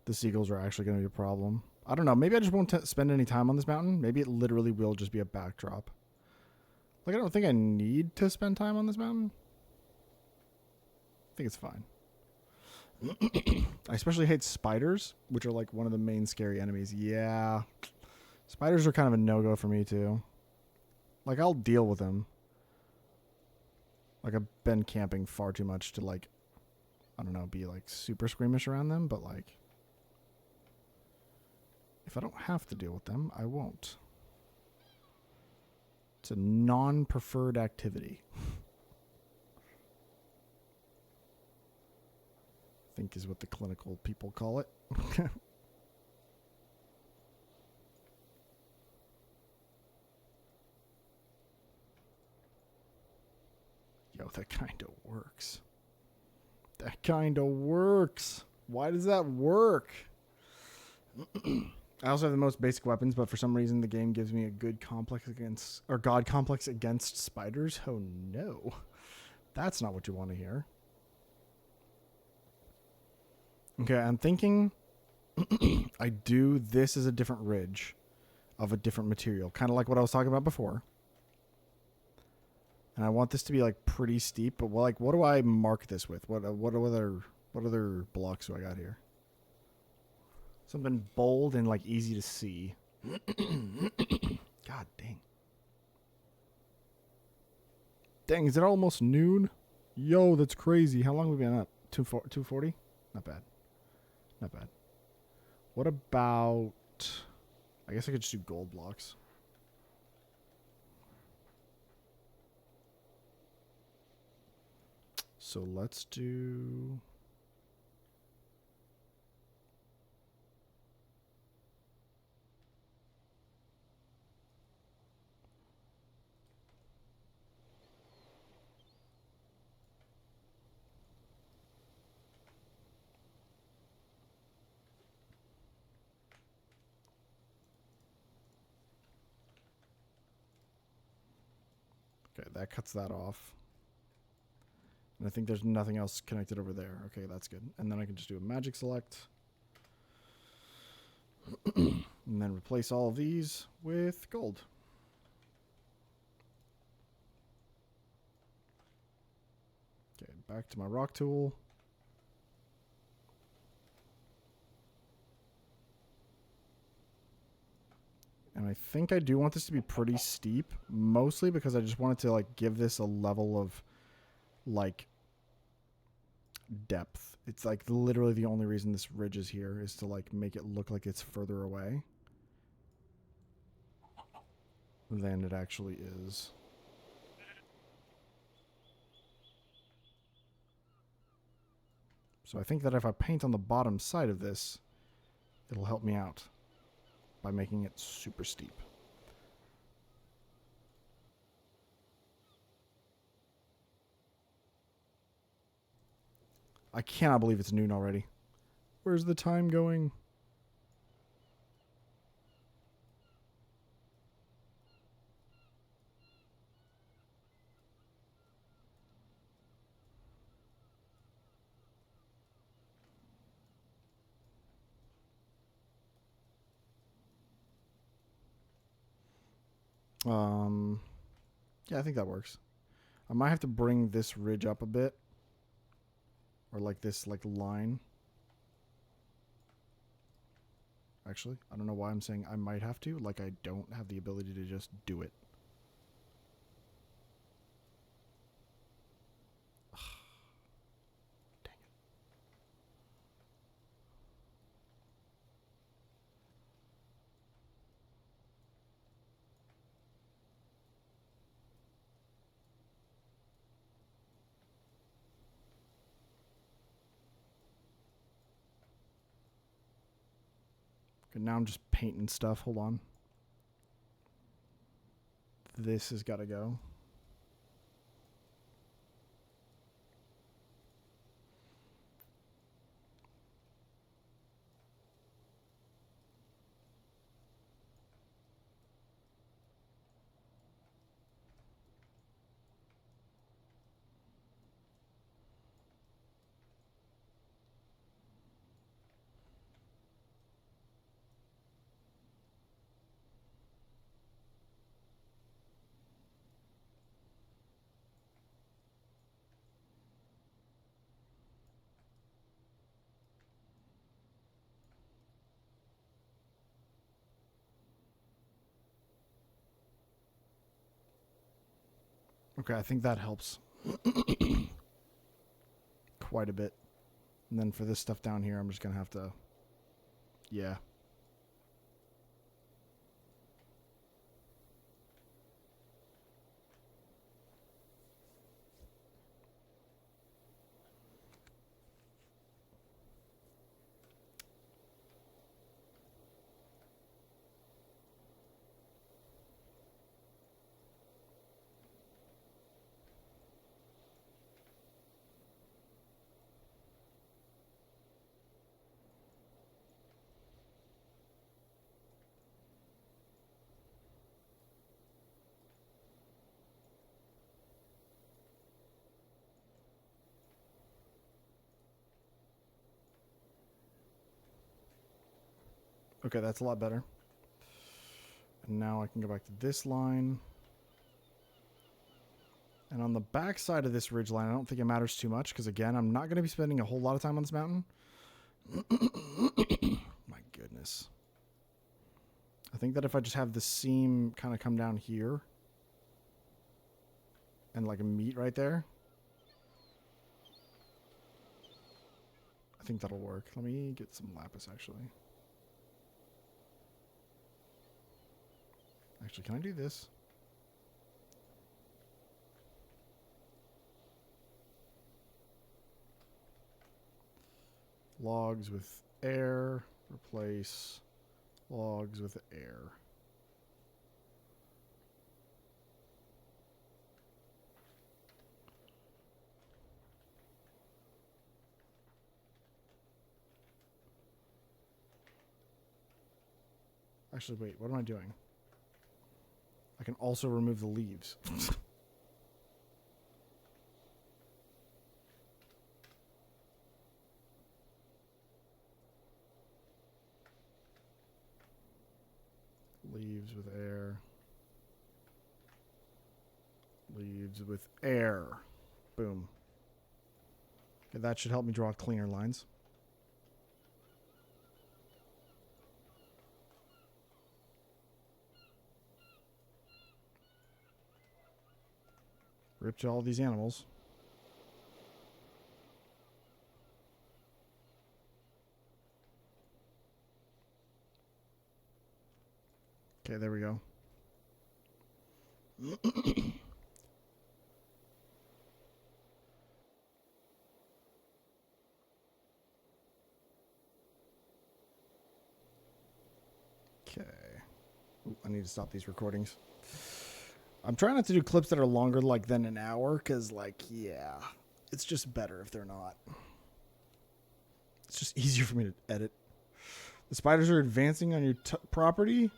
The seagulls are actually going to be a problem. I don't know. Maybe I just won't spend any time on this mountain. Maybe it literally will just be a backdrop. Like, I don't think I need to spend time on this mountain. I think it's fine. I especially hate spiders, which are like one of the main scary enemies. Yeah. Spiders are kind of a no-go for me too. Like, I'll deal with them. Like, I've been camping far too much to, like, I don't know, be like super squeamish around them, but like, if I don't have to deal with them, I won't. It's a non-preferred activity. I think is what the clinical people call it. Yo, that kind of works. That kind of works. Why does that work? I also have the most basic weapons, but for some reason the game gives me a good complex against, or god complex against spiders. Oh no. That's not what you want to hear. Okay, I'm thinking I do this as a different ridge of a different material, kind of like what I was talking about before. And I want this to be like pretty steep, but like, what do I mark this with? What other blocks do I got here? Something bold and like easy to see. God dang. Dang, is it almost noon? Yo, that's crazy. How long have we been up? 240? Not bad. Not bad. What about... I guess I could just do gold blocks. So let's do... Okay, that cuts that off. And I think there's nothing else connected over there. Okay, that's good. And then I can just do a magic select. And then replace all of these with gold. Okay, back to my rock tool. And I think I do want this to be pretty steep, mostly because I just wanted to like give this a level of like depth. It's like literally the only reason this ridge is here is to like make it look like it's further away than it actually is. So I think that if I paint on the bottom side of this, it'll help me out by making it super steep. I cannot believe it's noon already. Where's the time going? Yeah, I think that works. I might have to bring this ridge up a bit. Or like this like line. Actually, I don't know why I'm saying I might have to. Like I don't have the ability to just do it. Dang it. Okay, now I'm just painting stuff. Hold on. This has got to go. Okay, I think that helps quite a bit. And then for this stuff down here, I'm just going to have to... Yeah. Okay, that's a lot better. And now I can go back to this line. And on the back side of this ridge line, I don't think it matters too much because, again, I'm not going to be spending a whole lot of time on this mountain. My goodness. I think that if I just have the seam kind of come down here and like a meet right there, I think that'll work. Let me get some lapis, actually. Actually, can I do this? Logs with air, replace logs with air. Actually, wait, what am I doing? I can also remove the leaves. Leaves with air. Leaves with air. Boom. Okay, that should help me draw cleaner lines. Ripped all these animals. Okay, there we go. Okay. Ooh, I need to stop these recordings. I'm trying not to do clips that are longer like than an hour because, like, yeah, it's just better if they're not. It's just easier for me to edit. The spiders are advancing on your property?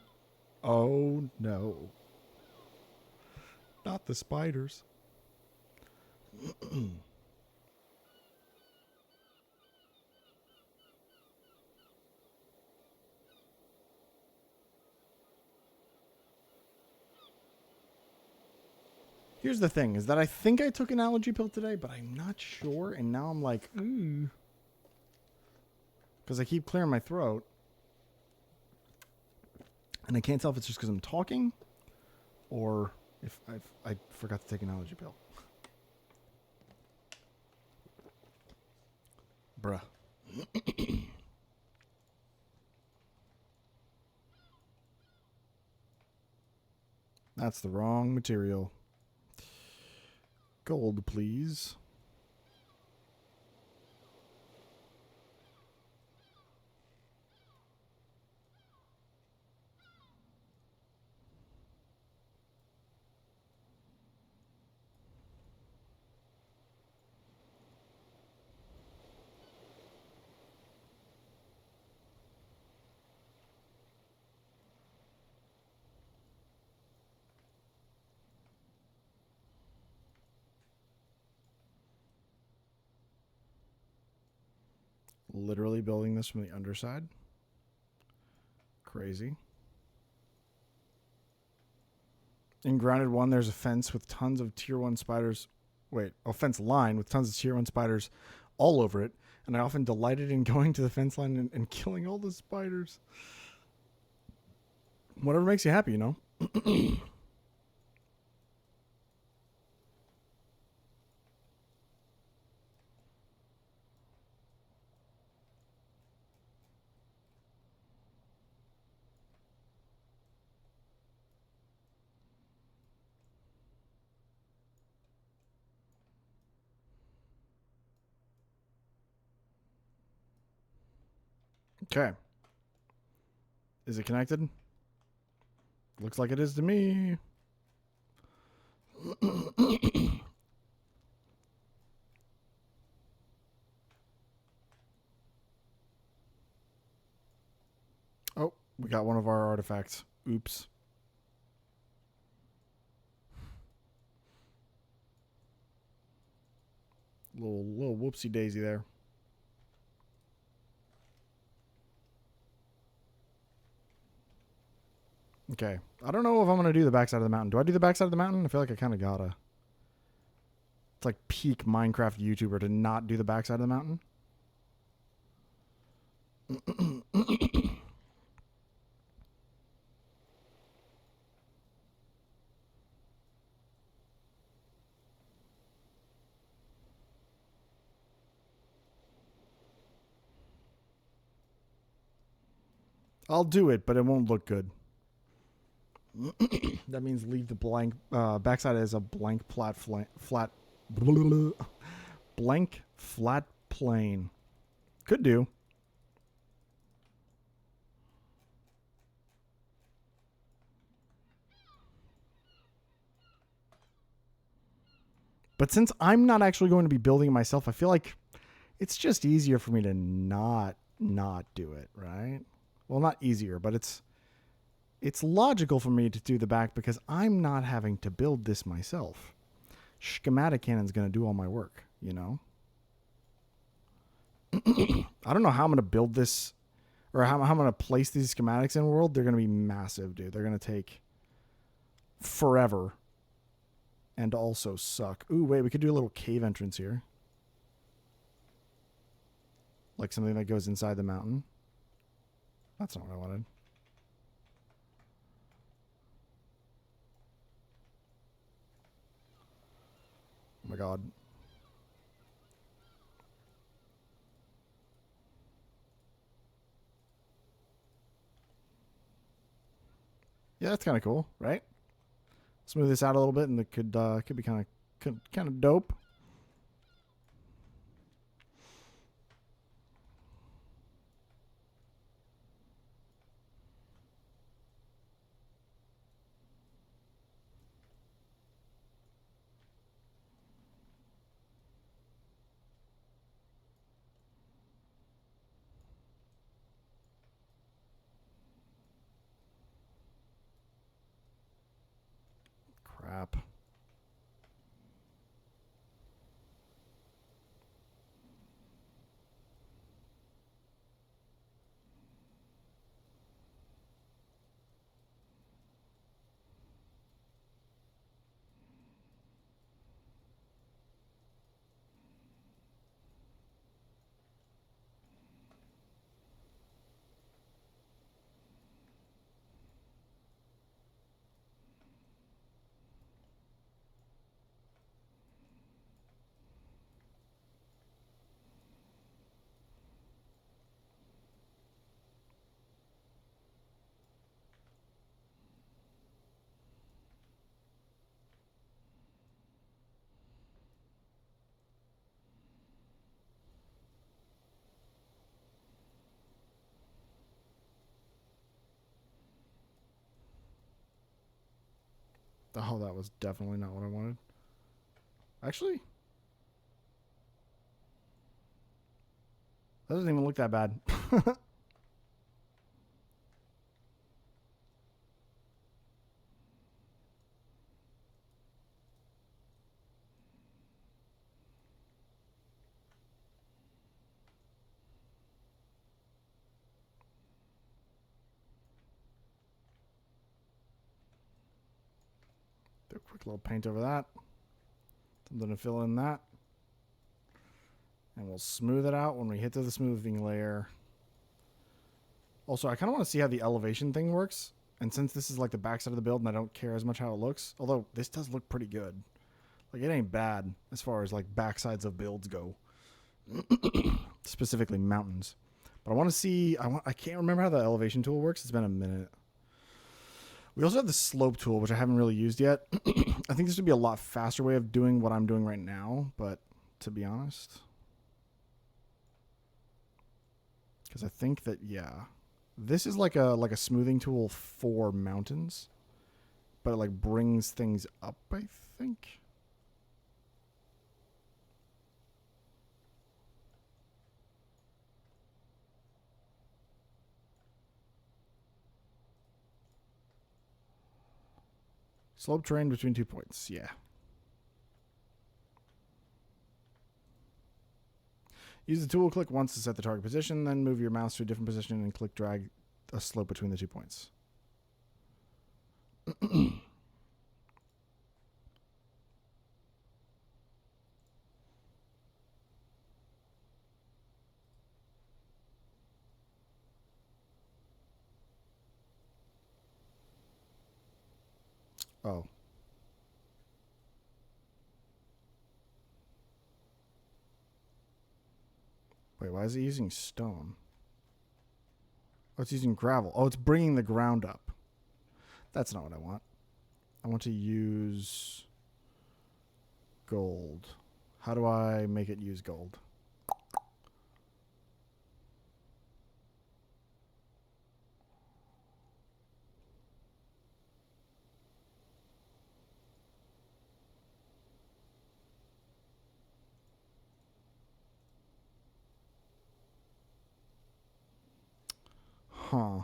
Oh, no. Not the spiders. Here's the thing, is that I think I took an allergy pill today, but I'm not sure, and now I'm like, ooh. Because I keep clearing my throat. And I can't tell if it's just because I'm talking, or if I forgot to take an allergy pill. Bruh. That's the wrong material. Gold, please. Literally building this from the underside. Crazy. In grounded 1, there's a fence with tons of tier 1 spiders. Wait, a fence line with tons of tier 1 spiders all over it. And I often delighted in going to the fence line and killing all the spiders. Whatever makes you happy, you know? Okay. Is it connected? Looks like it is to me. Oh, we got one of our artifacts. Oops. Little whoopsie daisy there. Okay. I don't know if I'm going to do the backside of the mountain. Do I do the backside of the mountain? I feel like I kind of gotta. It's like peak Minecraft YouTuber to not do the backside of the mountain. I'll do it, but it won't look good. That means leave the blank backside as a blank blank flat plane. Could do. But since I'm not actually going to be building it myself, I feel like it's just easier for me to not do it, right? Well, not easier, but it's logical for me to do the back because I'm not having to build this myself. Schematic Cannon's going to do all my work, you know? I don't know how I'm going to build this or how I'm going to place these schematics in the world. They're going to be massive, dude. They're going to take forever and also suck. Ooh, wait, we could do a little cave entrance here. Like something that goes inside the mountain. That's not what I wanted. Oh my god. Yeah, that's kind of cool, right? Smooth this out a little bit, and it could be kind of dope. Crap. Oh, that was definitely not what I wanted. Actually, that doesn't even look that bad. Do a quick little paint over that. Something to fill in that. And we'll smooth it out when we hit to the smoothing layer. Also, I kind of want to see how the elevation thing works. And since this is like the backside of the build and I don't care as much how it looks, although this does look pretty good. Like, it ain't bad as far as like backsides of builds go. Specifically mountains. But I want to see, I can't remember how the elevation tool works. It's been a minute. We also have the slope tool, which I haven't really used yet. I think this would be a lot faster way of doing what I'm doing right now, but to be honest, Because I think that, yeah, this is like a smoothing tool for mountains, but it like brings things up, I think. Slope terrain between 2 points, yeah. Use the tool, click once to set the target position, then move your mouse to a different position and click drag a slope between the 2 points. Oh. Wait, why is it using stone? Oh, it's using gravel. Oh, it's bringing the ground up. That's not what I want. I want to use gold. How do I make it use gold? Huh.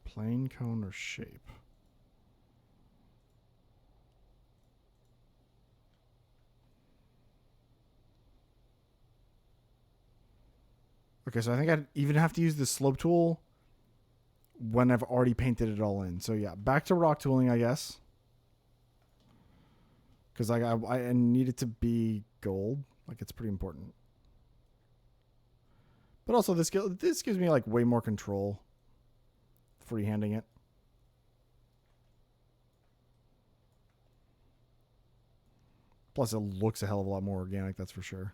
Plane, cone, or shape? Okay, so I think I'd even have to use the slope tool when I've already painted it all in. So yeah, back to rock tooling, I guess. Because I need it to be gold. Like, it's pretty important. But also, this gives me, like, way more control. Freehanding it. Plus, it looks a hell of a lot more organic, that's for sure.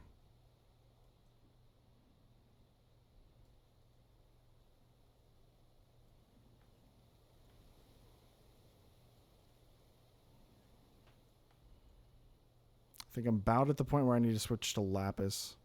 I think I'm about at the point where I need to switch to lapis.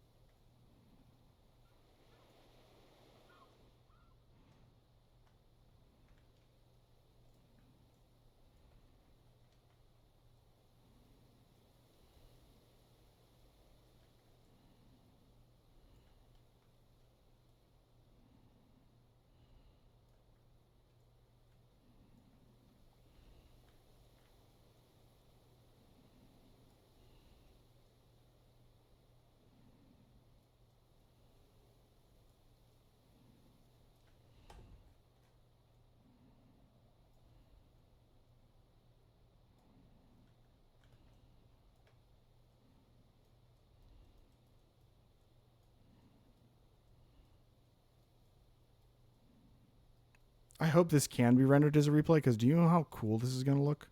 I hope this can be rendered as a replay, because do you know how cool this is going to look?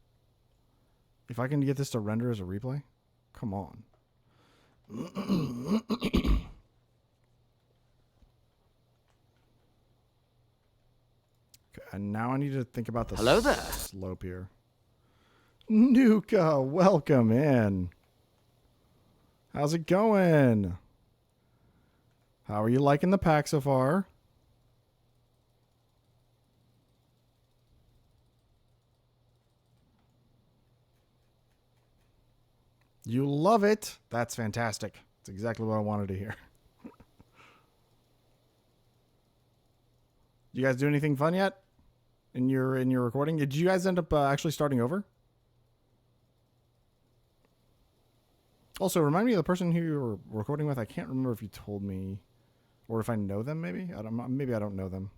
If I can get this to render as a replay? Come on. Okay, and now I need to think about the Hello there. slope here. Nuka, welcome in. How's it going? How are you liking the pack so far? You love it. That's fantastic. That's exactly what I wanted to hear. You guys do anything fun yet in your recording? Did you guys end up actually starting over? Also, remind me of the person who you were recording with. I can't remember if you told me, or if I know them. Maybe I don't know them.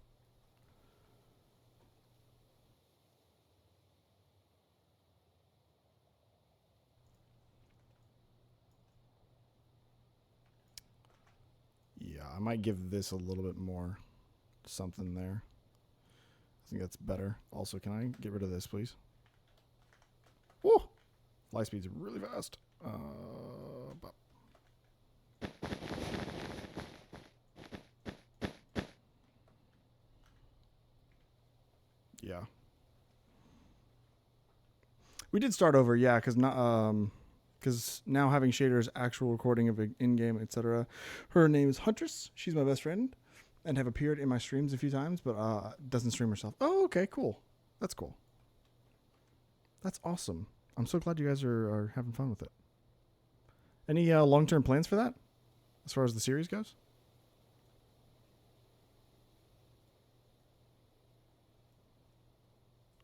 Yeah, I might give this a little bit more something there. I think that's better. Also, can I get rid of this, please? Whoa! Fly speed's really fast. Yeah. We did start over, yeah, because now having shaders, actual recording of in-game, etc. Her name is Huntress. She's my best friend, and have appeared in my streams a few times, but doesn't stream herself. Oh, okay, cool. That's cool. That's awesome. I'm so glad you guys are having fun with it. Any long-term plans for that, as far as the series goes?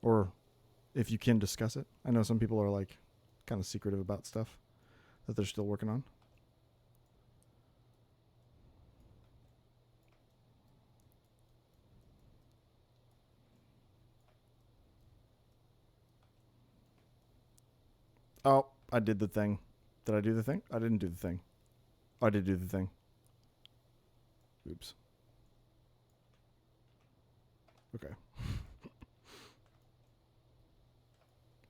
Or if you can discuss it. I know some people are like kind of secretive about stuff that they're still working on. Oh, I did the thing. Did I do the thing? I didn't do the thing. Oh, I did do the thing. Oops. Okay.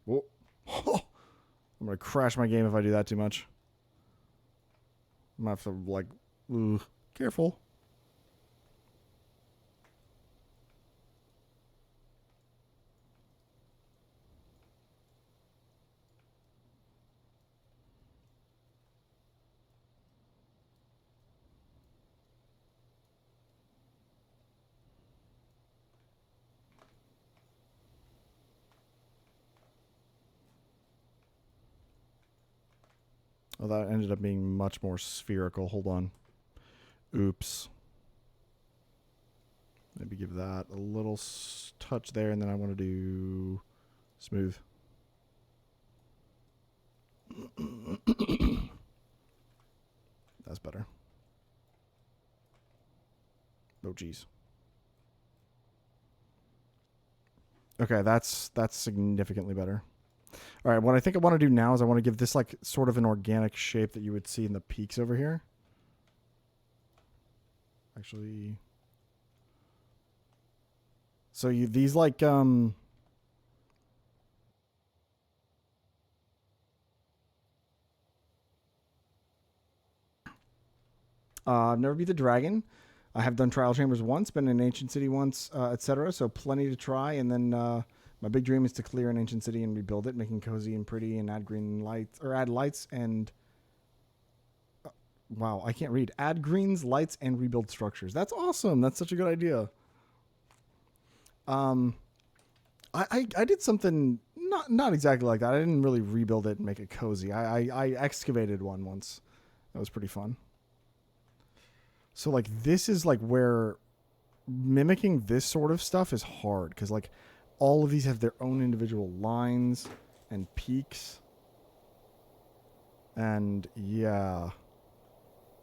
Whoa. I'm going to crash my game if I do that too much. I'm going to have to, like, careful. Oh, that ended up being much more spherical. Hold on. Oops. Maybe give that a little touch there, and then I want to do smooth. That's better. Oh, geez. Okay, that's significantly better. All right, what I think I want to do now is I want to give this like sort of an organic shape that you would see in the peaks over here. Actually, so these like I've never beat the dragon. I have done trial chambers once, been in ancient city once, etc. So plenty to try, and then my big dream is to clear an ancient city and rebuild it, making cozy and pretty, and add green lights or add lights and wow, I can't read. Add greens, lights, and rebuild structures. That's awesome. That's such a good idea. I did something not exactly like that. I didn't really rebuild it and make it cozy. I excavated one once. That was pretty fun. So like this is like where mimicking this sort of stuff is hard because like all of these have their own individual lines and peaks. And yeah,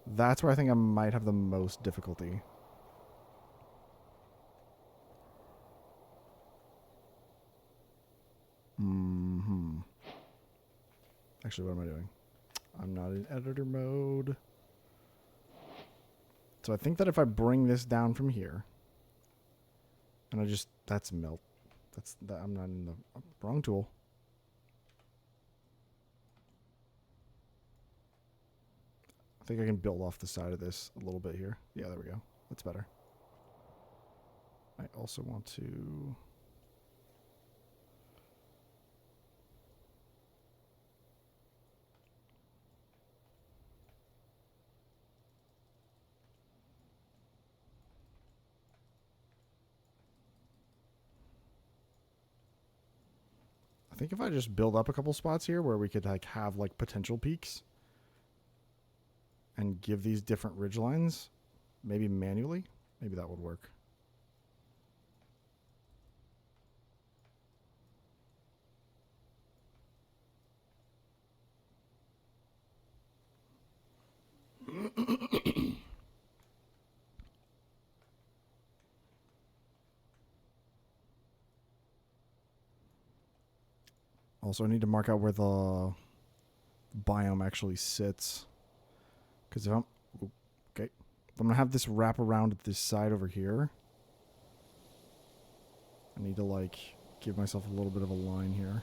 that's where I think I might have the most difficulty. Actually, what am I doing? I'm not in editor mode. So I think that if I bring this down from here, and that's melt. I'm not in the wrong tool. I think I can build off the side of this a little bit here. Yeah, there we go. That's better. I also want to... I think if I just build up a couple spots here where we could like have like potential peaks and give these different ridge lines, maybe manually, maybe that would work. Also, I need to mark out where the biome actually sits. Because if I'm... Okay. If I'm going to have this wrap around at this side over here, I need to, like, give myself a little bit of a line here.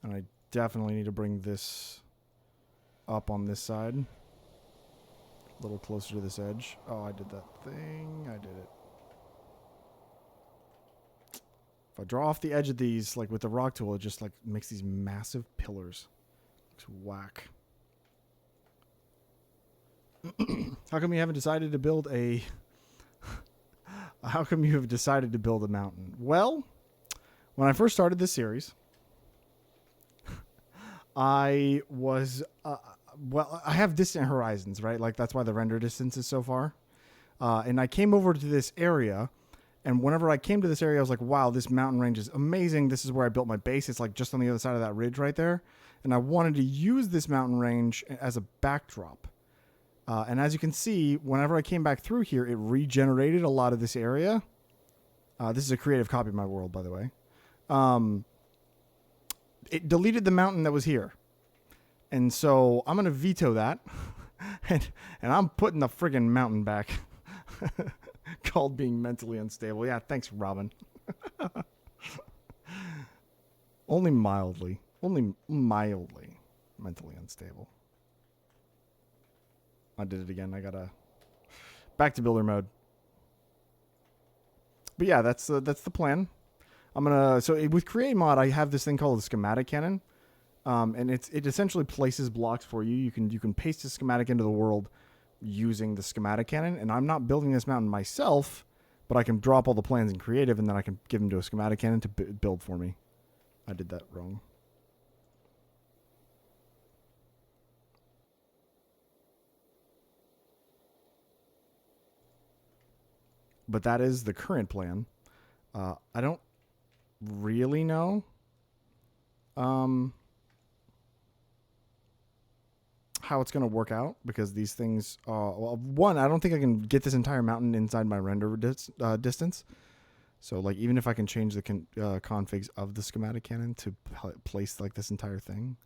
And I definitely need to bring this up on this side. A little closer to this edge. Oh, I did that thing. I did it. If I draw off the edge of these, like with the rock tool, it just like makes these massive pillars. Looks whack. How come you haven't decided to build a... How come you have decided to build a mountain? Well, when I first started this series, I was... well, I have distant horizons, right? Like, that's why the render distance is so far. And I came over to this area, and whenever I came to this area, I was like, wow, this mountain range is amazing. This is where I built my base. It's like just on the other side of that ridge right there. And I wanted to use this mountain range as a backdrop. And as you can see, whenever I came back through here, it regenerated a lot of this area. This is a creative copy of my world, by the way. It deleted the mountain that was here. And so I'm going to veto that. and I'm putting the friggin' mountain back. Called being mentally unstable. Yeah, thanks, Robin. Only mildly mentally unstable. I did it again. I gotta back to builder mode. But yeah, that's the plan. I'm gonna with create mod, I have this thing called the schematic cannon, and it essentially places blocks for you. You can paste a schematic into the world using the schematic cannon, and I'm not building this mountain myself, but I can drop all the plans in creative, and then I can give them to a schematic cannon to build for me. I did that wrong. But that is the current plan. I don't really know how it's going to work out, because these things, well, one, I don't think I can get this entire mountain inside my render distance. So like, even if I can change the configs of the schematic cannon to place like this entire thing,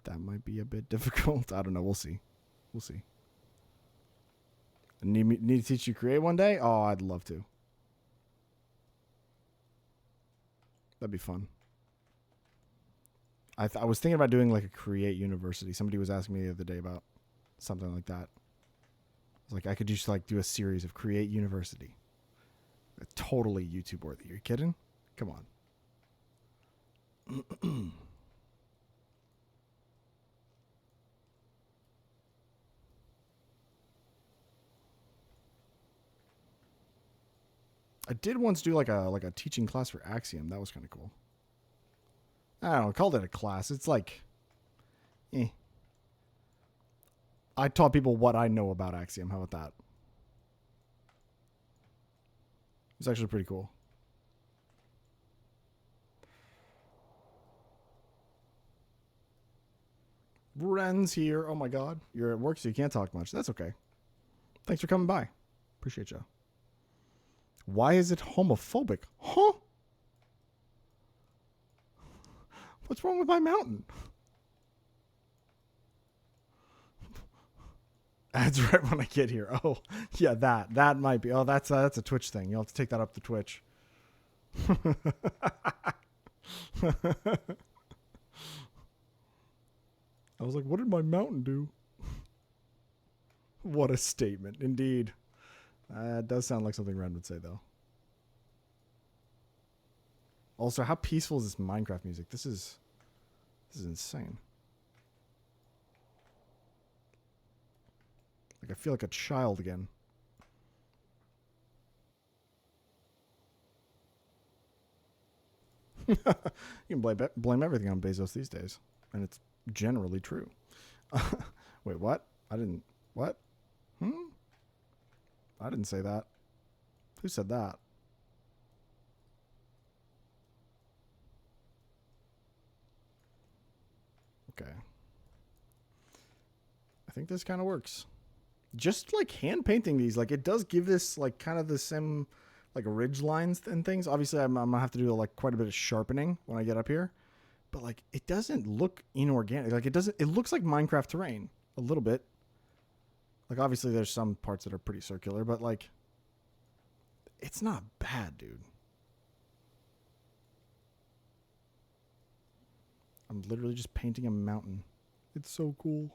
that might be a bit difficult. I don't know. We'll see. We'll see. Need to teach you create one day? Oh, I'd love to. That'd be fun. I was thinking about doing like a create university. Somebody was asking me the other day about something like that. I was like, I could just like do a series of create university. Totally YouTube worthy. Are you kidding? Come on. I did once do like a teaching class for Axiom. That was kind of cool. I don't know. I called it a class. It's like, I taught people what I know about Axiom. How about that? It's actually pretty cool. Ren's here. Oh my God. You're at work, so you can't talk much. That's okay. Thanks for coming by. Appreciate you. Why is it homophobic? Huh? What's wrong with my mountain? Ads right when I get here. Oh, yeah, that might be. Oh, that's a Twitch thing. You'll have to take that up to Twitch. I was like, what did my mountain do? What a statement, indeed. It does sound like something Ren would say, though. Also, how peaceful is this Minecraft music? This is insane. Like, I feel like a child again. You can blame everything on Bezos these days, and it's generally true. Wait, what? What? I didn't say that. Who said that? Okay. I think this kind of works. Just like hand painting these, like it does give this like kind of the same like ridge lines and things. Obviously, I'm gonna have to do like quite a bit of sharpening when I get up here, but like it doesn't look inorganic. Like it looks like Minecraft terrain a little bit. Like obviously there's some parts that are pretty circular, but like it's not bad, dude. I'm literally just painting a mountain. It's so cool.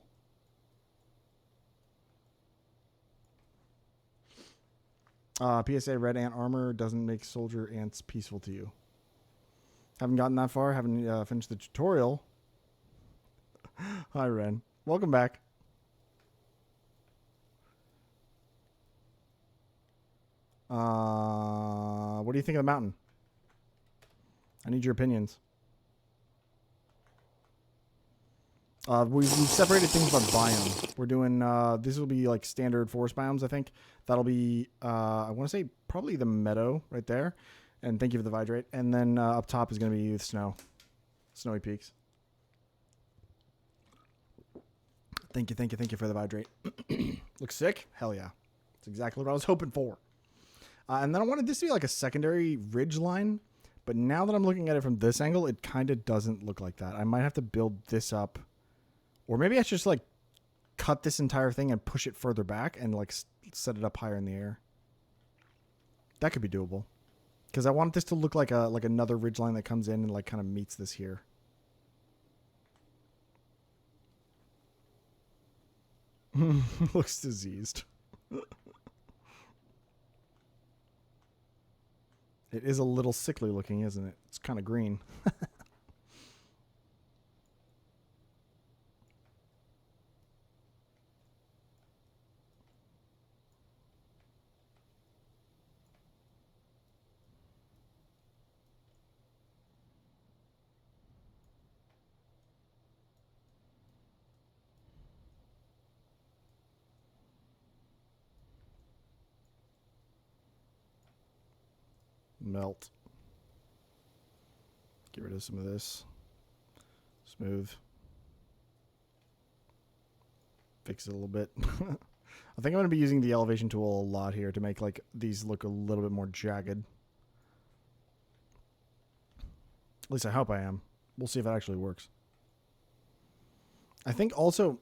PSA, red ant armor doesn't make soldier ants peaceful to you. Haven't gotten that far. Haven't finished the tutorial. Hi, Ren. Welcome back. What do you think of the mountain? I need your opinions. We've separated things by biome. We're doing, this will be like standard forest biomes, I think. That'll be, I want to say probably the meadow right there. And thank you for the vidrate. And then up top is going to be snow. Snowy peaks. Thank you for the vidrate. Looks sick? Hell yeah. That's exactly what I was hoping for. And then I wanted this to be like a secondary ridge line. But now that I'm looking at it from this angle, it kind of doesn't look like that. I might have to build this up. Or maybe I should just like cut this entire thing and push it further back and like set it up higher in the air. That could be doable. Because I want this to look like another ridgeline that comes in and like kind of meets this here. Looks diseased. It is a little sickly looking, isn't it? It's kind of green. Melt. Get rid of some of this. Smooth. Fix it a little bit. I think I'm going to be using the elevation tool a lot here to make like these look a little bit more jagged. At least I hope I am. We'll see if it actually works. I think also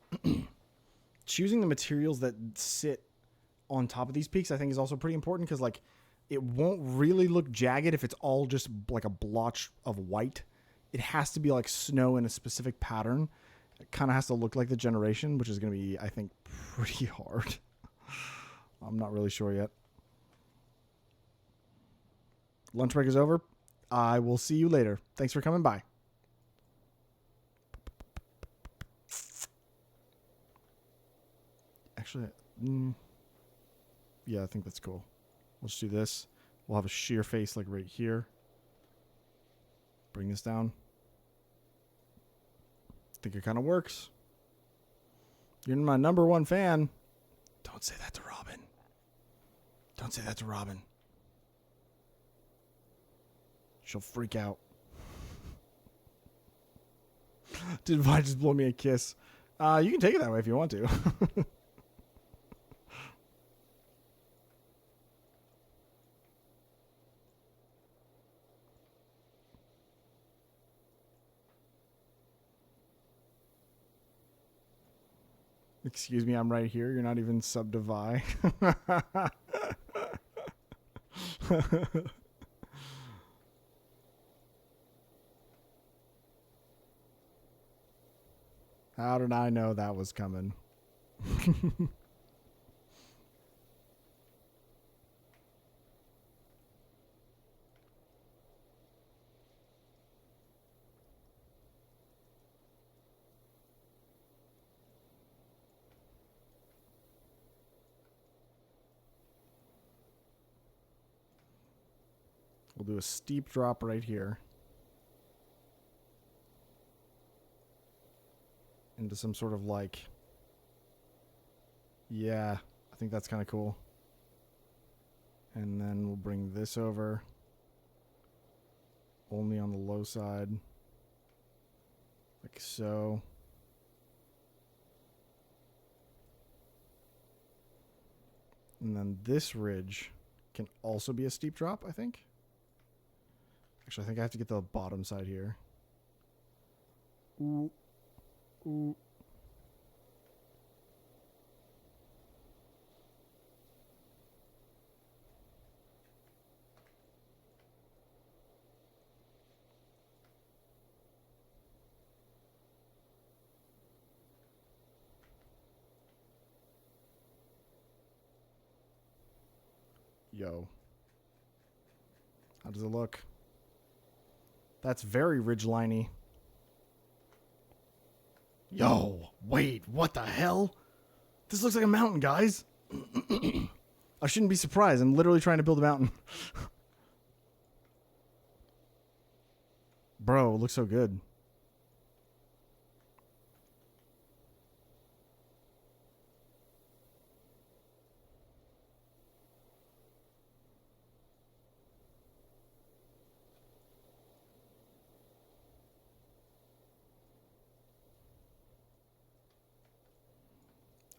choosing the materials that sit on top of these peaks I think is also pretty important because like it won't really look jagged if it's all just like a blotch of white. It has to be like snow in a specific pattern. It kind of has to look like the generation, which is going to be, I think, pretty hard. I'm not really sure yet. Lunch break is over. I will see you later. Thanks for coming by. Actually, yeah, I think that's cool. Let's do this. We'll have a sheer face like right here. Bring this down. I think it kind of works. You're my #1 fan. Don't say that to Robin. Don't say that to Robin. She'll freak out. Did Vi just blow me a kiss? You can take it that way if you want to. Excuse me, I'm right here. You're not even sub to Vi. How did I know that was coming? We'll do a steep drop right here. Into some sort of like... Yeah, I think that's kind of cool. And then we'll bring this over. Only on the low side. Like so. And then this ridge can also be a steep drop, I think. Actually, I think I have to get the bottom side here. Ooh. Ooh. Yo. How does it look? That's very ridgeliney. Yo, wait, what the hell? This looks like a mountain, guys. I shouldn't be surprised. I'm literally trying to build a mountain. Bro, it looks so good.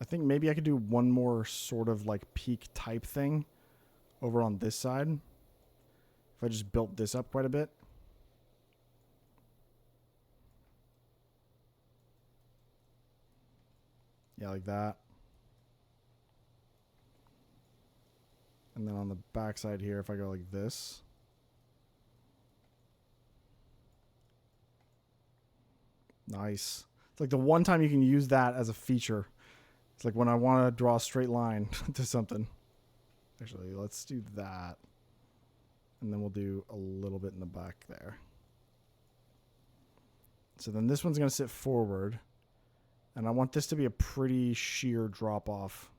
I think maybe I could do one more sort of like peak type thing over on this side. If I just built this up quite a bit. Yeah, like that. And then on the back side here, if I go like this. Nice. It's like the one time you can use that as a feature. It's like when I want to draw a straight line to something. Actually, let's do that. And then we'll do a little bit in the back there. So then this one's going to sit forward. And I want this to be a pretty sheer drop off.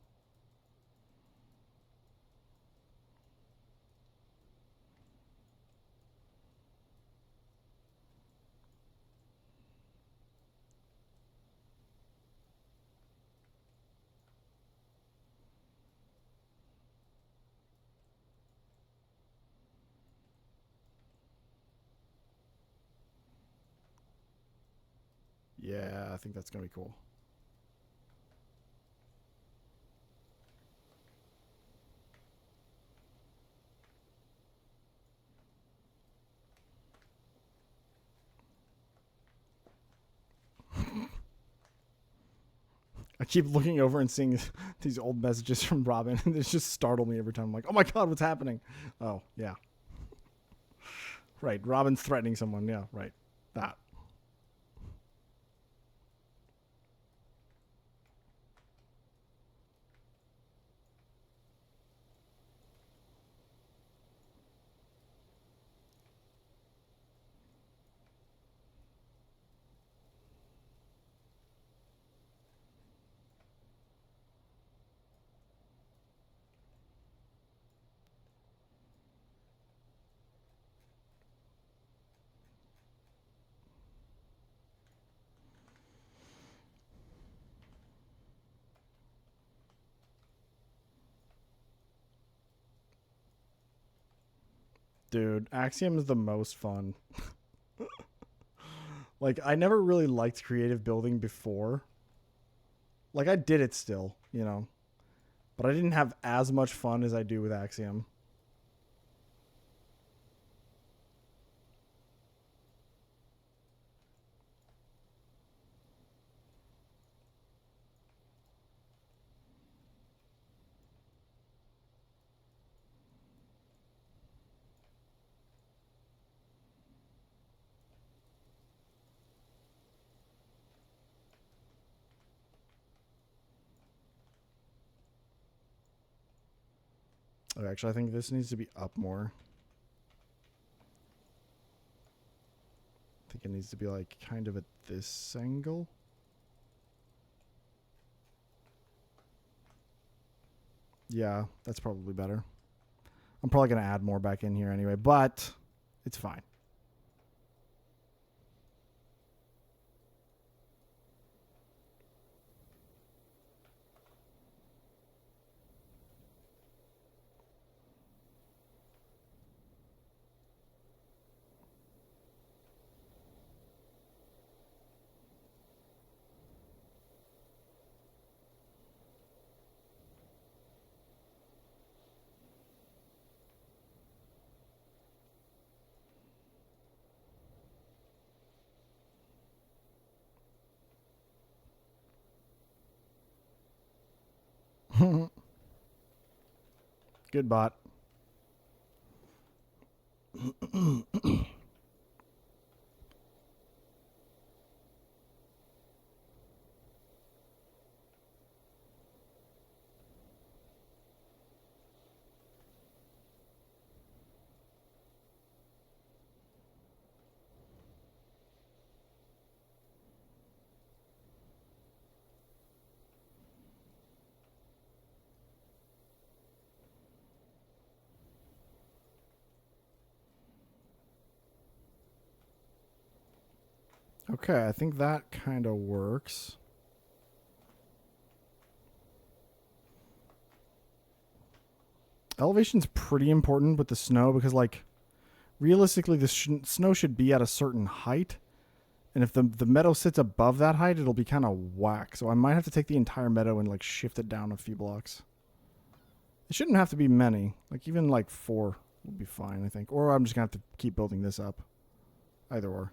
Yeah, I think that's going to be cool. I keep looking over and seeing these old messages from Robin, and it just startled me every time. I'm like, oh my God, what's happening? Oh, yeah. Right, Robin's threatening someone. Yeah, right. That. Dude, Axiom is the most fun. Like, I never really liked creative building before. Like, I did it still, you know. But I didn't have as much fun as I do with Axiom. Oh, actually, I think this needs to be up more. I think it needs to be like kind of at this angle. Yeah, that's probably better. I'm probably going to add more back in here anyway, but it's fine. Good bot. Okay, I think that kind of works. Elevation's pretty important with the snow because, like, realistically, the snow should be at a certain height. And if the meadow sits above that height, it'll be kind of whack. So I might have to take the entire meadow and, like, shift it down a few blocks. It shouldn't have to be many. Like, even, like, 4 would be fine, I think. Or I'm just going to have to keep building this up. Either or.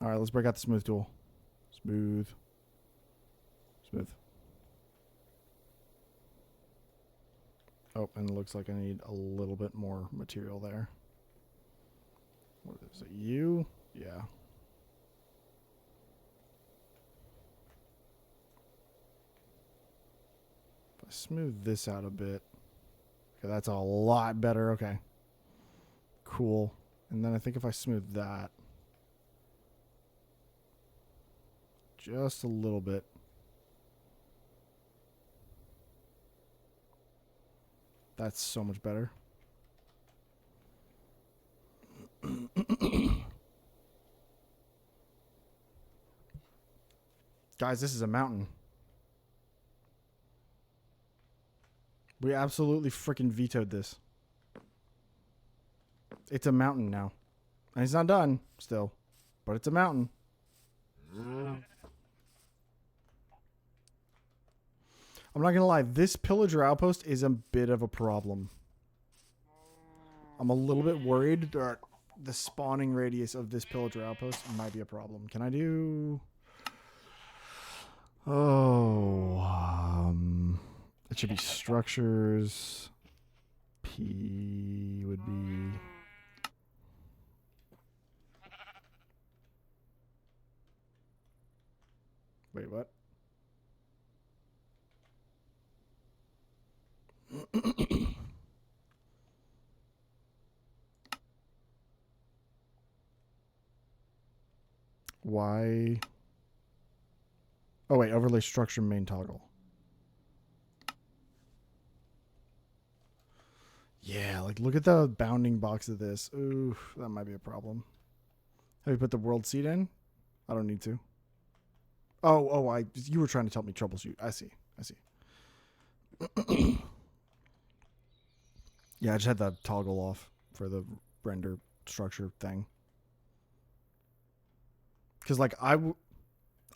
All right, let's break out the smooth tool. Smooth. Smooth. Oh, and it looks like I need a little bit more material there. What is it? You? Yeah. If I smooth this out a bit. Okay, that's a lot better. Okay. Cool. And then I think if I smooth that just a little bit. That's so much better. Guys, this is a mountain. We absolutely freaking vetoed this. It's a mountain now. And it's not done still, but it's a mountain. I'm not going to lie. This pillager outpost is a bit of a problem. I'm a little bit worried that the spawning radius of this pillager outpost might be a problem. Can I do... Oh, it should be structures. P would be... Wait, what? Why? Oh, wait. Overlay structure main toggle. Yeah, like look at the bounding box of this. Ooh, that might be a problem. Have you put the world seed in? I don't need to. Oh, you were trying to tell me troubleshoot. I see. Yeah, I just had the toggle off for the render structure thing. Because, like, I don't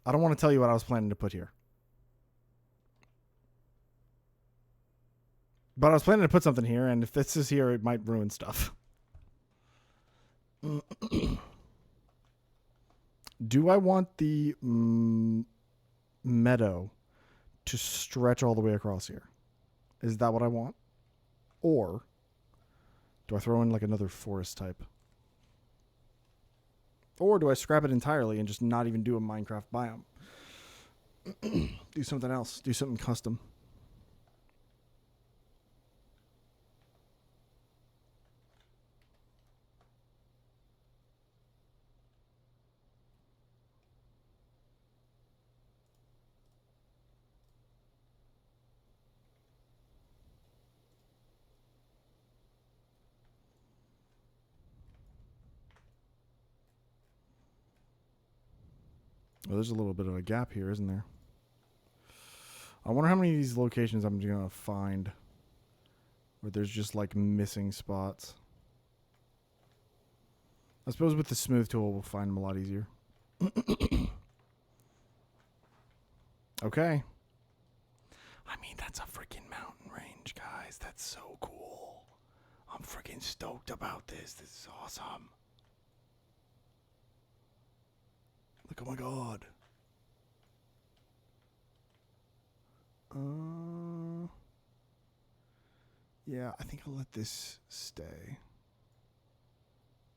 want to tell you what I was planning to put here. But I was planning to put something here, and if this is here, it might ruin stuff. Do I want the meadow to stretch all the way across here? Is that what I want? Or do I throw in like another forest type? Or do I scrap it entirely and just not even do a Minecraft biome? Do something else. Do something custom. Well, there's a little bit of a gap here, isn't there? I wonder how many of these locations I'm going to find where there's just like missing spots. I suppose with the smooth tool, we'll find them a lot easier. Okay. I mean, that's a freaking mountain range, guys. That's so cool. I'm freaking stoked about this. This is awesome. Look, oh my god. Yeah, I think I'll let this stay.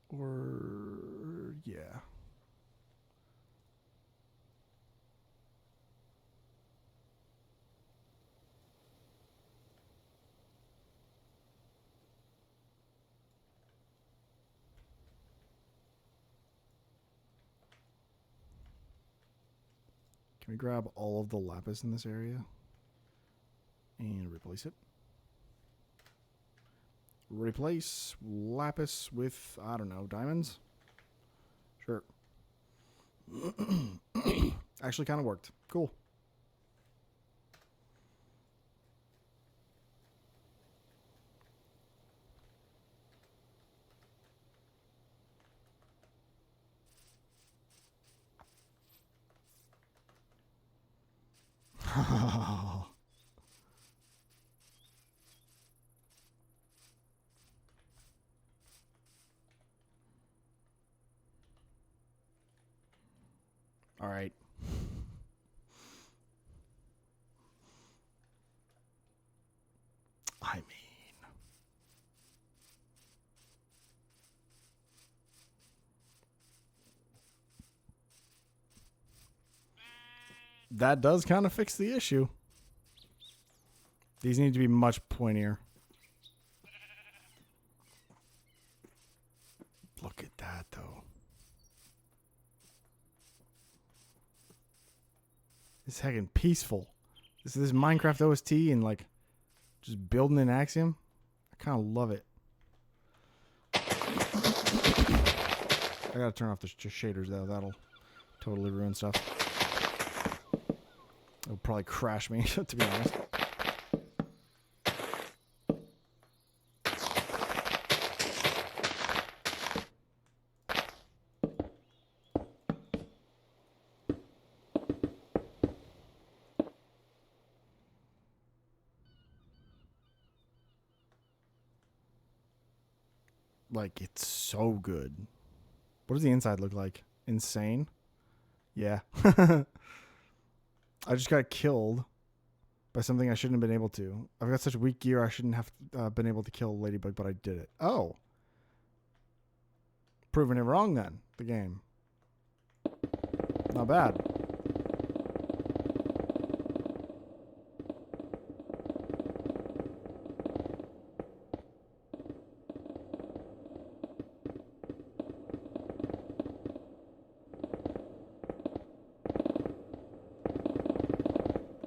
Or, yeah. Can we grab all of the lapis in this area and replace it? Replace lapis with, I don't know, diamonds? Sure. Actually kind of worked. Cool. All right. I mean, that does kind of fix the issue. These need to be much pointier. Look at that, though. It's heckin' peaceful. This is Minecraft OST and like just building an Axiom. I kind of love it. I gotta turn off the shaders though. That'll totally ruin stuff. It'll probably crash me, to be honest. Like, it's so good. What does the inside look like? Insane? Yeah. I just got killed by something I shouldn't have been able to. I've got such weak gear, I shouldn't have been able to kill a ladybug, but I did it. Oh. Proving it wrong then, the game. Not bad.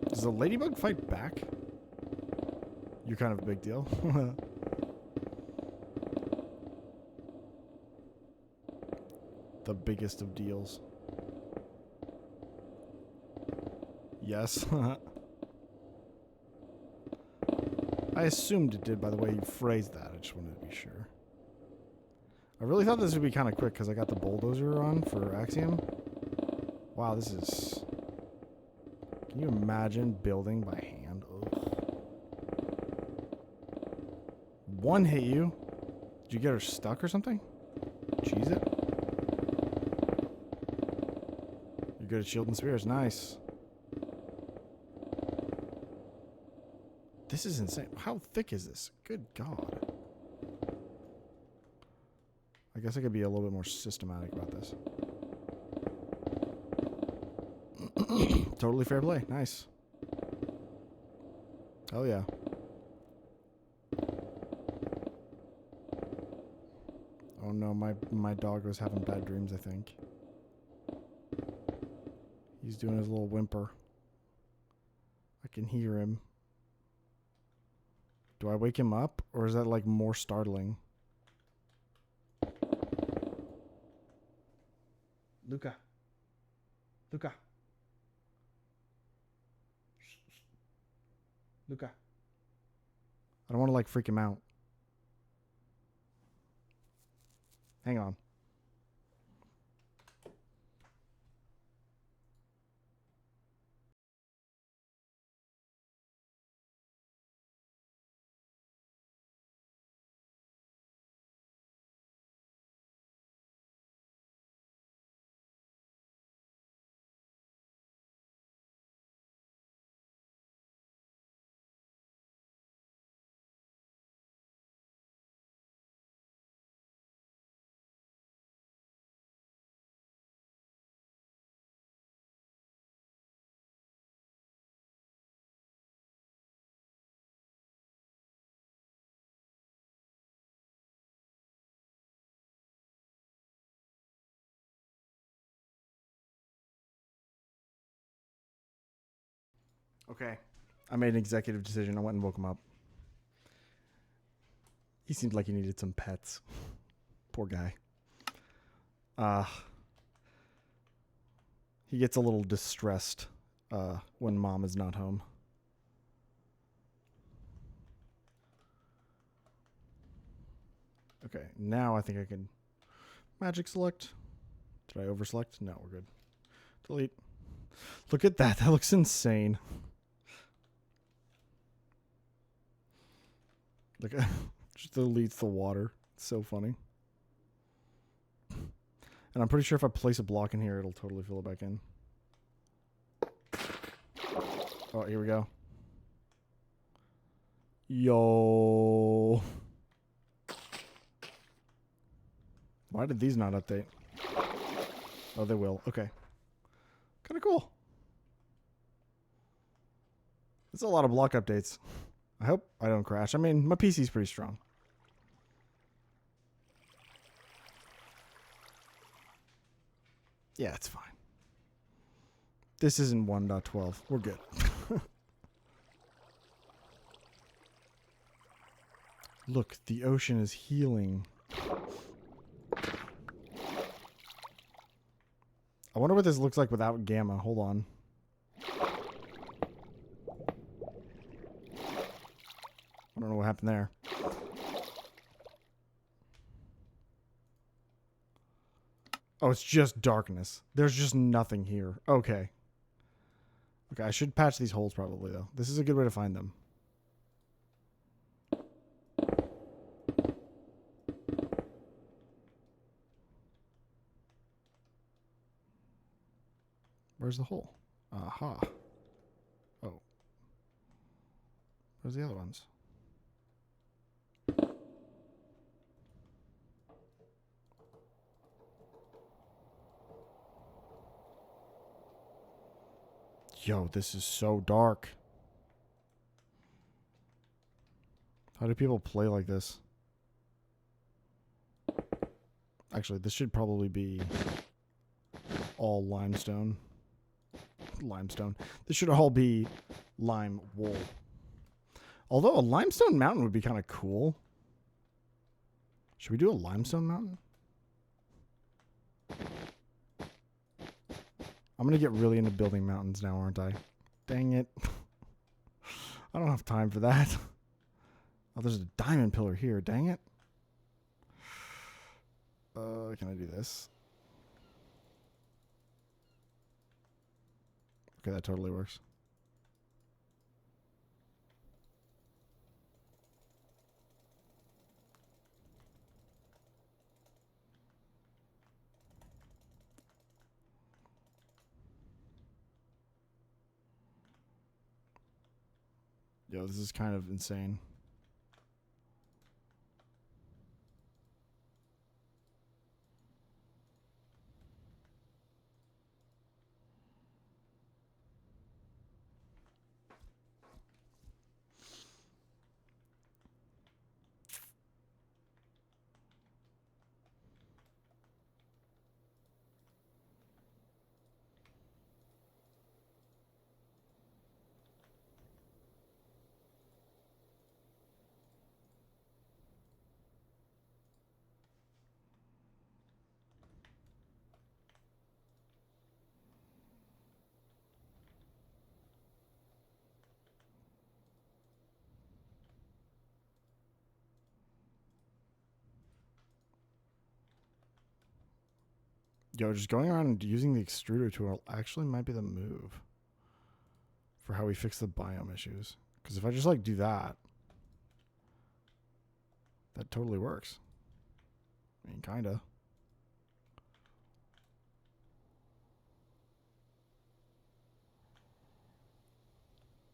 Does the ladybug fight back? You're kind of a big deal. The biggest of deals. Yes. I assumed it did by the way you phrased that. I just wanted to be sure. I really thought this would be kind of quick because I got the bulldozer on for Axiom. Wow, this is... Can you imagine building by hand? Ugh. One hit you? Did you get her stuck or something? Cheese it? You're good at shielding spears. Nice. This is insane. How thick is this? Good God. I guess I could be a little bit more systematic about this. Totally fair play. Nice. Oh yeah. Oh no, my dog was having bad dreams, I think. He's doing his little whimper. I can hear him. Do I wake him up, or is that like more startling? Luca. Luca. Luca. I don't want to like freak him out. Hang on. Okay. I made an executive decision. I went and woke him up. He seemed like he needed some pets. Poor guy. He gets a little distressed when mom is not home. Okay, now I think I can magic select. Did I overselect? No, we're good. Delete. Look at that. That looks insane. Look at just deletes the water. It's so funny. And I'm pretty sure if I place a block in here, it'll totally fill it back in. Oh, here we go. Yo. Why did these not update? Oh, they will. Okay. Kind of cool. It's a lot of block updates. I hope I don't crash. I mean, my PC's pretty strong. Yeah, it's fine. This isn't 1.12. We're good. Look, the ocean is healing. I wonder what this looks like without gamma. Hold on. I don't know what happened there. Oh, it's just darkness. There's just nothing here. Okay. Okay, I should patch these holes probably, though. This is a good way to find them. Where's the hole? Aha. Oh. Where's the other ones? Yo, this is so dark. How do people play like this? Actually, this should probably be all limestone. Limestone. This should all be lime wool. Although a limestone mountain would be kind of cool. Should we do a limestone mountain? I'm going to get really into building mountains now, aren't I? Dang it. I don't have time for that. Oh, there's a diamond pillar here. Dang it. Can I do this? Okay, that totally works. Yo, this is kind of insane. Yo, just going around and using the extruder tool actually might be the move for how we fix the biome issues. Because if I just like do that, that totally works. I mean, kinda.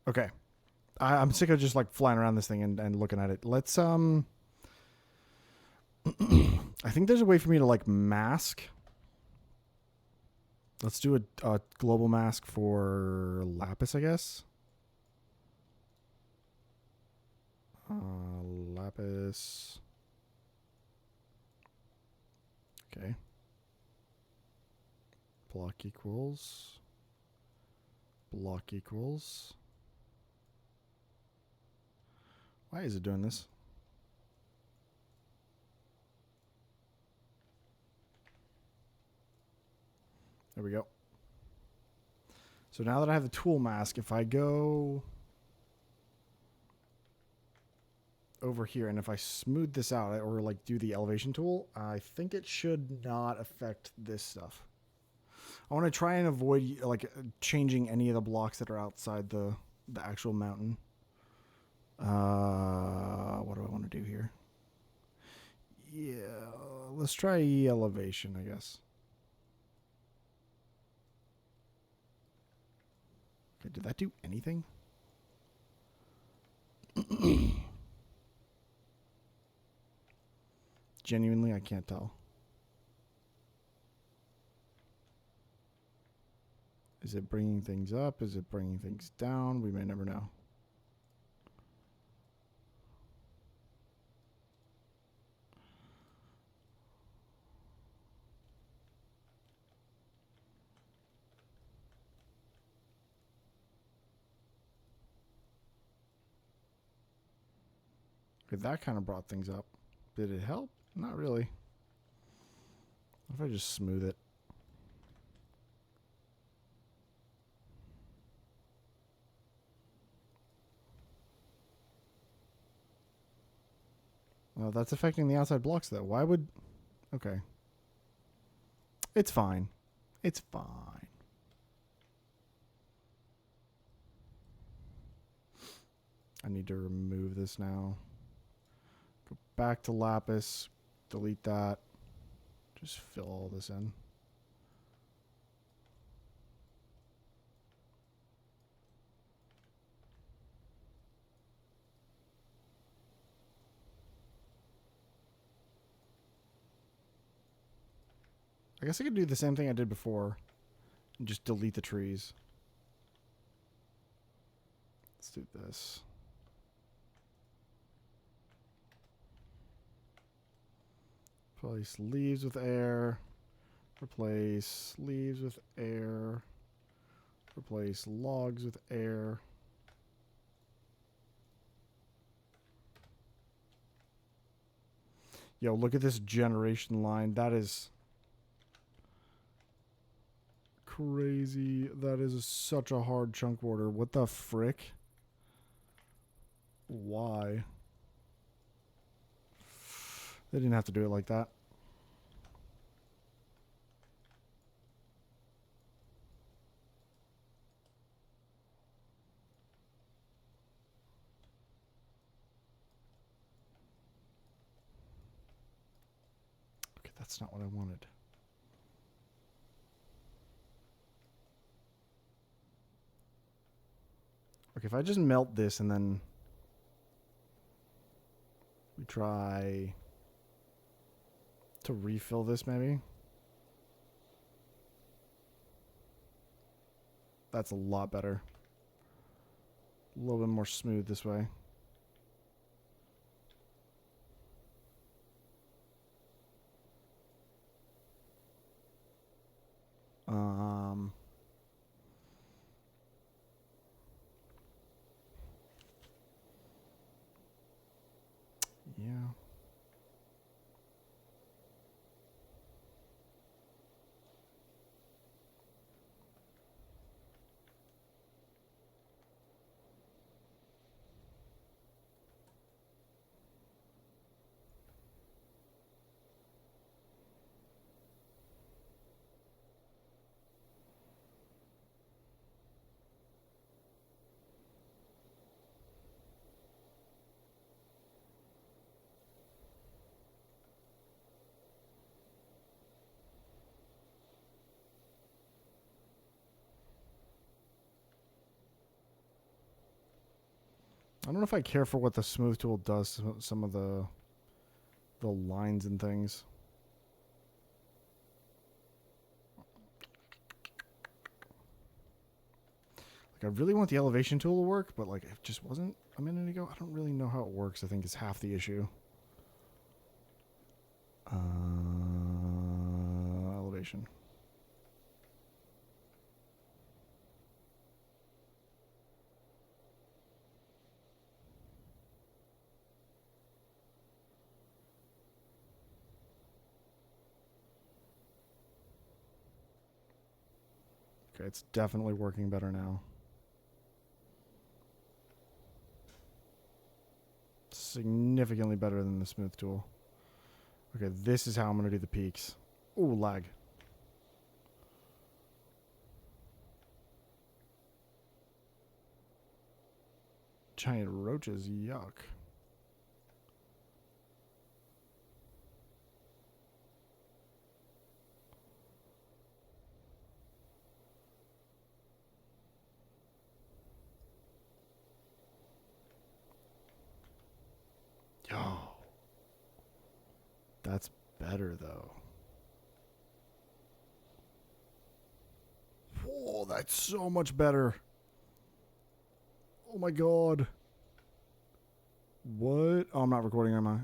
Okay. I'm sick of just like flying around this thing and looking at it. Let's I think there's a way for me to like mask. Let's do a global mask for lapis, I guess. Lapis. Okay. Block equals. Block equals. Why is it doing this? There we go. So now that I have the tool mask, if I go over here and if I smooth this out or like do the elevation tool, I think it should not affect this stuff. I want to try and avoid like changing any of the blocks that are outside the actual mountain. What do I want to do here? Yeah, let's try elevation, I guess. Okay, did that do anything? Genuinely, I can't tell. Is it bringing things up? Is it bringing things down? We may never know. Okay, that kind of brought things up. Did it help? Not really. What if I just smooth it? Well, that's affecting the outside blocks, though. Why would... Okay. It's fine. It's fine. I need to remove this now. Go back to Lapis. Delete that. Just fill all this in. I guess I could do the same thing I did before and just delete the trees. Let's do this. Replace leaves with air. Replace leaves with air. Replace logs with air. Yo, look at this generation line. That is crazy. That is such a hard chunk border. What the frick? Why? They didn't have to do it like that. Okay, that's not what I wanted. Okay, if I just melt this and then we try to refill this maybe. That's a lot better. A little bit more smooth this way. Yeah. I don't know if I care for what the smooth tool does to some of the lines and things. Like, I really want the elevation tool to work, but like it just wasn't a minute ago. I don't really know how it works. I think is half the issue. Elevation. Okay, it's definitely working better now. Significantly better than the smooth tool. Okay, this is how I'm going to do the peaks. Ooh, lag. Giant roaches, yuck. Yo. That's better, though. Whoa, that's so much better. Oh my god. What? Oh, I'm not recording, am I?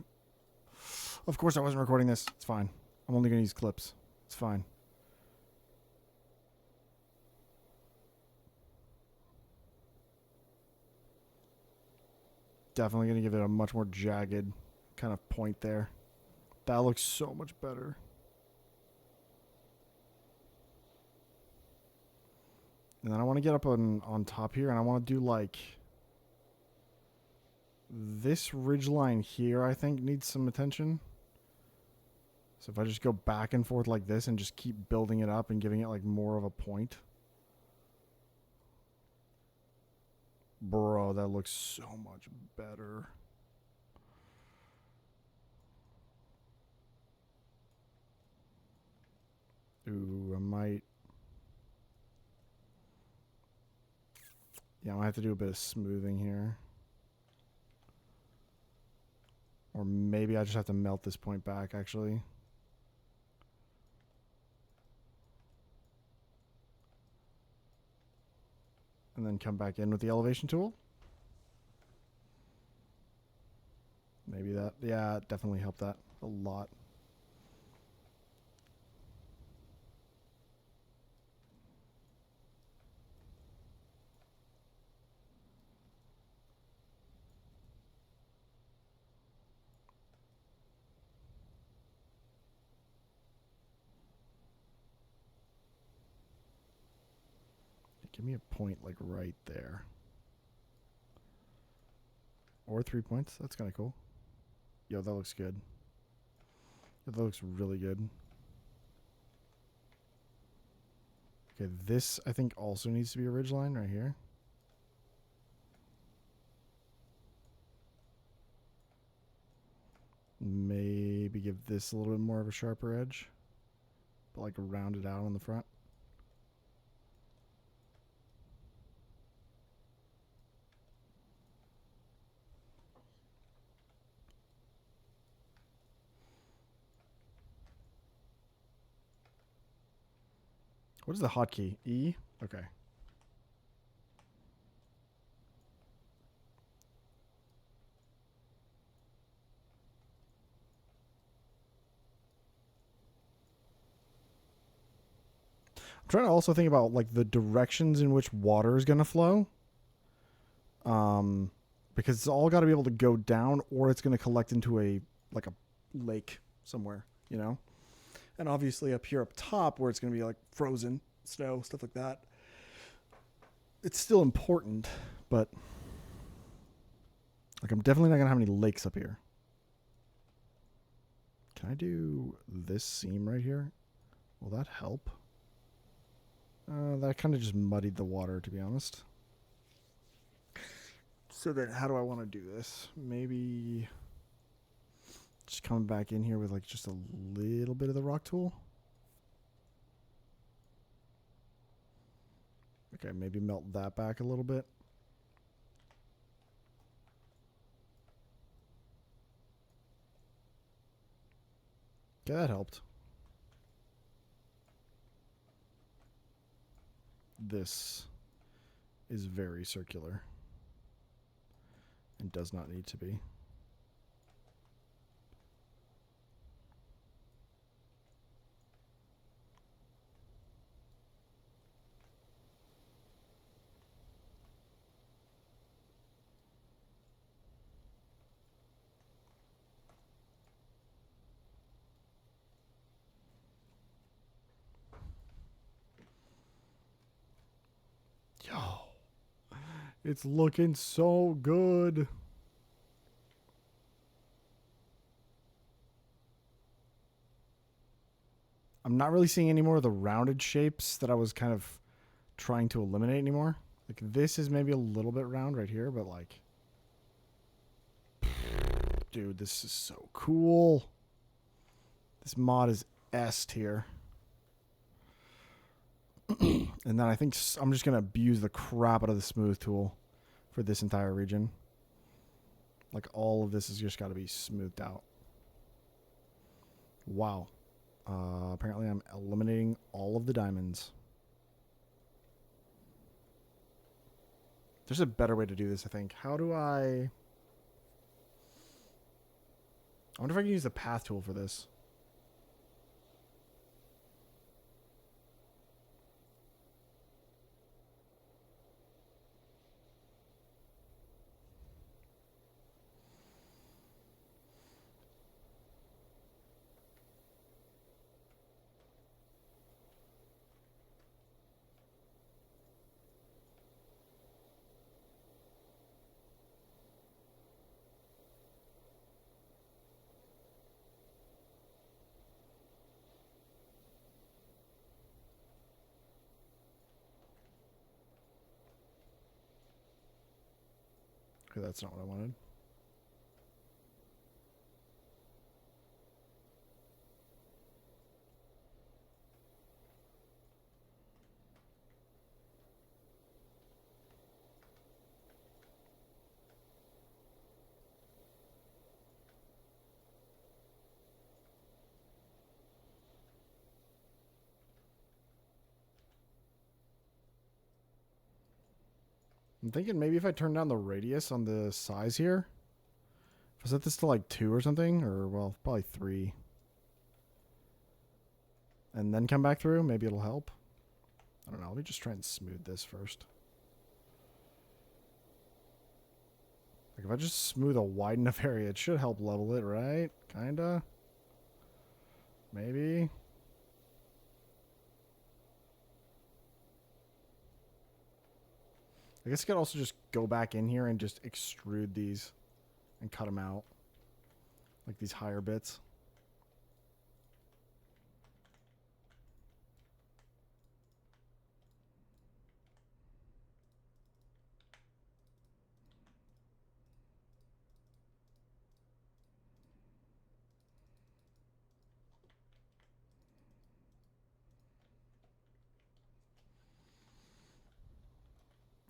Of course I wasn't recording this. It's fine. I'm only going to use clips. It's fine. Definitely going to give it a much more jagged kind of point there. That looks so much better. And then I want to get up on top here, and I want to do like this ridgeline here, I think, needs some attention. So if I just go back and forth like this and just keep building it up and giving it like more of a point. Bro, that looks so much better. Ooh, I might. Yeah, I might have to do a bit of smoothing here. Or maybe I just have to melt this point back, actually. And then come back in with the elevation tool. Maybe that, yeah, it definitely helped that a lot. Give me a point like right there. Or 3 points. That's kind of cool. Yo, that looks good. That looks really good. Okay, this I think also needs to be a ridgeline right here. Maybe give this a little bit more of a sharper edge. But like round it out on the front. What is the hotkey? E? Okay. I'm trying to also think about like the directions in which water is going to flow. Because it's all got to be able to go down or it's going to collect into a like a lake somewhere, you know? And obviously up here up top where it's going to be like frozen snow, stuff like that. It's still important, but like I'm definitely not going to have any lakes up here. Can I do this seam right here? Will that help? That kind of just muddied the water, to be honest. So then how do I want to do this? Maybe just coming back in here with like just a little bit of the rock tool. Okay, maybe melt that back a little bit. Okay, that helped. This is very circular and does not need to be. It's looking so good. I'm not really seeing any more of the rounded shapes that I was kind of trying to eliminate anymore. Like this is maybe a little bit round right here, but like, dude, this is so cool. This mod is S tier. And then I think I'm just going to abuse the crap out of the smooth tool for this entire region. Like all of this has just got to be smoothed out. Wow. Apparently I'm eliminating all of the diamonds. There's a better way to do this, I think. How do I wonder if I can use the path tool for this. Okay, that's not what I wanted. I'm thinking maybe if I turn down the radius on the size here, if I set this to like 2 or something, or well, probably 3, and then come back through, maybe it'll help. I don't know. Let me just try and smooth this first. Like if I just smooth a wide enough area, it should help level it, right? Kinda. Maybe. I guess I could also just go back in here and just extrude these and cut them out. Like these higher bits.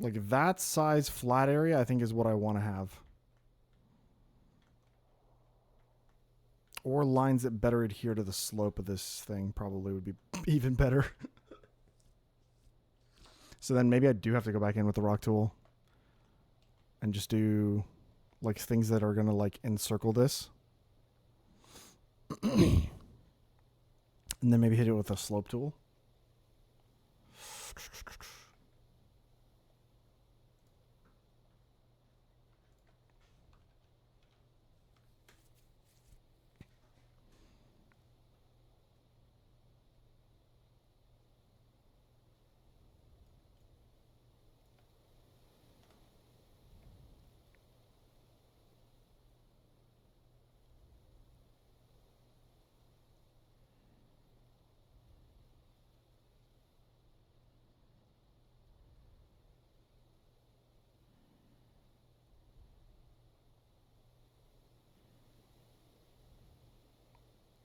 Like that size flat area, I think is what I want to have. Or lines that better adhere to the slope of this thing probably would be even better. So then maybe I do have to go back in with the rock tool and just do like things that are going to like encircle this. And then maybe hit it with a slope tool.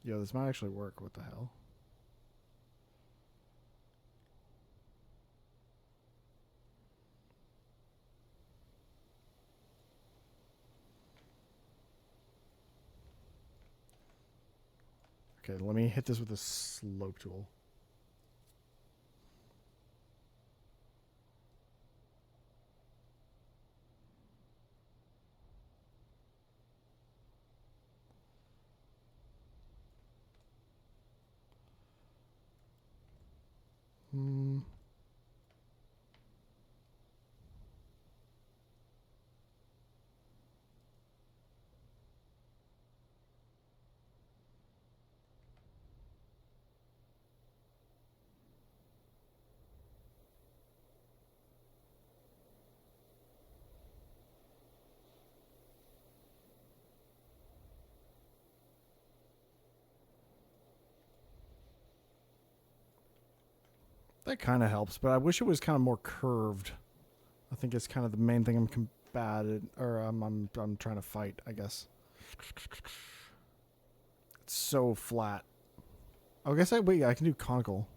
Yo, this might actually work. What the hell? Okay, let me hit this with a slope tool. That kind of helps, but I wish it was kind of more curved. I think it's kind of the main thing I'm combating, or I'm trying to fight, I guess. It's so flat. I guess I can do conical.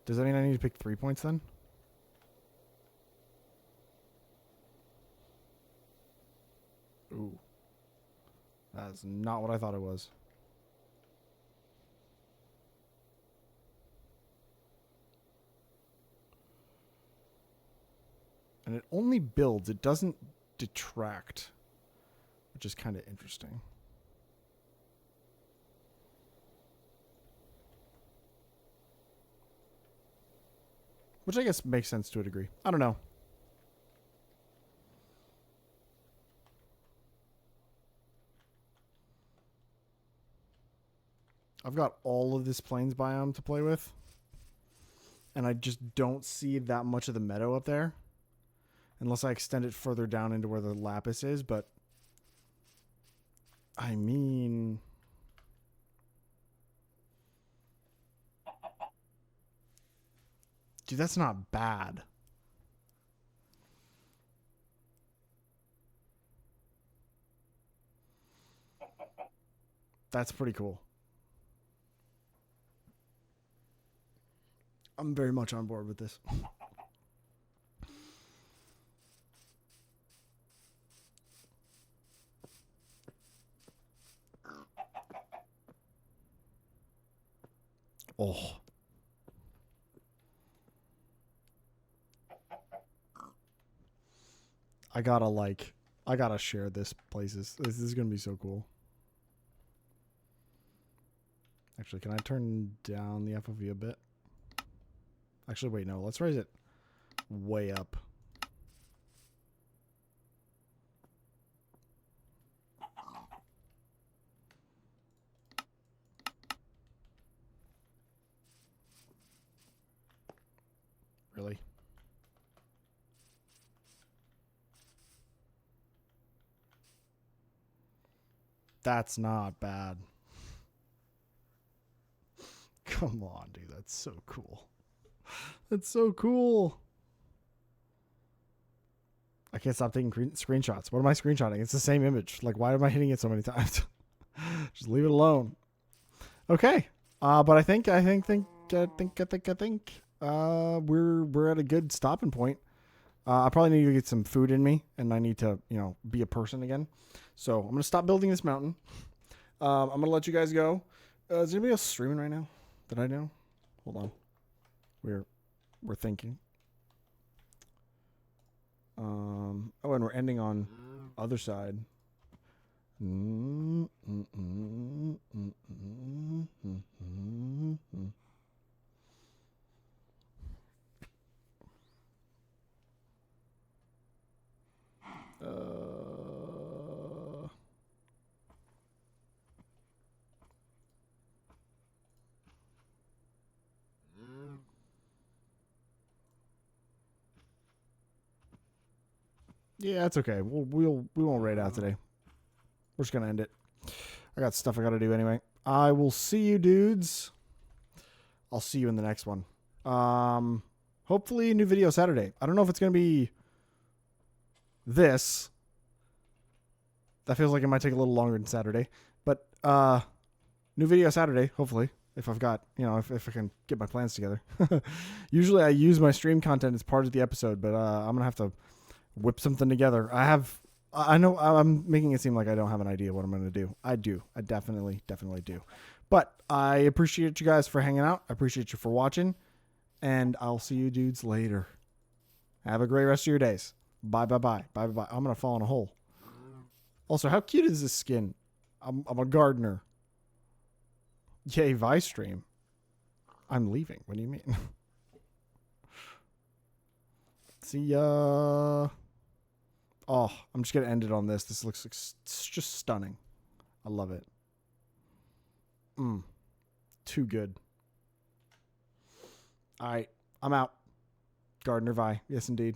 Does that mean I need to pick 3 points then? Ooh. That's not what I thought it was. And it only builds, it doesn't detract, which is kind of interesting. Which I guess makes sense to a degree. I don't know. I've got all of this plains biome to play with. And I just don't see that much of the meadow up there. Unless I extend it further down into where the lapis is. But, I mean... Dude, that's not bad. That's pretty cool. I'm very much on board with this. Oh. I gotta share this places. This is gonna be so cool. Actually, can I turn down the FOV a bit? Actually, wait, no. Let's raise it way up. Really? That's not bad. Come on, dude. That's so cool. That's so cool. I can't stop taking screenshots. What am I screenshotting? It's the same image. Like, why am I hitting it so many times? Just leave it alone. Okay. But I think we're at a good stopping point. I probably need to get some food in me, and I need to, be a person again. So I'm gonna stop building this mountain. I'm gonna let you guys go. Is anybody else streaming right now that I know? Hold on. We're thinking. Oh, and we're ending on other side. Yeah, it's okay. We won't raid out today. We're just gonna end it. I got stuff I gotta do anyway. I will see you dudes. I'll see you in the next one. Hopefully a new video Saturday. I don't know if it's gonna be this. That feels like it might take a little longer than Saturday. But new video Saturday, hopefully. If I've got, if I can get my plans together. Usually I use my stream content as part of the episode, but I'm gonna have to whip something together. I know I'm making it seem like I don't have an idea what I'm going to do. I do. I definitely do. But I appreciate you guys for hanging out. I appreciate you for watching. And I'll see you dudes later. Have a great rest of your days. Bye. I'm going to fall in a hole. Also, how cute is this skin? I'm a gardener. Yay, Vice stream. I'm leaving. What do you mean? See ya. Oh, I'm just going to end it on this. This looks it's just stunning. I love it. Too good. All right. I'm out. Gardener Vi. Yes, indeed.